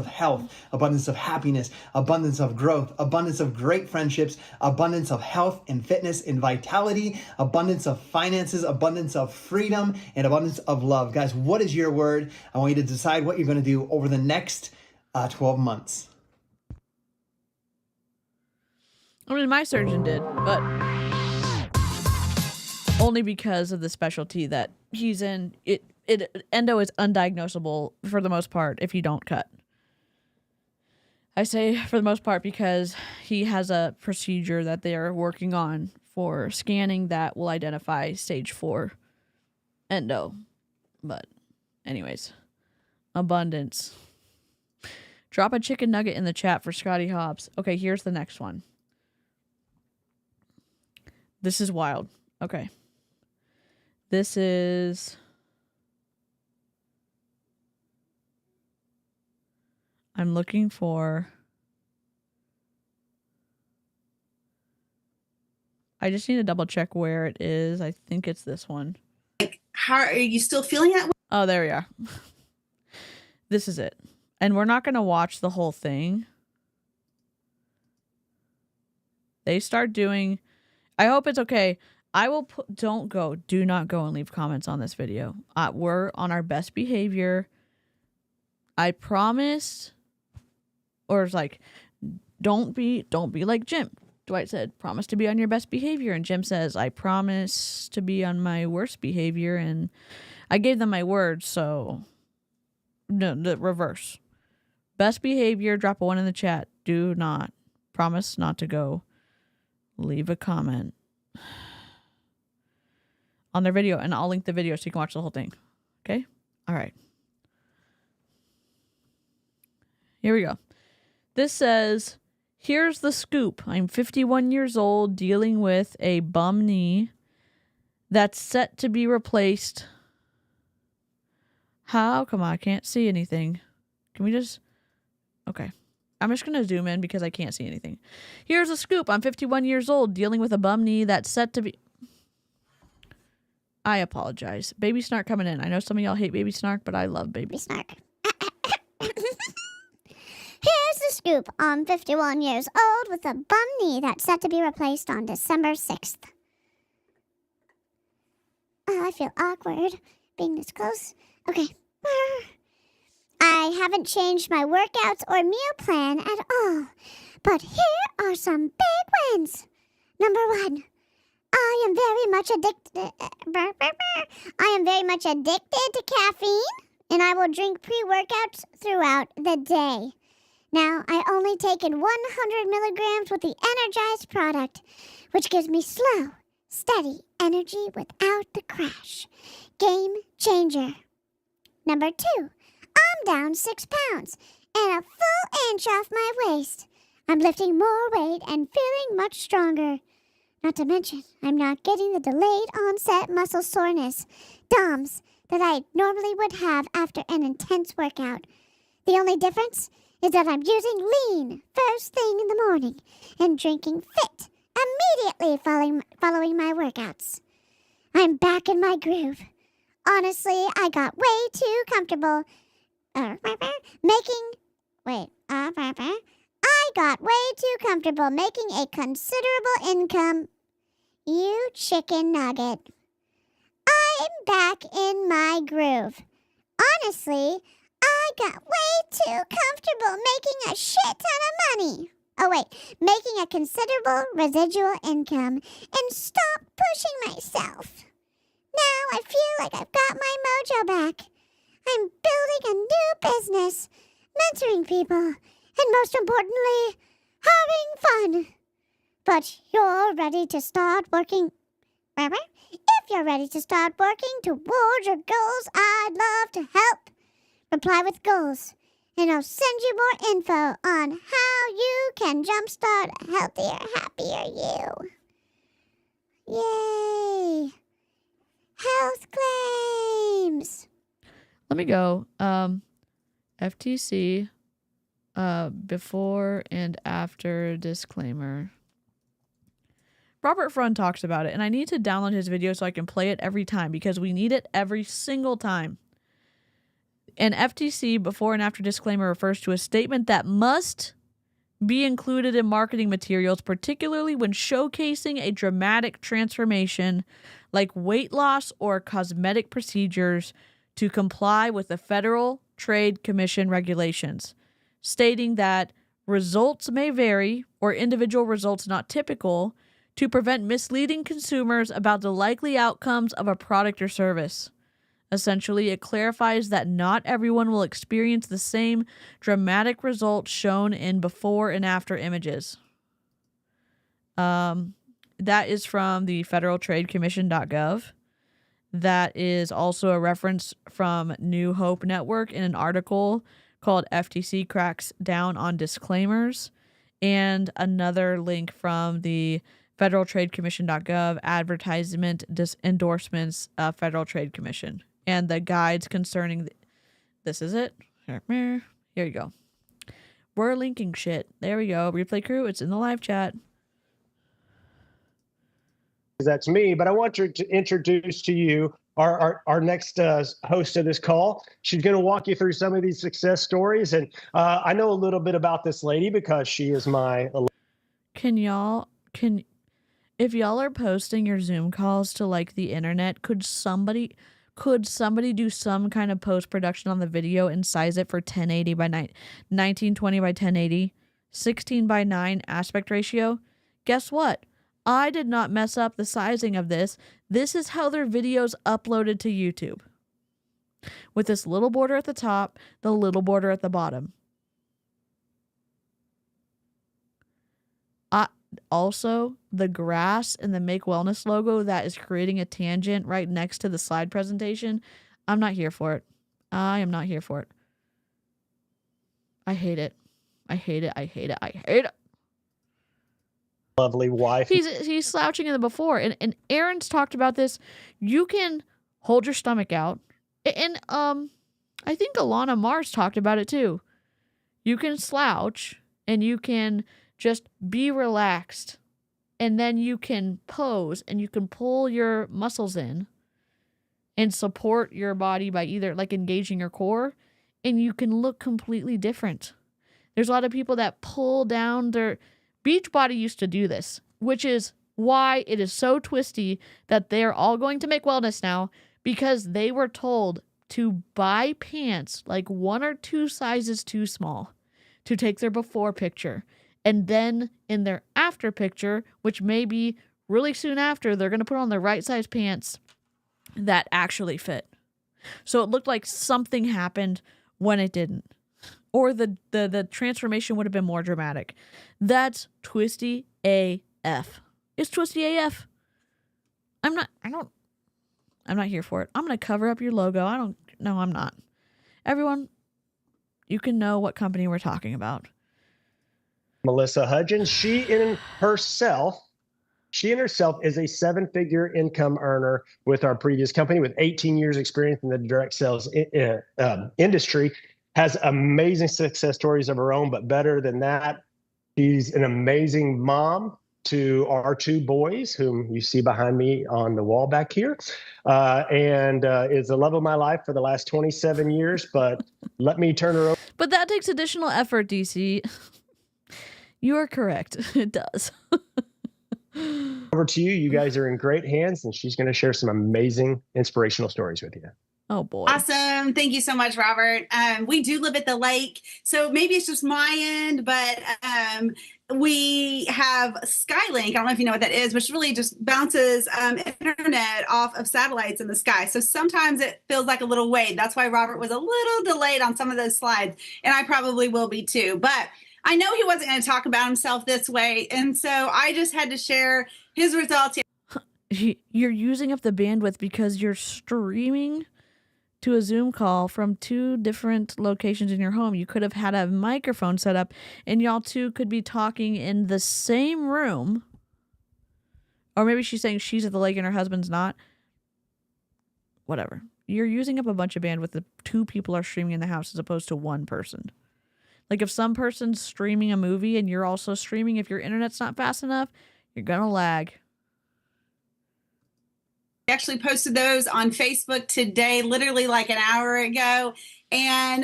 health, abundance of happiness, abundance of growth, abundance of great friendships, abundance of health and fitness and vitality, abundance of finances, abundance of freedom, and abundance of love. Guys, what is your word? I want you to decide what you're going to do over the next 12 months. I mean, my surgeon did, but only because of the specialty that he's in. Endo is undiagnosable for the most part if you don't cut. I say for the most part because he has a procedure that they are working on for scanning that will identify stage 4 endo. But anyways, abundance. Drop a chicken nugget in the chat for Scotty Hobbs. Okay, here's the next one. This is wild. Okay. This is... I'm looking for... I just need to double check where it is. I think it's this one. Like, how are you still feeling that way? Oh, there we are. This is it. And we're not going to watch the whole thing. They start doing... I hope it's okay. I will put... Do not go and leave comments on this video. We're on our best behavior. I promise... Or it's like, don't be like Jim. Dwight said, promise to be on your best behavior. And Jim says, I promise to be on my worst behavior. And I gave them my word, so... No, the reverse. Best behavior, drop a 1 in the chat. Do not. Promise not to go. Leave a comment on their video, and I'll link the video so you can watch the whole thing. Okay? All right. Here we go. This says, here's the scoop. I'm 51 years old, dealing with a bum knee that's set to be replaced. How? Come on, I can't see anything. Can we just... Okay. I'm just going to zoom in because I can't see anything. Here's a scoop. I'm 51 years old, dealing with a bum knee that's set to be... I apologize. Baby Snark coming in. I know some of y'all hate Baby Snark, but I love Baby Snark. Here's the scoop. I'm 51 years old with a bum knee that's set to be replaced on December 6th. Oh, I feel awkward being this close. Okay. I haven't changed my workouts or meal plan at all. But here are some big wins. Number 1. I am very much addicted to caffeine, and I will drink pre-workouts throughout the day. Now, I only taken 100 milligrams with the Energized product, which gives me slow, steady energy without the crash. Game changer. Number 2, I'm down 6 pounds and a full inch off my waist. I'm lifting more weight and feeling much stronger. Not to mention, I'm not getting the delayed onset muscle soreness, DOMS, that I normally would have after an intense workout. The only difference is that I'm using lean first thing in the morning and drinking fit immediately following my workouts. I'm back in my groove. Honestly, I got way too comfortable making a considerable income. You chicken nugget. I'm back in my groove. Honestly, I got way too comfortable making a shit ton of money. making a considerable residual income and stop pushing myself. Now I feel like I've got my mojo back. I'm building a new business, mentoring people, and most importantly, having fun. But you're ready to start working. If you're ready to start working towards your goals, I'd love to help. Reply with goals, and I'll send you more info on how you can jumpstart a healthier, happier you. Yay! Health claims. Let me go. FTC, before and after disclaimer. Robert Frund talks about it, and I need to download his video so I can play it every time because we need it every single time. An FTC before and after disclaimer refers to a statement that must be included in marketing materials, particularly when showcasing a dramatic transformation like weight loss or cosmetic procedures to comply with the Federal Trade Commission regulations, stating that results may vary or individual results not typical to prevent misleading consumers about the likely outcomes of a product or service. Essentially, it clarifies that not everyone will experience the same dramatic results shown in before and after images. That is from the federaltradecommission.gov. That is also a reference from New Hope Network in an article called FTC Cracks Down on Disclaimers, and another link from the federaltradecommission.gov advertisement endorsements Federal Trade Commission and the guides concerning this is it. Here you go. We're linking shit. There we go. Replay crew, it's in the live chat. That's me, but I want to introduce to you our next host of this call. She's going to walk you through some of these success stories, and I know a little bit about this lady because she is my. If y'all are posting your Zoom calls to like the internet, could somebody do some kind of post production on the video and size it for 1080 by 1920 by 1080, 16 by 9 aspect ratio? Guess what? I did not mess up the sizing of this. This is how their videos uploaded to YouTube. With this little border at the top, the little border at the bottom. Also, the grass and the Make Wellness logo that is creating a tangent right next to the slide presentation. I'm not here for it. I am not here for it. I hate it. I hate it. I hate it. I hate it. Lovely wife. He's slouching in the before, and Aaron's talked about this. You can hold your stomach out, and I think Alana Mars talked about it too. You can slouch, and you can just be relaxed, and then you can pose, and you can pull your muscles in, and support your body by either like engaging your core, and you can look completely different. There's a lot of people that pull down their. Beachbody used to do this, which is why it is so twisty that they're all going to Make Wellness now, because they were told to buy pants like 1 or 2 sizes too small to take their before picture. And then in their after picture, which may be really soon after, they're going to put on the right size pants that actually fit. So it looked like something happened when it didn't. Or the transformation would have been more dramatic. That's twisty AF. It's twisty AF. I'm not here for it. I'm going to cover up your logo. I'm not. Everyone, you can know what company we're talking about. Melissa Hudgens, she in herself is a 7-figure income earner with our previous company with 18 years experience in the direct sales industry. Has amazing success stories of her own, but better than that, she's an amazing mom to our 2 boys, whom you see behind me on the wall back here, and is the love of my life for the last 27 years. But let me turn her over. But that takes additional effort, DC. You are correct. It does. Over to you. You guys are in great hands, and she's going to share some amazing inspirational stories with you. Oh boy. Awesome. Thank you so much, Robert. We do live at the lake, so maybe it's just my end, but we have Skylink. I don't know if you know what that is, which really just bounces internet off of satellites in the sky. So sometimes it feels like a little wait. That's why Robert was a little delayed on some of those slides, and I probably will be too. But I know he wasn't going to talk about himself this way, and so I just had to share his results. You're using up the bandwidth because you're streaming to a Zoom call from 2 different locations in your home. You could have had a microphone set up and y'all two could be talking in the same room. Or maybe she's saying she's at the lake and her husband's not. Whatever. You're using up a bunch of bandwidth if 2 people are streaming in the house as opposed to 1 person. Like if some person's streaming a movie and you're also streaming, if your internet's not fast enough, you're gonna lag. I actually posted those on Facebook today, literally like an hour ago. And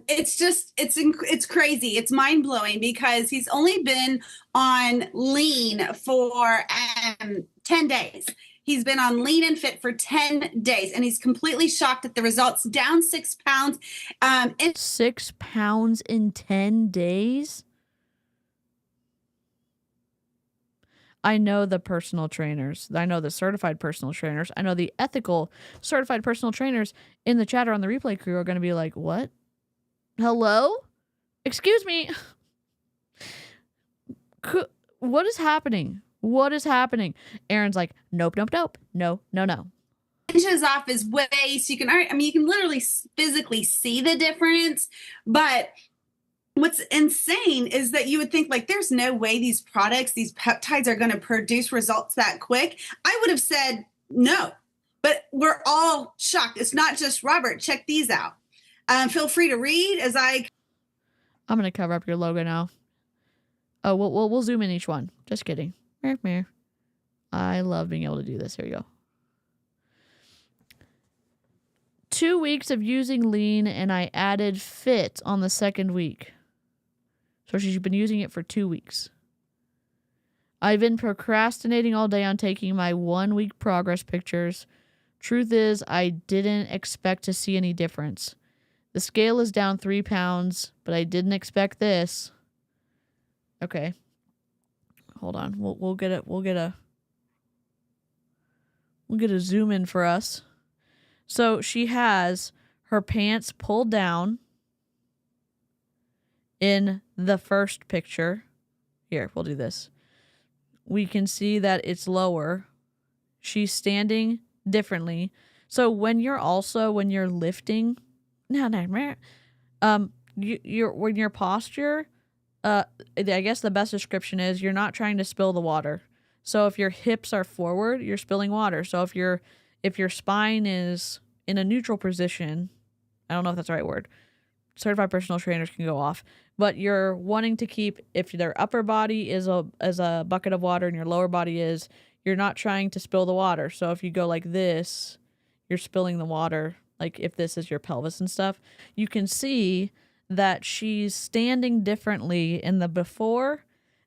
it's crazy. It's mind blowing because he's only been on lean for 10 days. He's been on lean and fit for 10 days and he's completely shocked at the results. Down 6 pounds. 6 pounds in 10 days? I know the personal trainers. I know the certified personal trainers. I know the ethical certified personal trainers in the chat or on the replay crew are going to be like, what? Hello? Excuse me. What is happening? What is happening? Aaron's like, nope, nope, nope. No, no, no. Inches off his waist. You can literally physically see the difference, but what's insane is that you would think like there's no way these products, these peptides are going to produce results that quick. I would have said no, but we're all shocked. It's not just Robert. Check these out. Feel free to read as I'm going to cover up your logo now. Oh, we'll zoom in each one. Just kidding. I love being able to do this. Here you go. 2 weeks of using lean and I added fit on the 2nd week. So she's been using it for 2 weeks. I've been procrastinating all day on taking my 1 week progress pictures. Truth is, I didn't expect to see any difference. The scale is down 3 pounds, but I didn't expect this. Okay. Hold on. We'll get a zoom in for us. So she has her pants pulled down in the first picture. Here, we'll do this. We can see that it's lower. She's standing differently. So when you're lifting, when your posture, I guess the best description is you're not trying to spill the water. So if your hips are forward, you're spilling water. So if your spine is in a neutral position, I don't know if that's the right word. Certified personal trainers can go off, but you're wanting to keep, if their upper body is a bucket of water and your lower body is, you're not trying to spill the water. So if you go like this, you're spilling the water. Like if this is your pelvis and stuff, you can see that she's standing differently in the before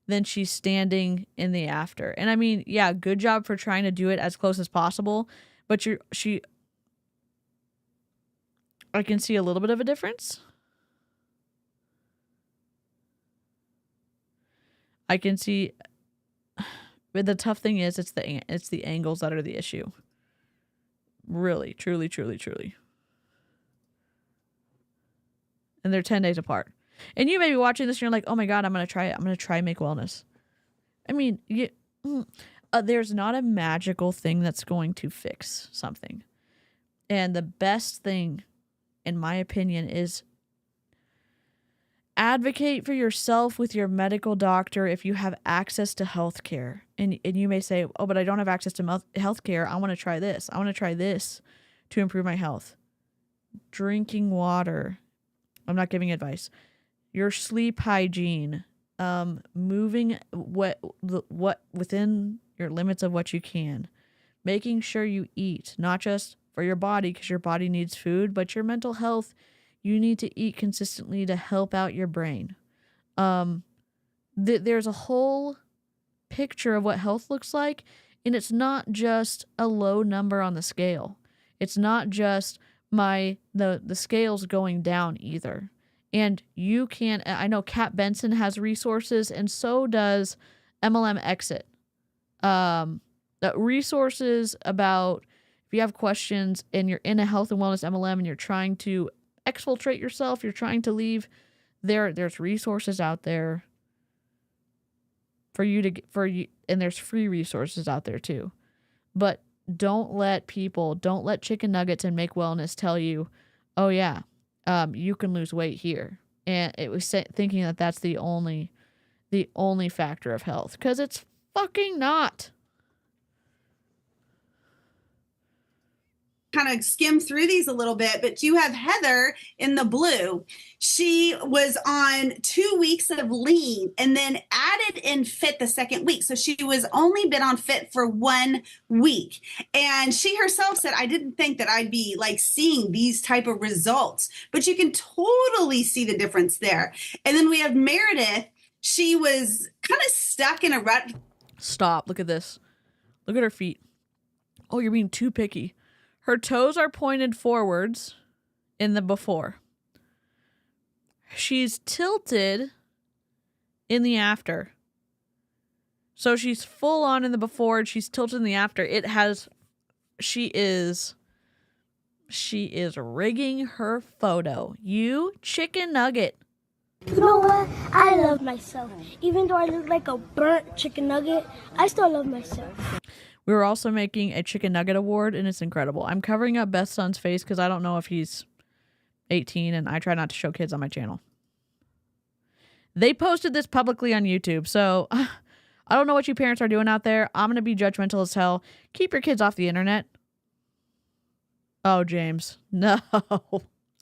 than she's standing in the after. And I mean, yeah, good job for trying to do it as close as possible, but I can see a little bit of a difference. I can see, but the tough thing is it's the angles that are the issue. Really, truly, truly, truly. And they're 10 days apart. And you may be watching this and you're like, oh my God, I'm going to try it. I'm going to try Make Wellness. I mean, there's not a magical thing that's going to fix something. And the best thing, in my opinion, is advocate for yourself with your medical doctor if you have access to health care. And you may say, oh, but I don't have access to health care. I want to try this. I want to try this to improve my health. Drinking water. I'm not giving advice. Your sleep hygiene. Moving what within your limits of what you can. Making sure you eat, not just for your body because your body needs food, but your mental health. You need to eat consistently to help out your brain. There's a whole picture of what health looks like, and it's not just a low number on the scale. It's not just the scales going down either. And you can, I know Kat Benson has resources, and so does MLM Exit. Resources about if you have questions and you're in a health and wellness MLM and you're trying to exfiltrate yourself, you're trying to leave, there's resources out there for you, and there's free resources out there too. But don't let chicken nuggets and Make Wellness tell you, oh yeah, you can lose weight here. And it was thinking that that's the only factor of health, because it's fucking not. Kind of skim through these a little bit, but you have Heather in the blue. She was on 2 weeks of lean and then added in fit the second week. So she was only been on fit for 1 week. And she herself said, I didn't think that I'd be like seeing these type of results, but you can totally see the difference there. And then we have Meredith. She was kind of stuck in a rut. Stop. Look at this. Look at her feet. Oh, you're being too picky. Her toes are pointed forwards in the before. She's tilted in the after. So she's full on in the before and she's tilted in the after. She is rigging her photo. You chicken nugget. You know what? I love myself. Even though I look like a burnt chicken nugget, I still love myself. We were also making a chicken nugget award, and it's incredible. I'm covering up Beth's son's face because I don't know if he's 18, and I try not to show kids on my channel. They posted this publicly on YouTube, so I don't know what you parents are doing out there. I'm going to be judgmental as hell. Keep your kids off the internet. Oh, James. No.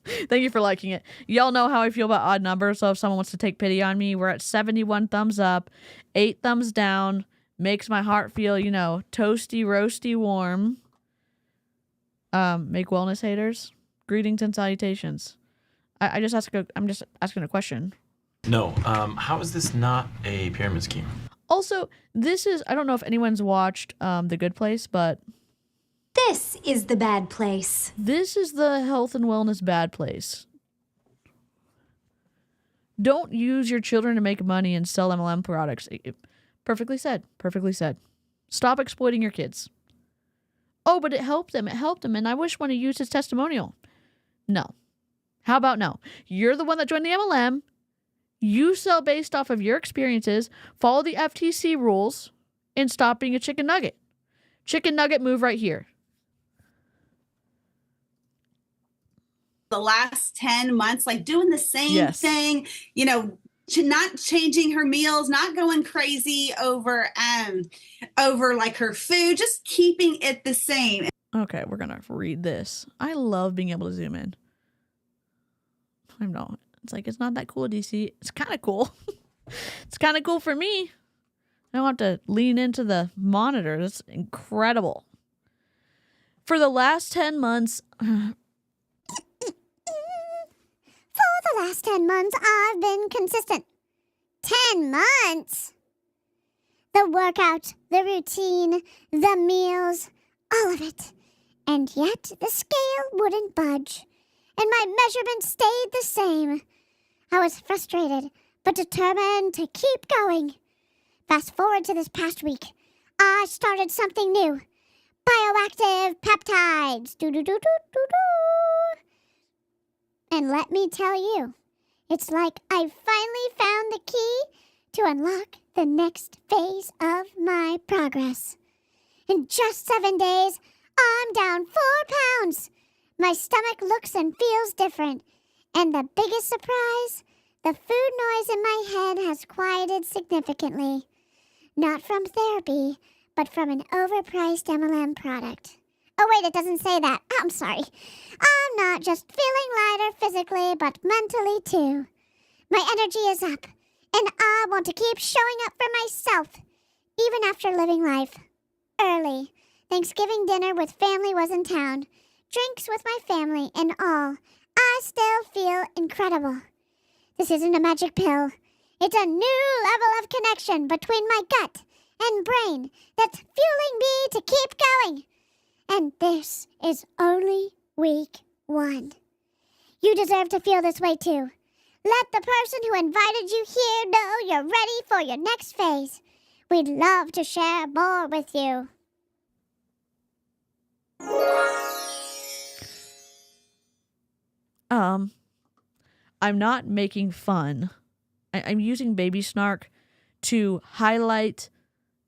Thank you for liking it. Y'all know how I feel about odd numbers, so if someone wants to take pity on me, we're at 71 thumbs up, 8 thumbs down. Makes my heart feel, toasty, roasty, warm. Make Wellness haters, greetings and salutations. I'm just asking a question. No, how is this not a pyramid scheme? Also, I don't know if anyone's watched The Good Place, but This is the bad place. This is the health and wellness bad place. Don't use your children to make money and sell MLM products. Perfectly said. Perfectly said. Stop exploiting your kids. Oh, but it helped them. It helped them. And I wish one had used his testimonial. No. How about no? You're the one that joined the MLM. You sell based off of your experiences. Follow the FTC rules and stop being a chicken nugget. Chicken nugget move right here. The last 10 months, like doing the same thing, not changing her meals, not going crazy over like her food, just keeping it the same. Okay, we're gonna read this. I love being able to zoom in. I know it's like it's not that cool, DC. It's kind of cool. It's kind of cool for me. I don't have to lean into the monitor. That's incredible. For the last 10 months. For the last 10 months, I've been consistent. 10 months? The workout, the routine, the meals, all of it. And yet the scale wouldn't budge. And my measurements stayed the same. I was frustrated, but determined to keep going. Fast forward to this past week. I started something new. Bioactive peptides. Do-do-do-do-do-do. And let me tell you, it's like I finally found the key to unlock the next phase of my progress. In just 7 days, I'm down 4 pounds. My stomach looks and feels different. And the biggest surprise, the food noise in my head has quieted significantly. Not from therapy, but from an overpriced MLM product. Oh wait, it doesn't say that. I'm sorry. I'm not just feeling lighter physically, but mentally too. My energy is up, and I want to keep showing up for myself, even after living life. Early. Thanksgiving dinner with family was in town. Drinks with my family and all. I still feel incredible. This isn't a magic pill. It's a new level of connection between my gut and brain that's fueling me to keep going. And this is only week one. You deserve to feel this way too. Let the person who invited you here know you're ready for your next phase. We'd love to share more with you. I'm not making fun. I'm using baby snark to highlight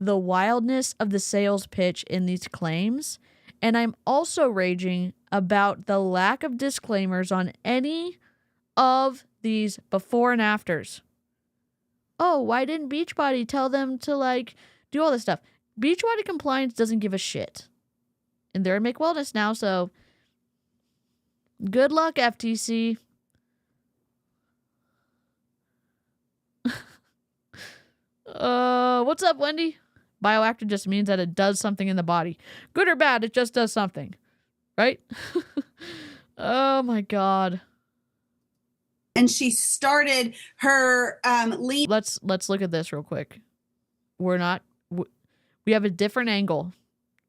the wildness of the sales pitch in these claims. And I'm also raging about the lack of disclaimers on any of these before and afters. Oh, why didn't Beachbody tell them to like do all this stuff? Beachbody compliance doesn't give a shit. And they're in Make Wellness now, so good luck, FTC. What's up, Wendy? Bioactive just means that it does something in the body. Good or bad, it just does something. Right? Oh my God. And she started her lead. Let's look at this real quick. We have a different angle.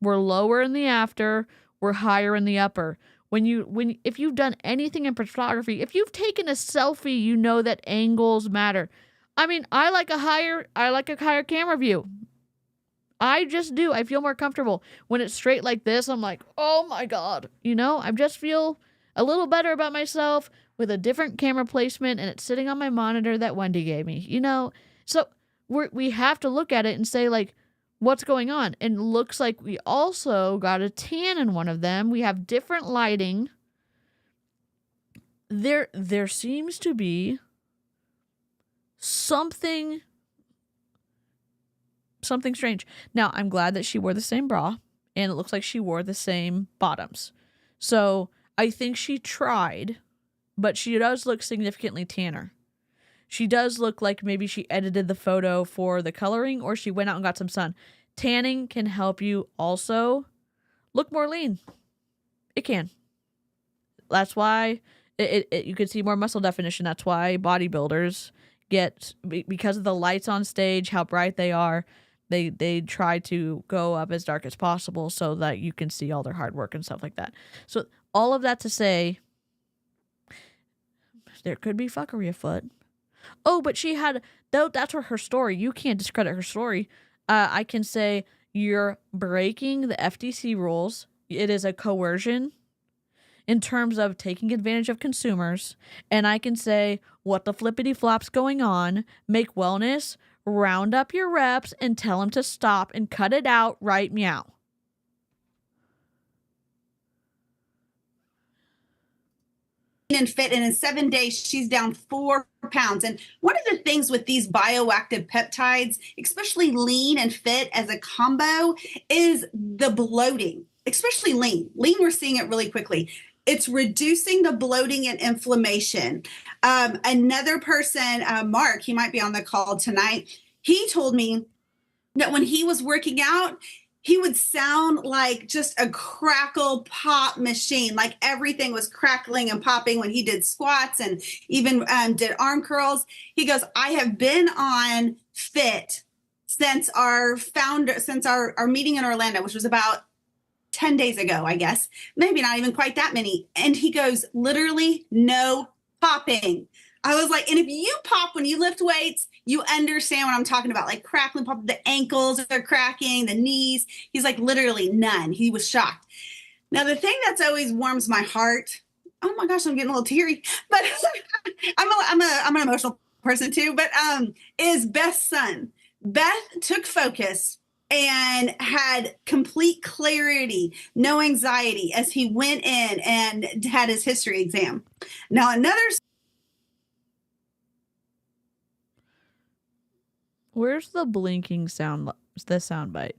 We're lower in the after, we're higher in the upper. If you've done anything in photography, if you've taken a selfie, you know that angles matter. I mean, I like a higher camera view. I just do. I feel more comfortable. When it's straight like this, I'm like, oh my God. I just feel a little better about myself with a different camera placement, and it's sitting on my monitor that Wendy gave me. So we have to look at it and say, like, what's going on? And looks like we also got a tan in one of them. We have different lighting. There seems to be something strange. Now, I'm glad that she wore the same bra, and it looks like she wore the same bottoms. So I think she tried, but she does look significantly tanner. She does look like maybe she edited the photo for the coloring, or she went out and got some sun. Tanning can help you also look more lean. It can. That's why you can see more muscle definition. That's why bodybuilders because of the lights on stage, how bright they are, they try to go up as dark as possible so that you can see all their hard work and stuff like that. So all of that to say, there could be fuckery afoot. Oh, but she had, though that's her story. You can't discredit her story. I can say you're breaking the FTC rules. It is a coercion in terms of taking advantage of consumers. And I can say, what the flippity flop's going on? Make Wellness, round up your reps and tell them to stop and cut it out, right? Meow. And fit, and in 7 days she's down 4 pounds. And one of the things with these bioactive peptides, especially lean and fit as a combo, is the bloating, especially lean. We're seeing it really quickly. It's reducing the bloating and inflammation. Another person, Mark, he might be on the call tonight, he told me that when he was working out, he would sound like just a crackle pop machine, like everything was crackling and popping when he did squats and even did arm curls. He goes, I have been on fit since our meeting in Orlando, which was about 10 days ago, I guess, maybe not even quite that many. And he goes, literally no popping. I was like, and if you pop when you lift weights, you understand what I'm talking about, like crackling, pop, the ankles are cracking, the knees. He's like, literally none. He was shocked. Now, the thing that's always warms my heart, oh my gosh, I'm getting a little teary, but I'm an emotional person too, but is Beth's son. Beth took focus and had complete clarity, no anxiety as he went in and had his history exam. Now, where's the blinking sound bite?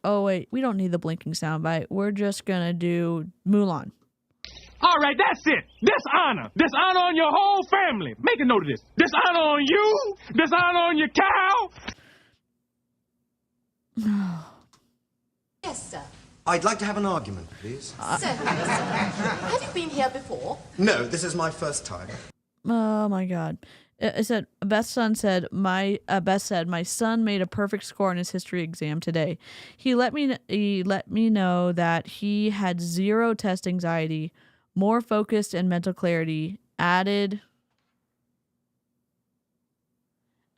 Oh wait, we don't need the blinking sound bite. We're just gonna do Mulan. All right, that's it. Dishonor. Dishonor on your whole family. Make a note of this. Dishonor on you. Dishonor on your cow. Yes, sir. I'd like to have an argument, please. Certainly, sir. Have you been here before? No, this is my first time. Oh my God. It said, Beth said, my son made a perfect score on his history exam today. He let me know that he had zero test anxiety more focused and mental clarity. Added.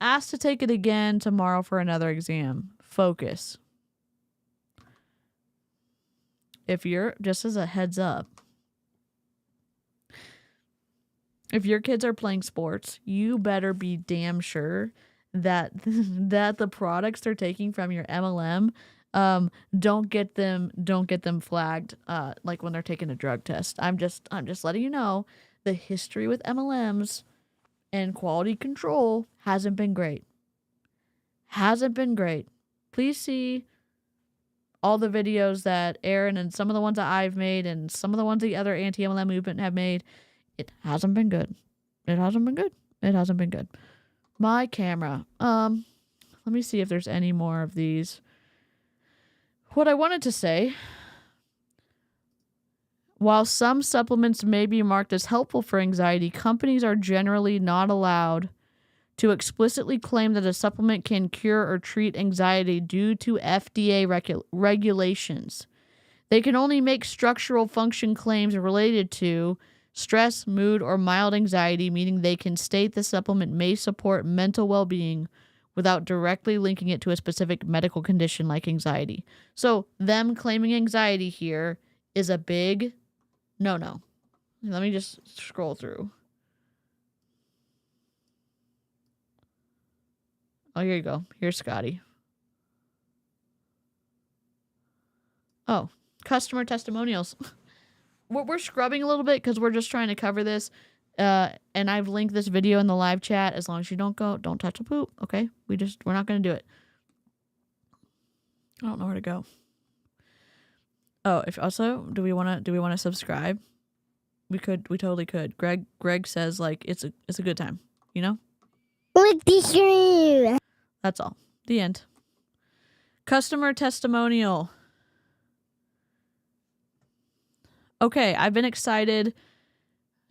Asked to take it again tomorrow for another exam. Focus. If you're, just as a heads up, if your kids are playing sports, you better be damn sure that that the products they're taking from your MLM don't get them flagged like when they're taking a drug test. I'm just letting you know the history with MLMs and quality control hasn't been great. Hasn't been great. Please see all the videos that Aaron and some of the ones that I've made and some of the ones the other anti-MLM movement have made. It hasn't been good. It hasn't been good. It hasn't been good. My camera. Let me see if there's any more of these. What I wanted to say, while some supplements may be marked as helpful for anxiety, companies are generally not allowed to explicitly claim that a supplement can cure or treat anxiety due to FDA regulations. They can only make structural function claims related to stress, mood, or mild anxiety, meaning they can state the supplement may support mental well-being without directly linking it to a specific medical condition like anxiety. So them claiming anxiety here is a big no-no. Let me just scroll through. Oh, here you go. Here's Scotty. Oh, customer testimonials. We're scrubbing a little bit because we're just trying to cover this. And I've linked this video in the live chat. As long as you don't touch the poop. Okay. We're not going to do it. I don't know where to go. Oh, do we want to subscribe? We totally could. Greg says like, it's a good time, you know? With the shrew. That's all. The end. Customer testimonial. Okay, I've been excited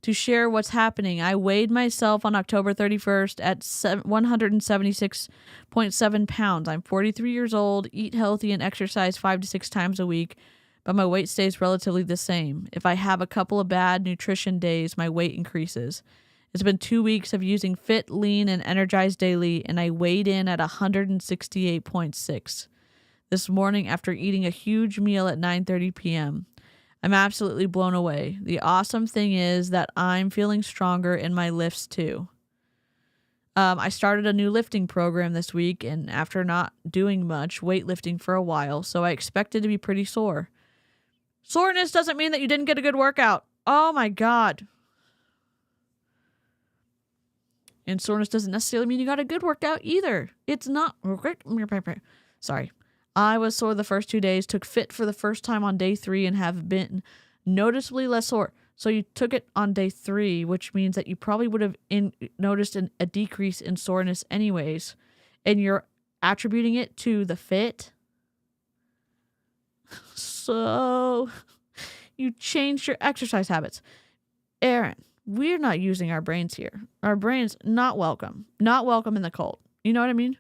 to share what's happening. I weighed myself on October 31st at 176.7 pounds. I'm 43 years old, eat healthy, and exercise 5 to 6 times a week, but my weight stays relatively the same. If I have a couple of bad nutrition days, my weight increases. It's been 2 weeks of using Fit, Lean, and Energize daily, and I weighed in at 168.6 this morning after eating a huge meal at 9:30 p.m. I'm absolutely blown away. The awesome thing is that I'm feeling stronger in my lifts too. I started a new lifting program this week, and after not doing much weightlifting for a while, so I expected to be pretty sore. Soreness doesn't mean that you didn't get a good workout. Oh my God. And soreness doesn't necessarily mean you got a good workout either. It's not. Sorry. I was sore the first 2 days, took Fit for the first time on day 3, and have been noticeably less sore. So you took it on day 3, which means that you probably would have noticed a decrease in soreness anyways. And you're attributing it to the Fit. So you changed your exercise habits. Aaron, we're not using our brains here. Our brains, not welcome. Not welcome in the cult. You know what I mean?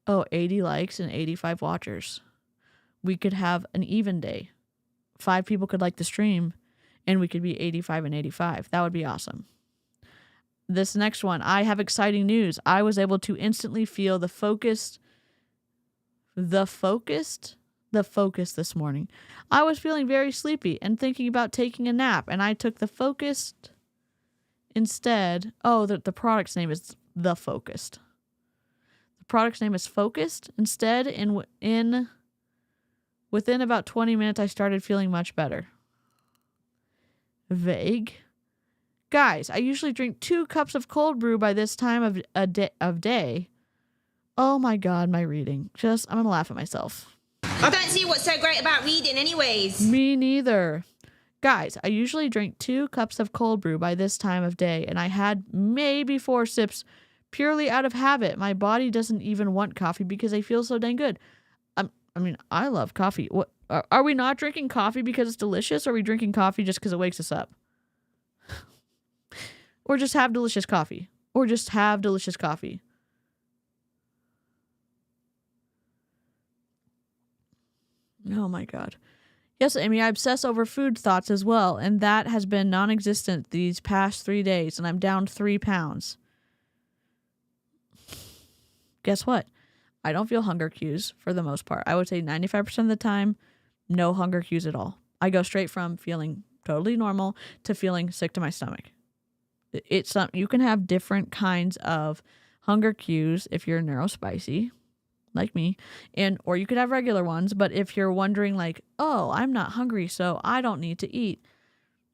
Oh, 80 likes and 85 watchers. We could have an even day. 5 people could like the stream, and we could be 85 and 85. That would be awesome. This next one, I have exciting news. I was able to instantly feel the focus this morning. I was feeling very sleepy and thinking about taking a nap, and I took the Focused instead. Oh, the product's name is The Focused. The product's name is Focused. Instead, within about 20 minutes, I started feeling much better. Vague. Guys, I usually drink 2 cups of cold brew by this time of day. Oh my God, my reading. I'm going to laugh at myself. I don't see what's so great about reading anyways. Me neither. Guys, I usually drink 2 cups of cold brew by this time of day, and I had maybe 4 sips purely out of habit. My body doesn't even want coffee because I feel so dang good. I love coffee. What are we not drinking coffee because it's delicious, or are we drinking coffee just because it wakes us up? Or just have delicious coffee. Oh my God. Yes, Amy, I obsess over food thoughts as well, and that has been non-existent these past 3 days, and I'm down 3 pounds. Guess what? I don't feel hunger cues for the most part. I would say 95% of the time, no hunger cues at all. I go straight from feeling totally normal to feeling sick to my stomach. You can have different kinds of hunger cues if you're neurospicy, like me, or you could have regular ones. But if you're wondering like, oh, I'm not hungry, so I don't need to eat.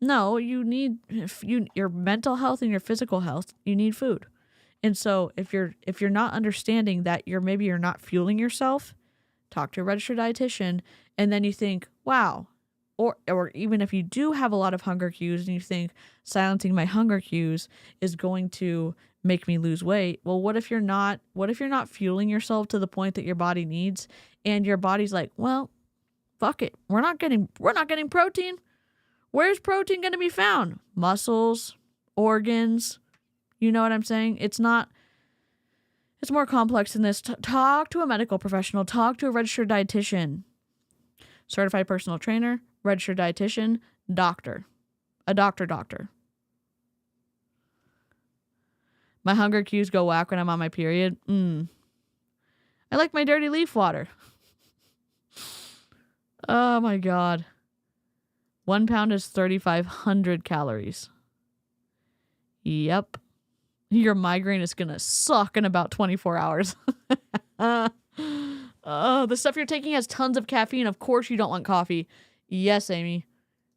No, your mental health and your physical health, you need food. And so if you're not understanding that maybe you're not fueling yourself, talk to a registered dietitian, and then you think, wow, or even if you do have a lot of hunger cues and you think silencing my hunger cues is going to make me lose weight. Well, what if you're not fueling yourself to the point that your body needs, and your body's like, well, fuck it. We're not getting protein. Where's protein going to be found? Muscles, organs. You know what I'm saying? It's more complex than this. Talk to a medical professional. Talk to a registered dietitian. Certified personal trainer, registered dietitian, doctor. A doctor. My hunger cues go whack when I'm on my period. I like my dirty leaf water. Oh my God. 1 pound is 3,500 calories. Yep. Your migraine is going to suck in about 24 hours. The stuff you're taking has tons of caffeine. Of course you don't want coffee. Yes, Amy.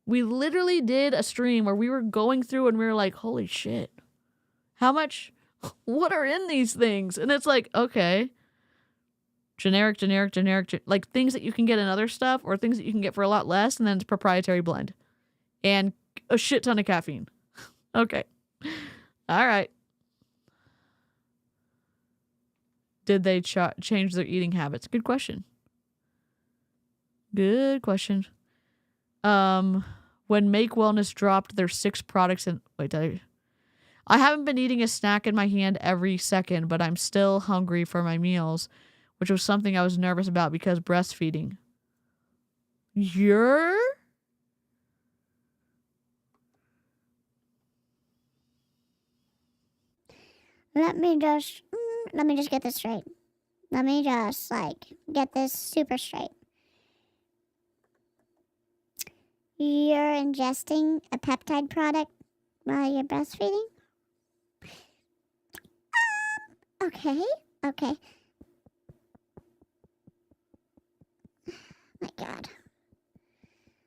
We literally did a stream where we were going through and we were like, holy shit. How much? What are in these things? And it's like, okay. Generic, like things that you can get in other stuff or things that you can get for a lot less, and then it's proprietary blend. And a shit ton of caffeine. Okay. All right. Did they change their eating habits? Good question. When Make Wellness dropped their 6 products in... Wait, I haven't been eating a snack in my hand every second, but I'm still hungry for my meals, which was something I was nervous about because breastfeeding. Let me just get this straight. Let me just, get this super straight. You're ingesting a peptide product while you're breastfeeding? Okay. My God.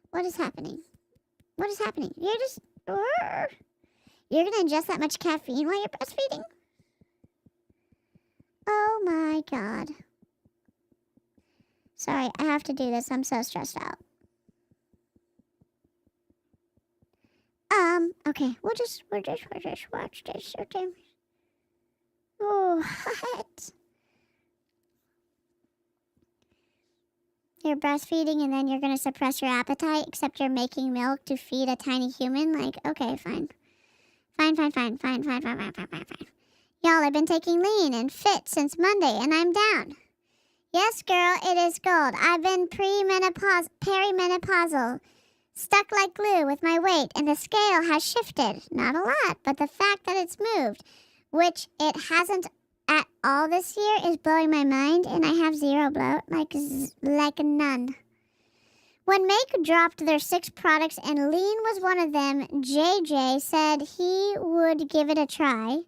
What is happening? You're going to ingest that much caffeine while you're breastfeeding? Oh my God. Sorry, I have to do this. I'm so stressed out. Okay, we'll just watch this, okay? Oh, what? You're breastfeeding and then you're gonna suppress your appetite, except you're making milk to feed a tiny human? Okay, fine. Fine. Y'all, I've been taking lean and fit since Monday, and I'm down. Yes, girl, it is gold. I've been perimenopausal, stuck like glue with my weight, and the scale has shifted. Not a lot, but the fact that it's moved, which it hasn't at all this year, is blowing my mind, and I have zero bloat, like none. When Make dropped their 6 products and lean was one of them, JJ said he would give it a try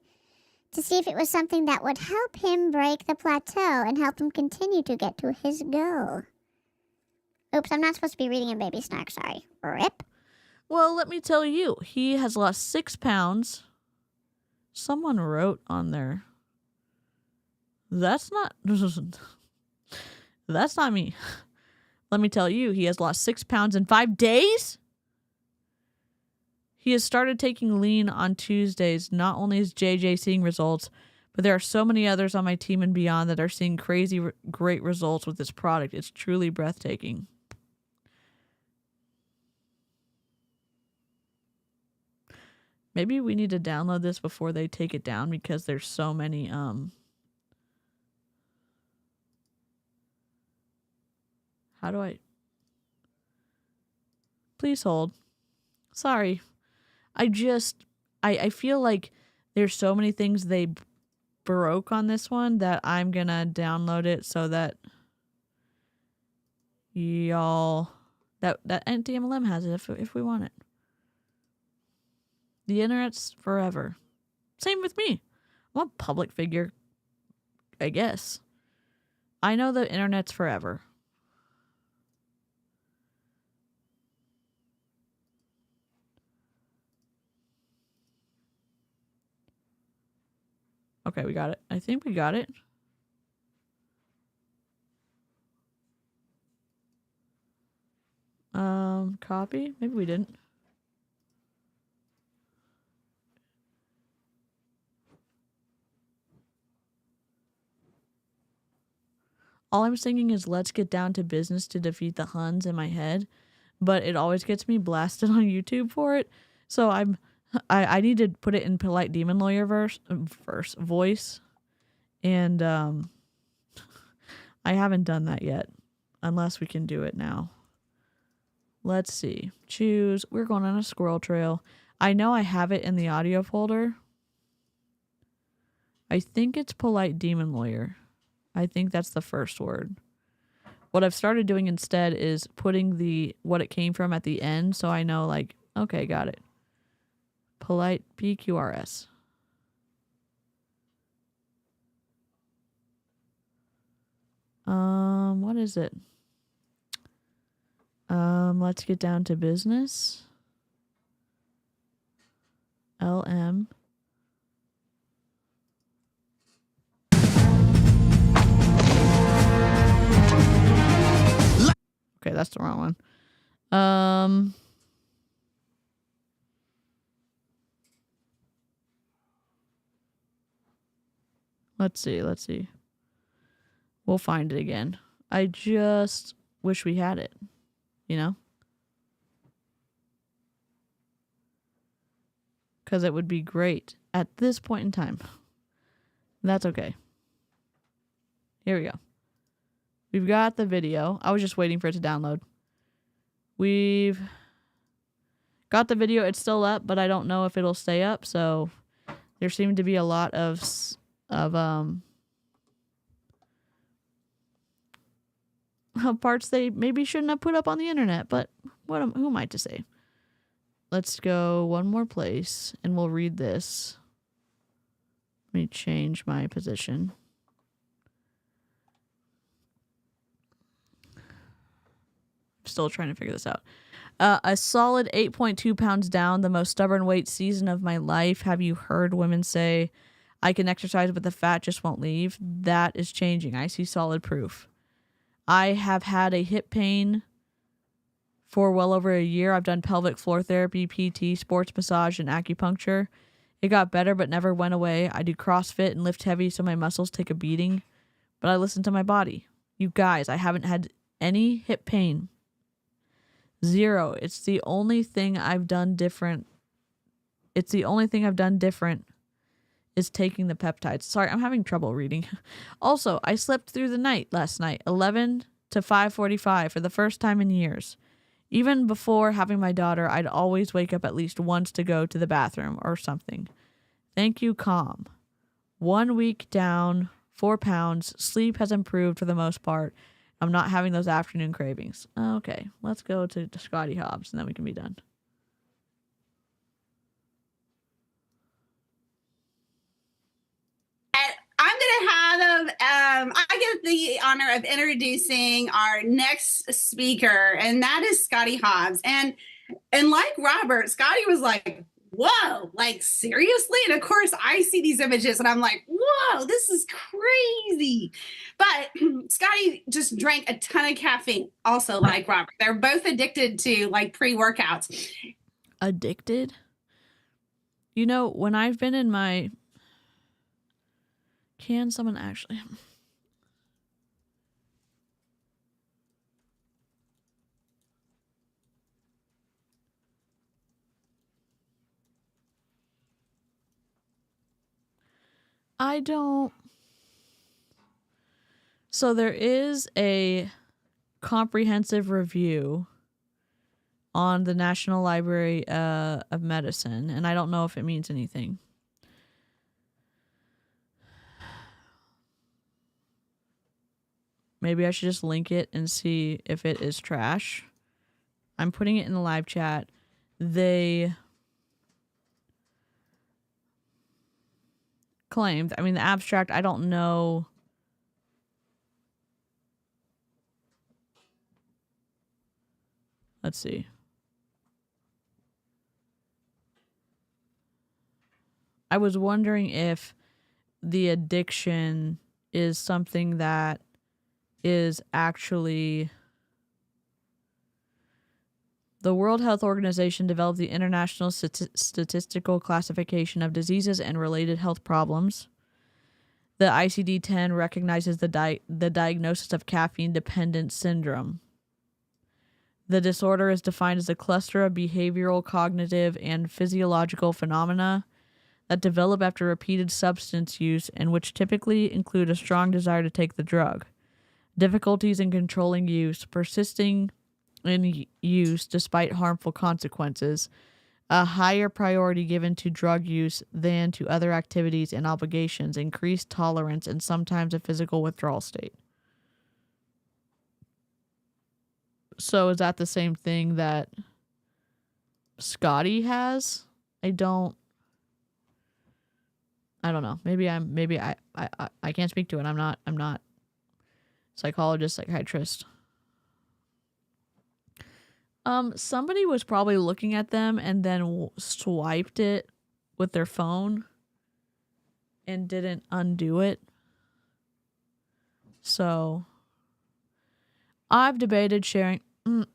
to see if it was something that would help him break the plateau and help him continue to get to his goal. Oops, I'm not supposed to be reading a baby snark, sorry. Rip. Well, let me tell you, he has lost 6 pounds. Someone wrote on there. That's not me. Let me tell you, he has lost 6 pounds in 5 days. He has started taking lean on Tuesdays. Not only is JJ seeing results, but there are so many others on my team and beyond that are seeing crazy, great results with this product. It's truly breathtaking. Maybe we need to download this before they take it down because there's so many, how do I... Please hold. Sorry. I feel like there's so many things they broke on this one that I'm gonna download it so that y'all that anti-MLM has it if we want it. The internet's forever. Same with me. I'm a public figure, I guess. I know the internet's forever. Okay, we got it. I think we got it. Copy? Maybe we didn't. All I'm singing is "Let's Get Down to Business to Defeat the Huns" in my head, but it always gets me blasted on YouTube for it. So I need to put it in polite demon lawyer voice, and I haven't done that yet, unless we can do it now. Let's see. Choose. We're going on a squirrel trail. I know I have it in the audio folder. I think it's polite demon lawyer. I think that's the first word. What I've started doing instead is putting what it came from at the end, so I know, like, okay, got it. Polite PQRS. What is it? Let's get down to business. LM. Okay, that's the wrong one. Let's see. We'll find it again. I just wish we had it, you know? Because it would be great at this point in time. That's okay. Here we go. We've got the video. I was just waiting for it to download. We've got the video. It's still up, but I don't know if it'll stay up. So there seemed to be a lot of parts they maybe shouldn't have put up on the internet. But who am I to say? Let's go one more place, and we'll read this. Let me change my position. Still trying to figure this out. A solid 8.2 pounds down, the most stubborn weight season of my life. Have you heard women say, I can exercise, but the fat just won't leave? That is changing. I see solid proof. I have had a hip pain for well over a year. I've done pelvic floor therapy, PT, sports massage, and acupuncture. It got better, but never went away. I do CrossFit and lift heavy so my muscles take a beating, but I listen to my body. You guys, I haven't had any hip pain. Zero. It's the only thing I've done different. Is taking the peptides. Sorry, I'm having trouble reading. Also, I slept through the night last night, 11 to 5:45 for the first time in years. Even before having my daughter, I'd always wake up at least once to go to the bathroom or something. Thank you, Calm. 1 week down, 4 pounds. Sleep has improved for the most part. I'm not having those afternoon cravings. Okay, let's go to Scotty Hobbs and then we can be done. I'm going to have, I get the honor of introducing our next speaker, and that is Scotty Hobbs. And like Robert, Scotty was like, whoa, like seriously? And of course I see these images and I'm like, whoa, this is crazy. But Scotty just drank a ton of caffeine, also like Robert. They're both addicted to like pre-workouts. Addicted? You know, when I've been in my... Can someone actually... I don't... So there is a comprehensive review on the National Library of Medicine, and I don't know if it means anything. Maybe I should just link it and see if it is trash. I'm putting it in the live chat. They claimed, I mean, the abstract, I don't know. Let's see. I was wondering if the addiction is something that is actually... The World Health Organization developed the International Statistical Classification of Diseases and Related Health Problems. The ICD-10 recognizes the diagnosis of caffeine-dependent syndrome. The disorder is defined as a cluster of behavioral, cognitive, and physiological phenomena that develop after repeated substance use and which typically include a strong desire to take the drug, difficulties in controlling use, persisting in use despite harmful consequences, a higher priority given to drug use than to other activities and obligations, increased tolerance, and sometimes a physical withdrawal state. So is that the same thing that Scotty has? I don't know. Maybe I can't speak to it. I'm not psychologist, psychiatrist. Somebody was probably looking at them and then swiped it with their phone and didn't undo it. So I've debated sharing some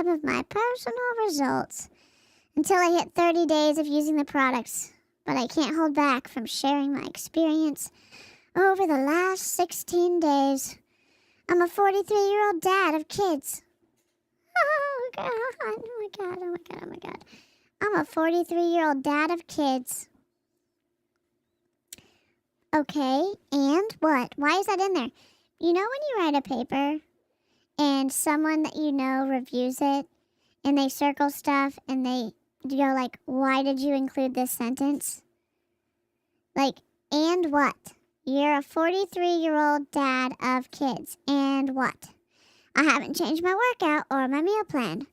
of my personal results until I hit 30 days of using the products, but I can't hold back from sharing my experience over the last 16 days. I'm a 43-year-old dad of kids. Oh my God. I'm a 43-year-old dad of kids. Okay, and what? Why is that in there? You know when you write a paper and someone that you know reviews it and they circle stuff and they go like, why did you include this sentence? Like, and what? You're a 43-year-old dad of kids. And what? I haven't changed my workout or my meal plan.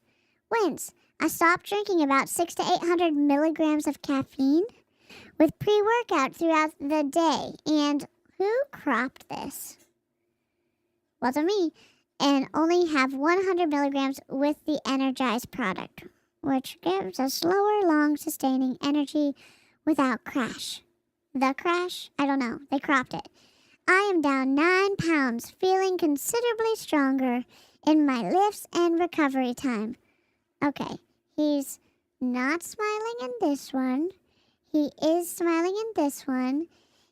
Wins. I stopped drinking about 600 to 800 milligrams of caffeine with pre-workout throughout the day. And who cropped this? Wasn't me. And only have 100 milligrams with the energized product, which gives a slower, long-sustaining energy without crash. The crash? I don't know. They cropped it. I am down 9 pounds, feeling considerably stronger in my lifts and recovery time. Okay, he's not smiling in this one. He is smiling in this one.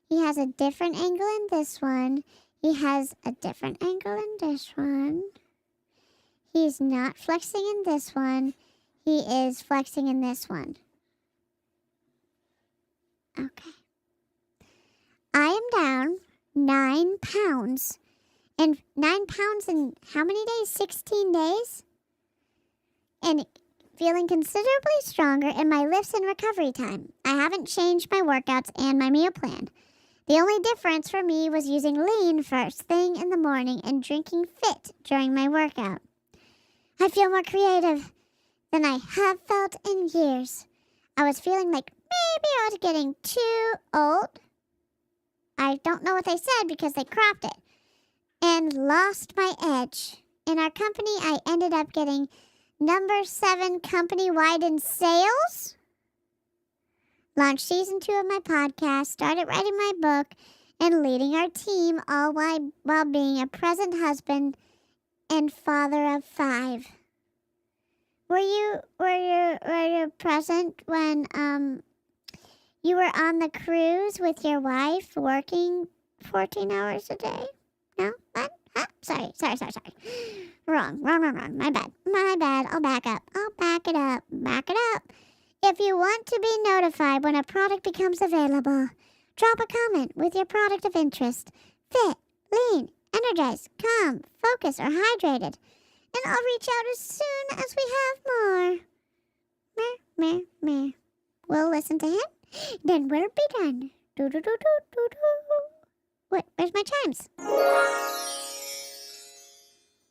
He has a different angle in this one. He has a different angle in this one. He's not flexing in this one. He is flexing in this one. Okay. I am down 9 pounds. And 9 pounds in how many days? 16 days? And feeling considerably stronger in my lifts and recovery time. I haven't changed my workouts and my meal plan. The only difference for me was using lean first thing in the morning and drinking fit during my workout. I feel more creative than I have felt in years. I was feeling like maybe I was getting too old. I don't know what they said because they cropped it. And lost my edge. In our company, I ended up getting number 7 company-wide in sales. Launched season 2 of my podcast, started writing my book, and leading our team, all while being a present husband and father of 5. Were you present when you were on the cruise with your wife, working 14 hours a day? No? What? Huh? Sorry. Wrong. My bad. I'll back it up. If you want to be notified when a product becomes available, drop a comment with your product of interest. Fit, lean, energized, calm, focused, or hydrated. and I'll reach out as soon as we have more. Meh, meh, meh. We'll listen to him, then we'll be done. Do, do, do, do, do, do. What? Where's my chimes?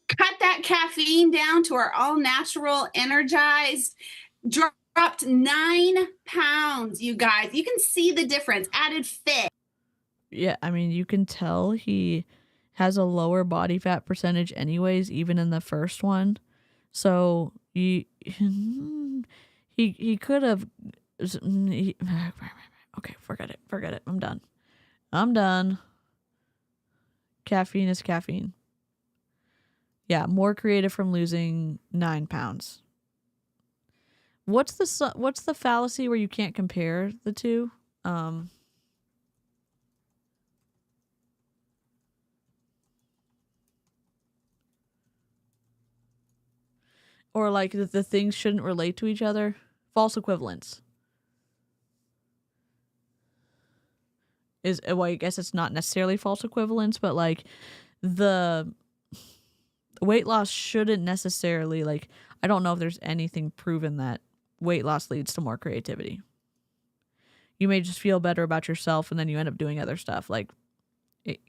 Cut that caffeine down to our all-natural, energized, dropped 9 pounds, you guys. You can see the difference. Added fit. Yeah, I mean, you can tell he has a lower body fat percentage anyways, even in the first one. So he could have... Okay, forget it. I'm done. Caffeine is caffeine. Yeah, more creative from losing 9 pounds. What's the fallacy where you can't compare the two? Or like the things shouldn't relate to each other? False equivalence. Well, I guess it's not necessarily false equivalence, but like the weight loss shouldn't necessarily, like, I don't know if there's anything proven that weight loss leads to more creativity. You may just feel better about yourself and then you end up doing other stuff. Like, it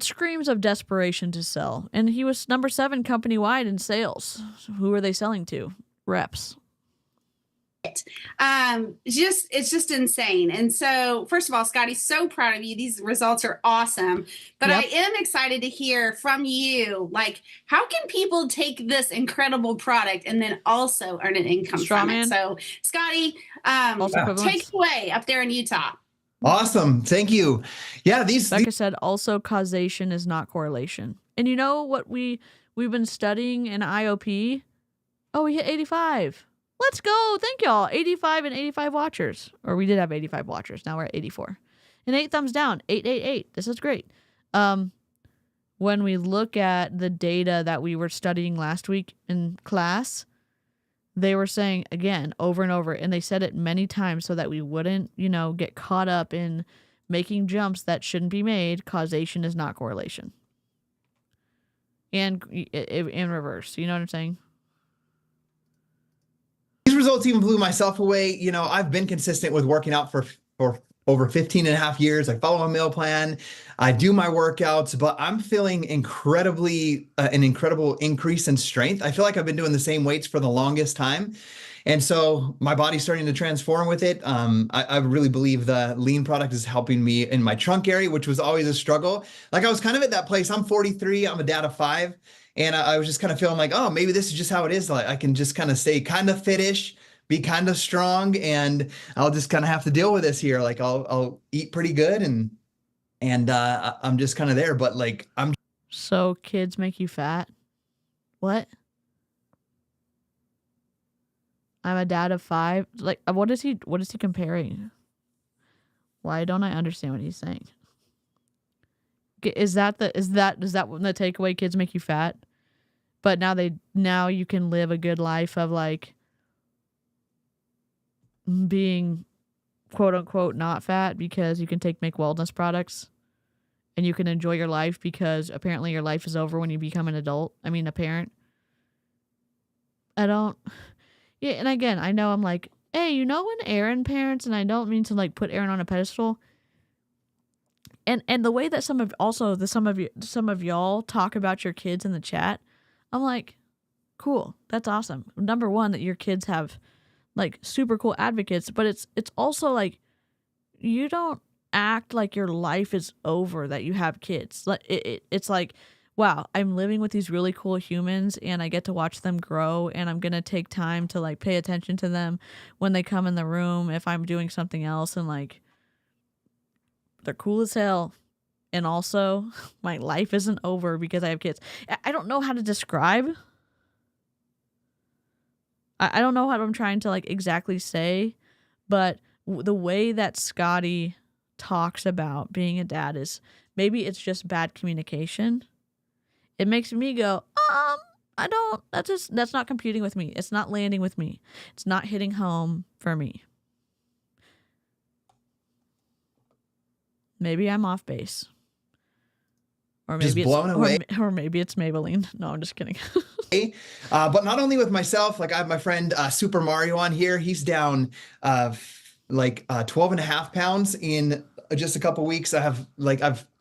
screams of desperation to sell. And he was number 7 company-wide in sales. So who are they selling to? Reps. It's just insane. And so, first of all, Scotty, so proud of you. These results are awesome. But Yep. I am excited to hear from you, like, how can people take this incredible product and then also earn an income from it? So, Scotty, take it away up there in Utah. Awesome. Thank you. Yeah, Like I said, also causation is not correlation. And you know what we've been studying in IOP? Oh, we hit 85. Let's go. Thank y'all. 85 and 85 watchers. Or we did have 85 watchers. Now we're at 84. And 8 thumbs down. 888. This is great. When we look at the data that we were studying last week in class, they were saying, again, over and over, and they said it many times so that we wouldn't, get caught up in making jumps that shouldn't be made. Causation is not correlation. And in reverse. You know what I'm saying? These results even blew myself away. I've been consistent with working out for over 15 and a half years. I follow a meal plan. I do my workouts, but I'm feeling an incredible increase in strength. I feel like I've been doing the same weights for the longest time. And so my body's starting to transform with it. I really believe the lean product is helping me in my trunk area, which was always a struggle. Like I was kind of at that place. I'm 43. I'm a dad of 5. And I was just kind of feeling like, oh, maybe this is just how it is. Like I can just kind of stay kind of fit-ish, be kind of strong, and I'll just kind of have to deal with this here. Like I'll eat pretty good, and I'm just kind of there. But like So kids make you fat? What? I'm a dad of 5. Like, what is he comparing? Why don't I understand what he's saying? Is that when the takeaway, kids make you fat? But now you can live a good life of like being quote unquote not fat because you can make wellness products and you can enjoy your life because apparently your life is over when you become an adult. I mean, a parent. Yeah, and again, I know I'm like, hey, when Aaron parents, and I don't mean to like put Aaron on a pedestal. And the way that some of y'all talk about your kids in the chat, I'm like, cool, that's awesome. Number one, that your kids have like super cool advocates, but it's also like you don't act like your life is over that you have kids. Like it's like, wow, I'm living with these really cool humans and I get to watch them grow, and I'm gonna take time to like pay attention to them when they come in the room if I'm doing something else, and like they're cool as hell. And also, my life isn't over because I have kids. I don't know how to describe. I don't know what I'm trying to like exactly say, but the way that Scotty talks about being a dad is maybe it's just bad communication. It makes me go, that's not computing with me. It's not landing with me. It's not hitting home for me. Maybe I'm off base. Or just maybe blown away. Or maybe it's Maybelline. No, I'm just kidding. But not only with myself, like I have my friend Super Mario on here. He's down 12 and a half pounds in just a couple weeks. I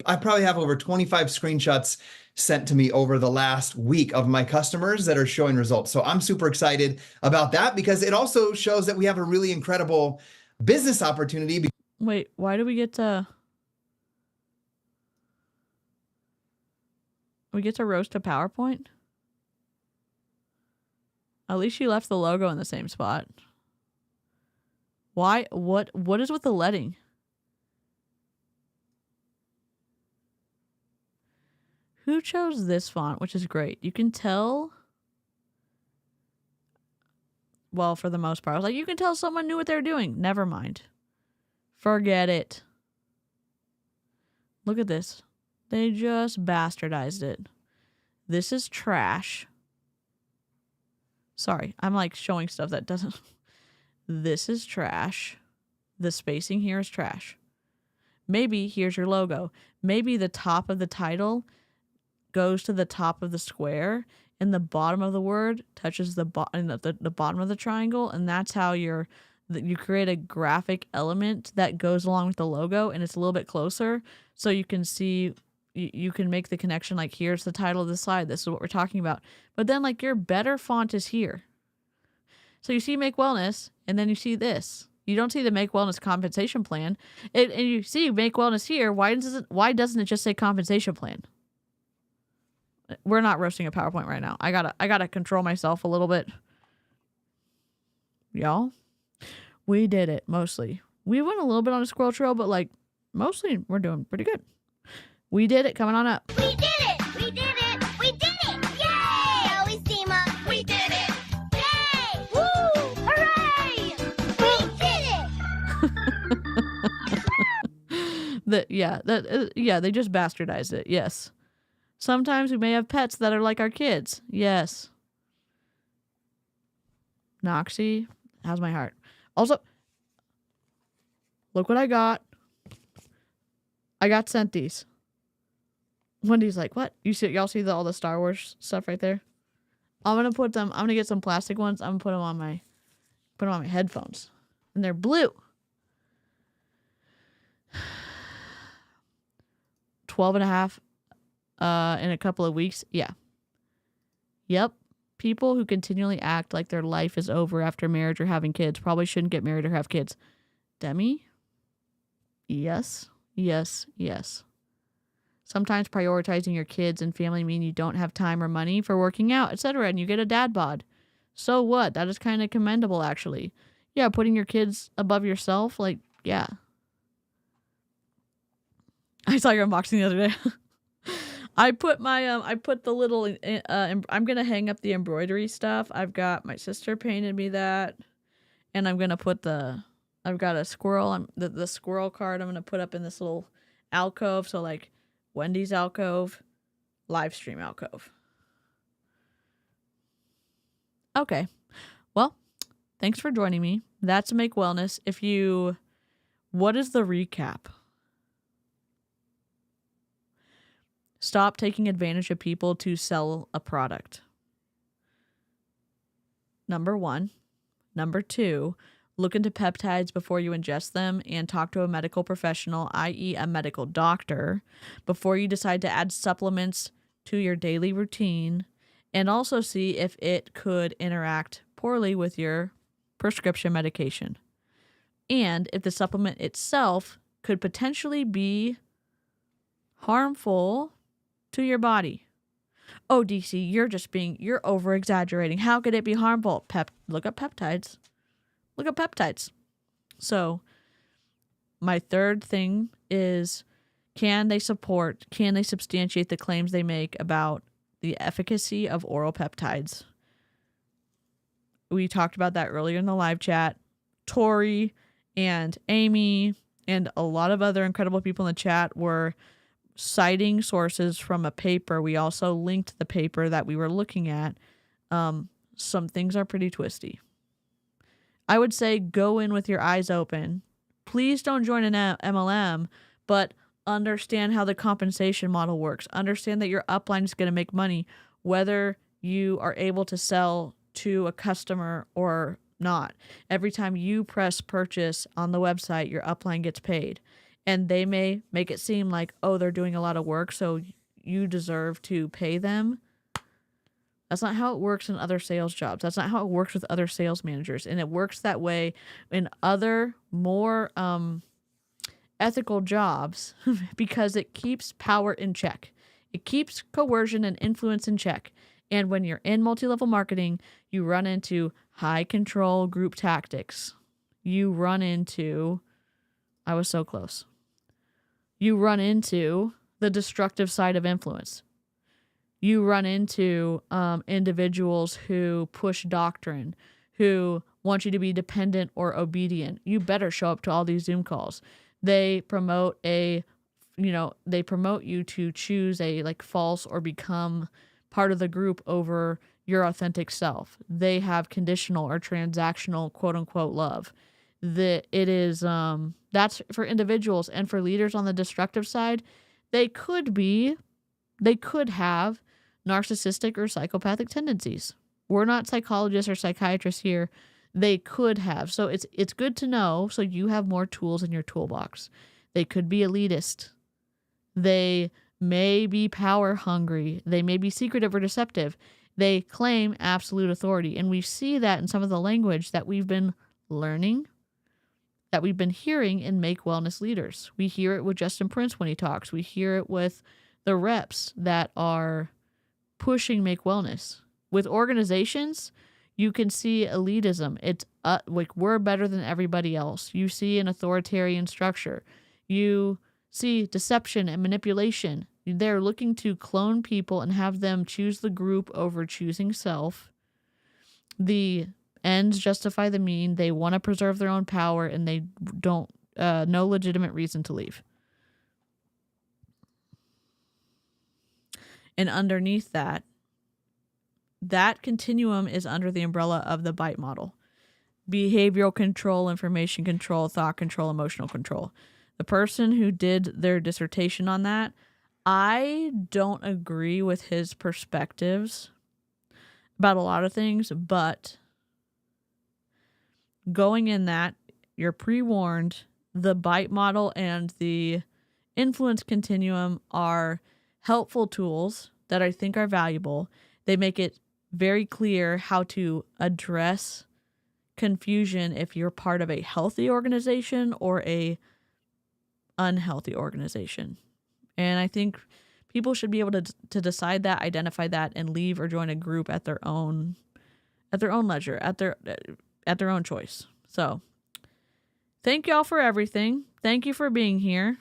probably have over 25 screenshots sent to me over the last week of my customers that are showing results. So I'm super excited about that because it also shows that we have a really incredible business opportunity. Wait, why do we get to... We get to roast a PowerPoint? At least you left the logo in the same spot. Why? What is with the leading? Who chose this font, which is great? You can tell... Well, for the most part. I was like, you can tell someone knew what they were doing. Never mind. Forget it. Look at this. They just bastardized it. This is trash. Sorry, I'm like showing stuff that doesn't... This is trash. The spacing here is trash. Maybe here's your logo. Maybe the top of the title goes to the top of the square and the bottom of the word touches the bottom of the triangle, and that's how you create a graphic element that goes along with the logo, and it's a little bit closer so you can see... You can make the connection like, here's the title of the slide. This is what we're talking about. But then like your better font is here. So you see Make Wellness and then you see this. You don't see the Make Wellness compensation plan. And you see Make Wellness here. Why doesn't it just say compensation plan? We're not roasting a PowerPoint right now. I gotta control myself a little bit. Y'all, we did it mostly. We went a little bit on a squirrel trail, but like mostly we're doing pretty good. We did it. Coming on up. We did it! We did it! We did it! Yay! Always team up. We did it! Yay! Woo! Hooray! We did it! They just bastardized it. Yes. Sometimes we may have pets that are like our kids. Yes. Noxie, how's my heart? Also, look what I got. I got sent these. Wendy's like, what? Y'all see all the Star Wars stuff right there? I'm gonna get some plastic ones. I'm gonna put them on my headphones. And they're blue. 12 and a half in a couple of weeks. Yeah. Yep. People who continually act like their life is over after marriage or having kids probably shouldn't get married or have kids. Demi? Yes. Yes. Yes. Sometimes prioritizing your kids and family mean you don't have time or money for working out, etc., and you get a dad bod. So what? That is kind of commendable, actually. Yeah, putting your kids above yourself, like, yeah. I saw your unboxing the other day. I put the little, I'm going to hang up the embroidery stuff. I've got, my sister painted me that, and I'm going to put I've got a squirrel, the squirrel card I'm going to put up in this little alcove, so like, Wendy's alcove, live stream alcove. Okay. Well, thanks for joining me. That's Make Wellness. What is the recap? Stop taking advantage of people to sell a product. Number 1. Number 2, look into peptides before you ingest them and talk to a medical professional, i.e. a medical doctor, before you decide to add supplements to your daily routine, and also see if it could interact poorly with your prescription medication. And if the supplement itself could potentially be harmful to your body. Oh, DC, you're over-exaggerating. How could it be harmful? Look up peptides. Look at peptides. So my third thing is, can they substantiate the claims they make about the efficacy of oral peptides? We talked about that earlier in the live chat. Tori and Amy and a lot of other incredible people in the chat were citing sources from a paper. We also linked the paper that we were looking at. Some things are pretty twisty. I would say go in with your eyes open. Please don't join an MLM, but understand how the compensation model works, understand that your upline is going to make money, whether you are able to sell to a customer or not. Every time you press purchase on the website, your upline gets paid. And they may make it seem like, oh, they're doing a lot of work, so you deserve to pay them. That's not how it works in other sales jobs. That's not how it works with other sales managers. And it works that way in other more ethical jobs because it keeps power in check. It keeps coercion and influence in check. And when you're in multi-level marketing, you run into high control group tactics. You run into, I was so close. You run into the destructive side of influence. You run into individuals who push doctrine, who want you to be dependent or obedient. You better show up to all these Zoom calls. They promote they promote you to choose a like false or become part of the group over your authentic self. They have conditional or transactional quote unquote love. It is that's for individuals, and for leaders on the destructive side, they could have narcissistic or psychopathic tendencies. We're not psychologists or psychiatrists here. They could have. So it's good to know so you have more tools in your toolbox. They could be elitist. They may be power hungry. They may be secretive or deceptive. They claim absolute authority. And we see that in some of the language that we've been learning, that we've been hearing in Make Wellness leaders. We hear it with Justin Prince when he talks. We hear it with the reps that are pushing Make Wellness. With organizations, you can see elitism. It's like we're better than everybody else. You see an authoritarian structure. You see deception and manipulation. They're looking to clone people and have them choose the group over choosing self. The ends justify the mean. They want to preserve their own power, and they don't no legitimate reason to leave. And underneath that continuum is under the umbrella of the BITE model. Behavioral control, information control, thought control, emotional control. The person who did their dissertation on that, I don't agree with his perspectives about a lot of things, but going in that, you're pre-warned. The BITE model and the influence continuum are helpful tools that I think are valuable. They make it very clear how to address confusion if you're part of a healthy organization or a unhealthy organization. And I think people should be able to decide that, identify that, and leave or join a group at their own leisure, at their own choice. So thank y'all for everything. Thank you for being here.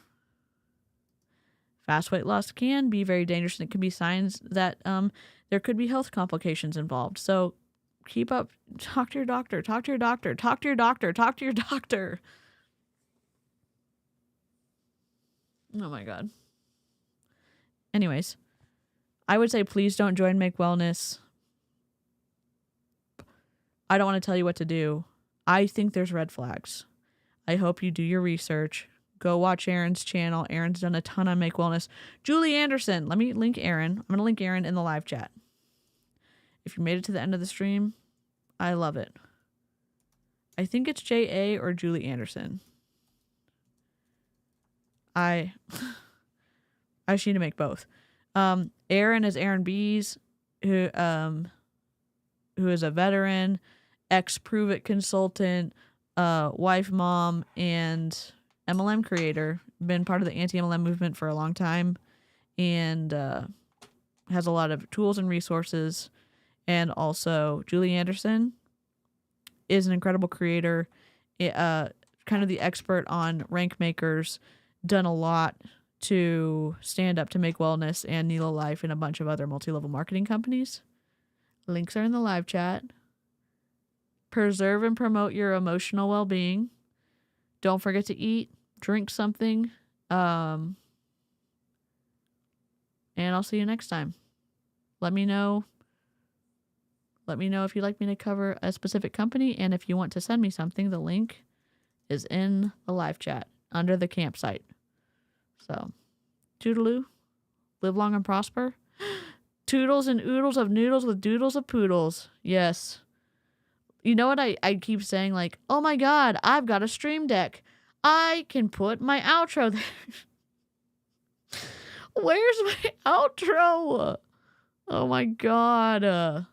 Fast weight loss can be very dangerous, and it can be signs that there could be health complications involved. So keep up. Talk to your doctor. Talk to your doctor. Talk to your doctor. Talk to your doctor. Oh my God. Anyways, I would say please don't join Make Wellness. I don't want to tell you what to do. I think there's red flags. I hope you do your research. Go watch Aaron's channel. Aaron's done a ton on Make Wellness. Julie Anderson. Let me link Aaron. I'm going to link Aaron in the live chat. If you made it to the end of the stream, I love it. I think it's J.A. or Julie Anderson. I just need to make both. Aaron is Aaron Bees, who is a veteran, ex-Prove It consultant, wife, mom, and MLM creator. Been part of the anti-MLM movement for a long time, and has a lot of tools and resources. And also Julie Anderson is an incredible creator, kind of the expert on rank makers, done a lot to stand up to Make Wellness and Neela Life and a bunch of other multi-level marketing companies. Links are in the live chat. Preserve and promote your emotional well-being. Don't forget to eat, drink something. And I'll see you next time. Let me know if you'd like me to cover a specific company, and if you want to send me something, the link is in the live chat under the campsite. So, toodaloo. Live long and prosper. Toodles and oodles of noodles with doodles of poodles. Yes. You know what I keep saying? Like, oh my God, I've got a stream deck. I can put my outro there. Where's my outro? Oh my God.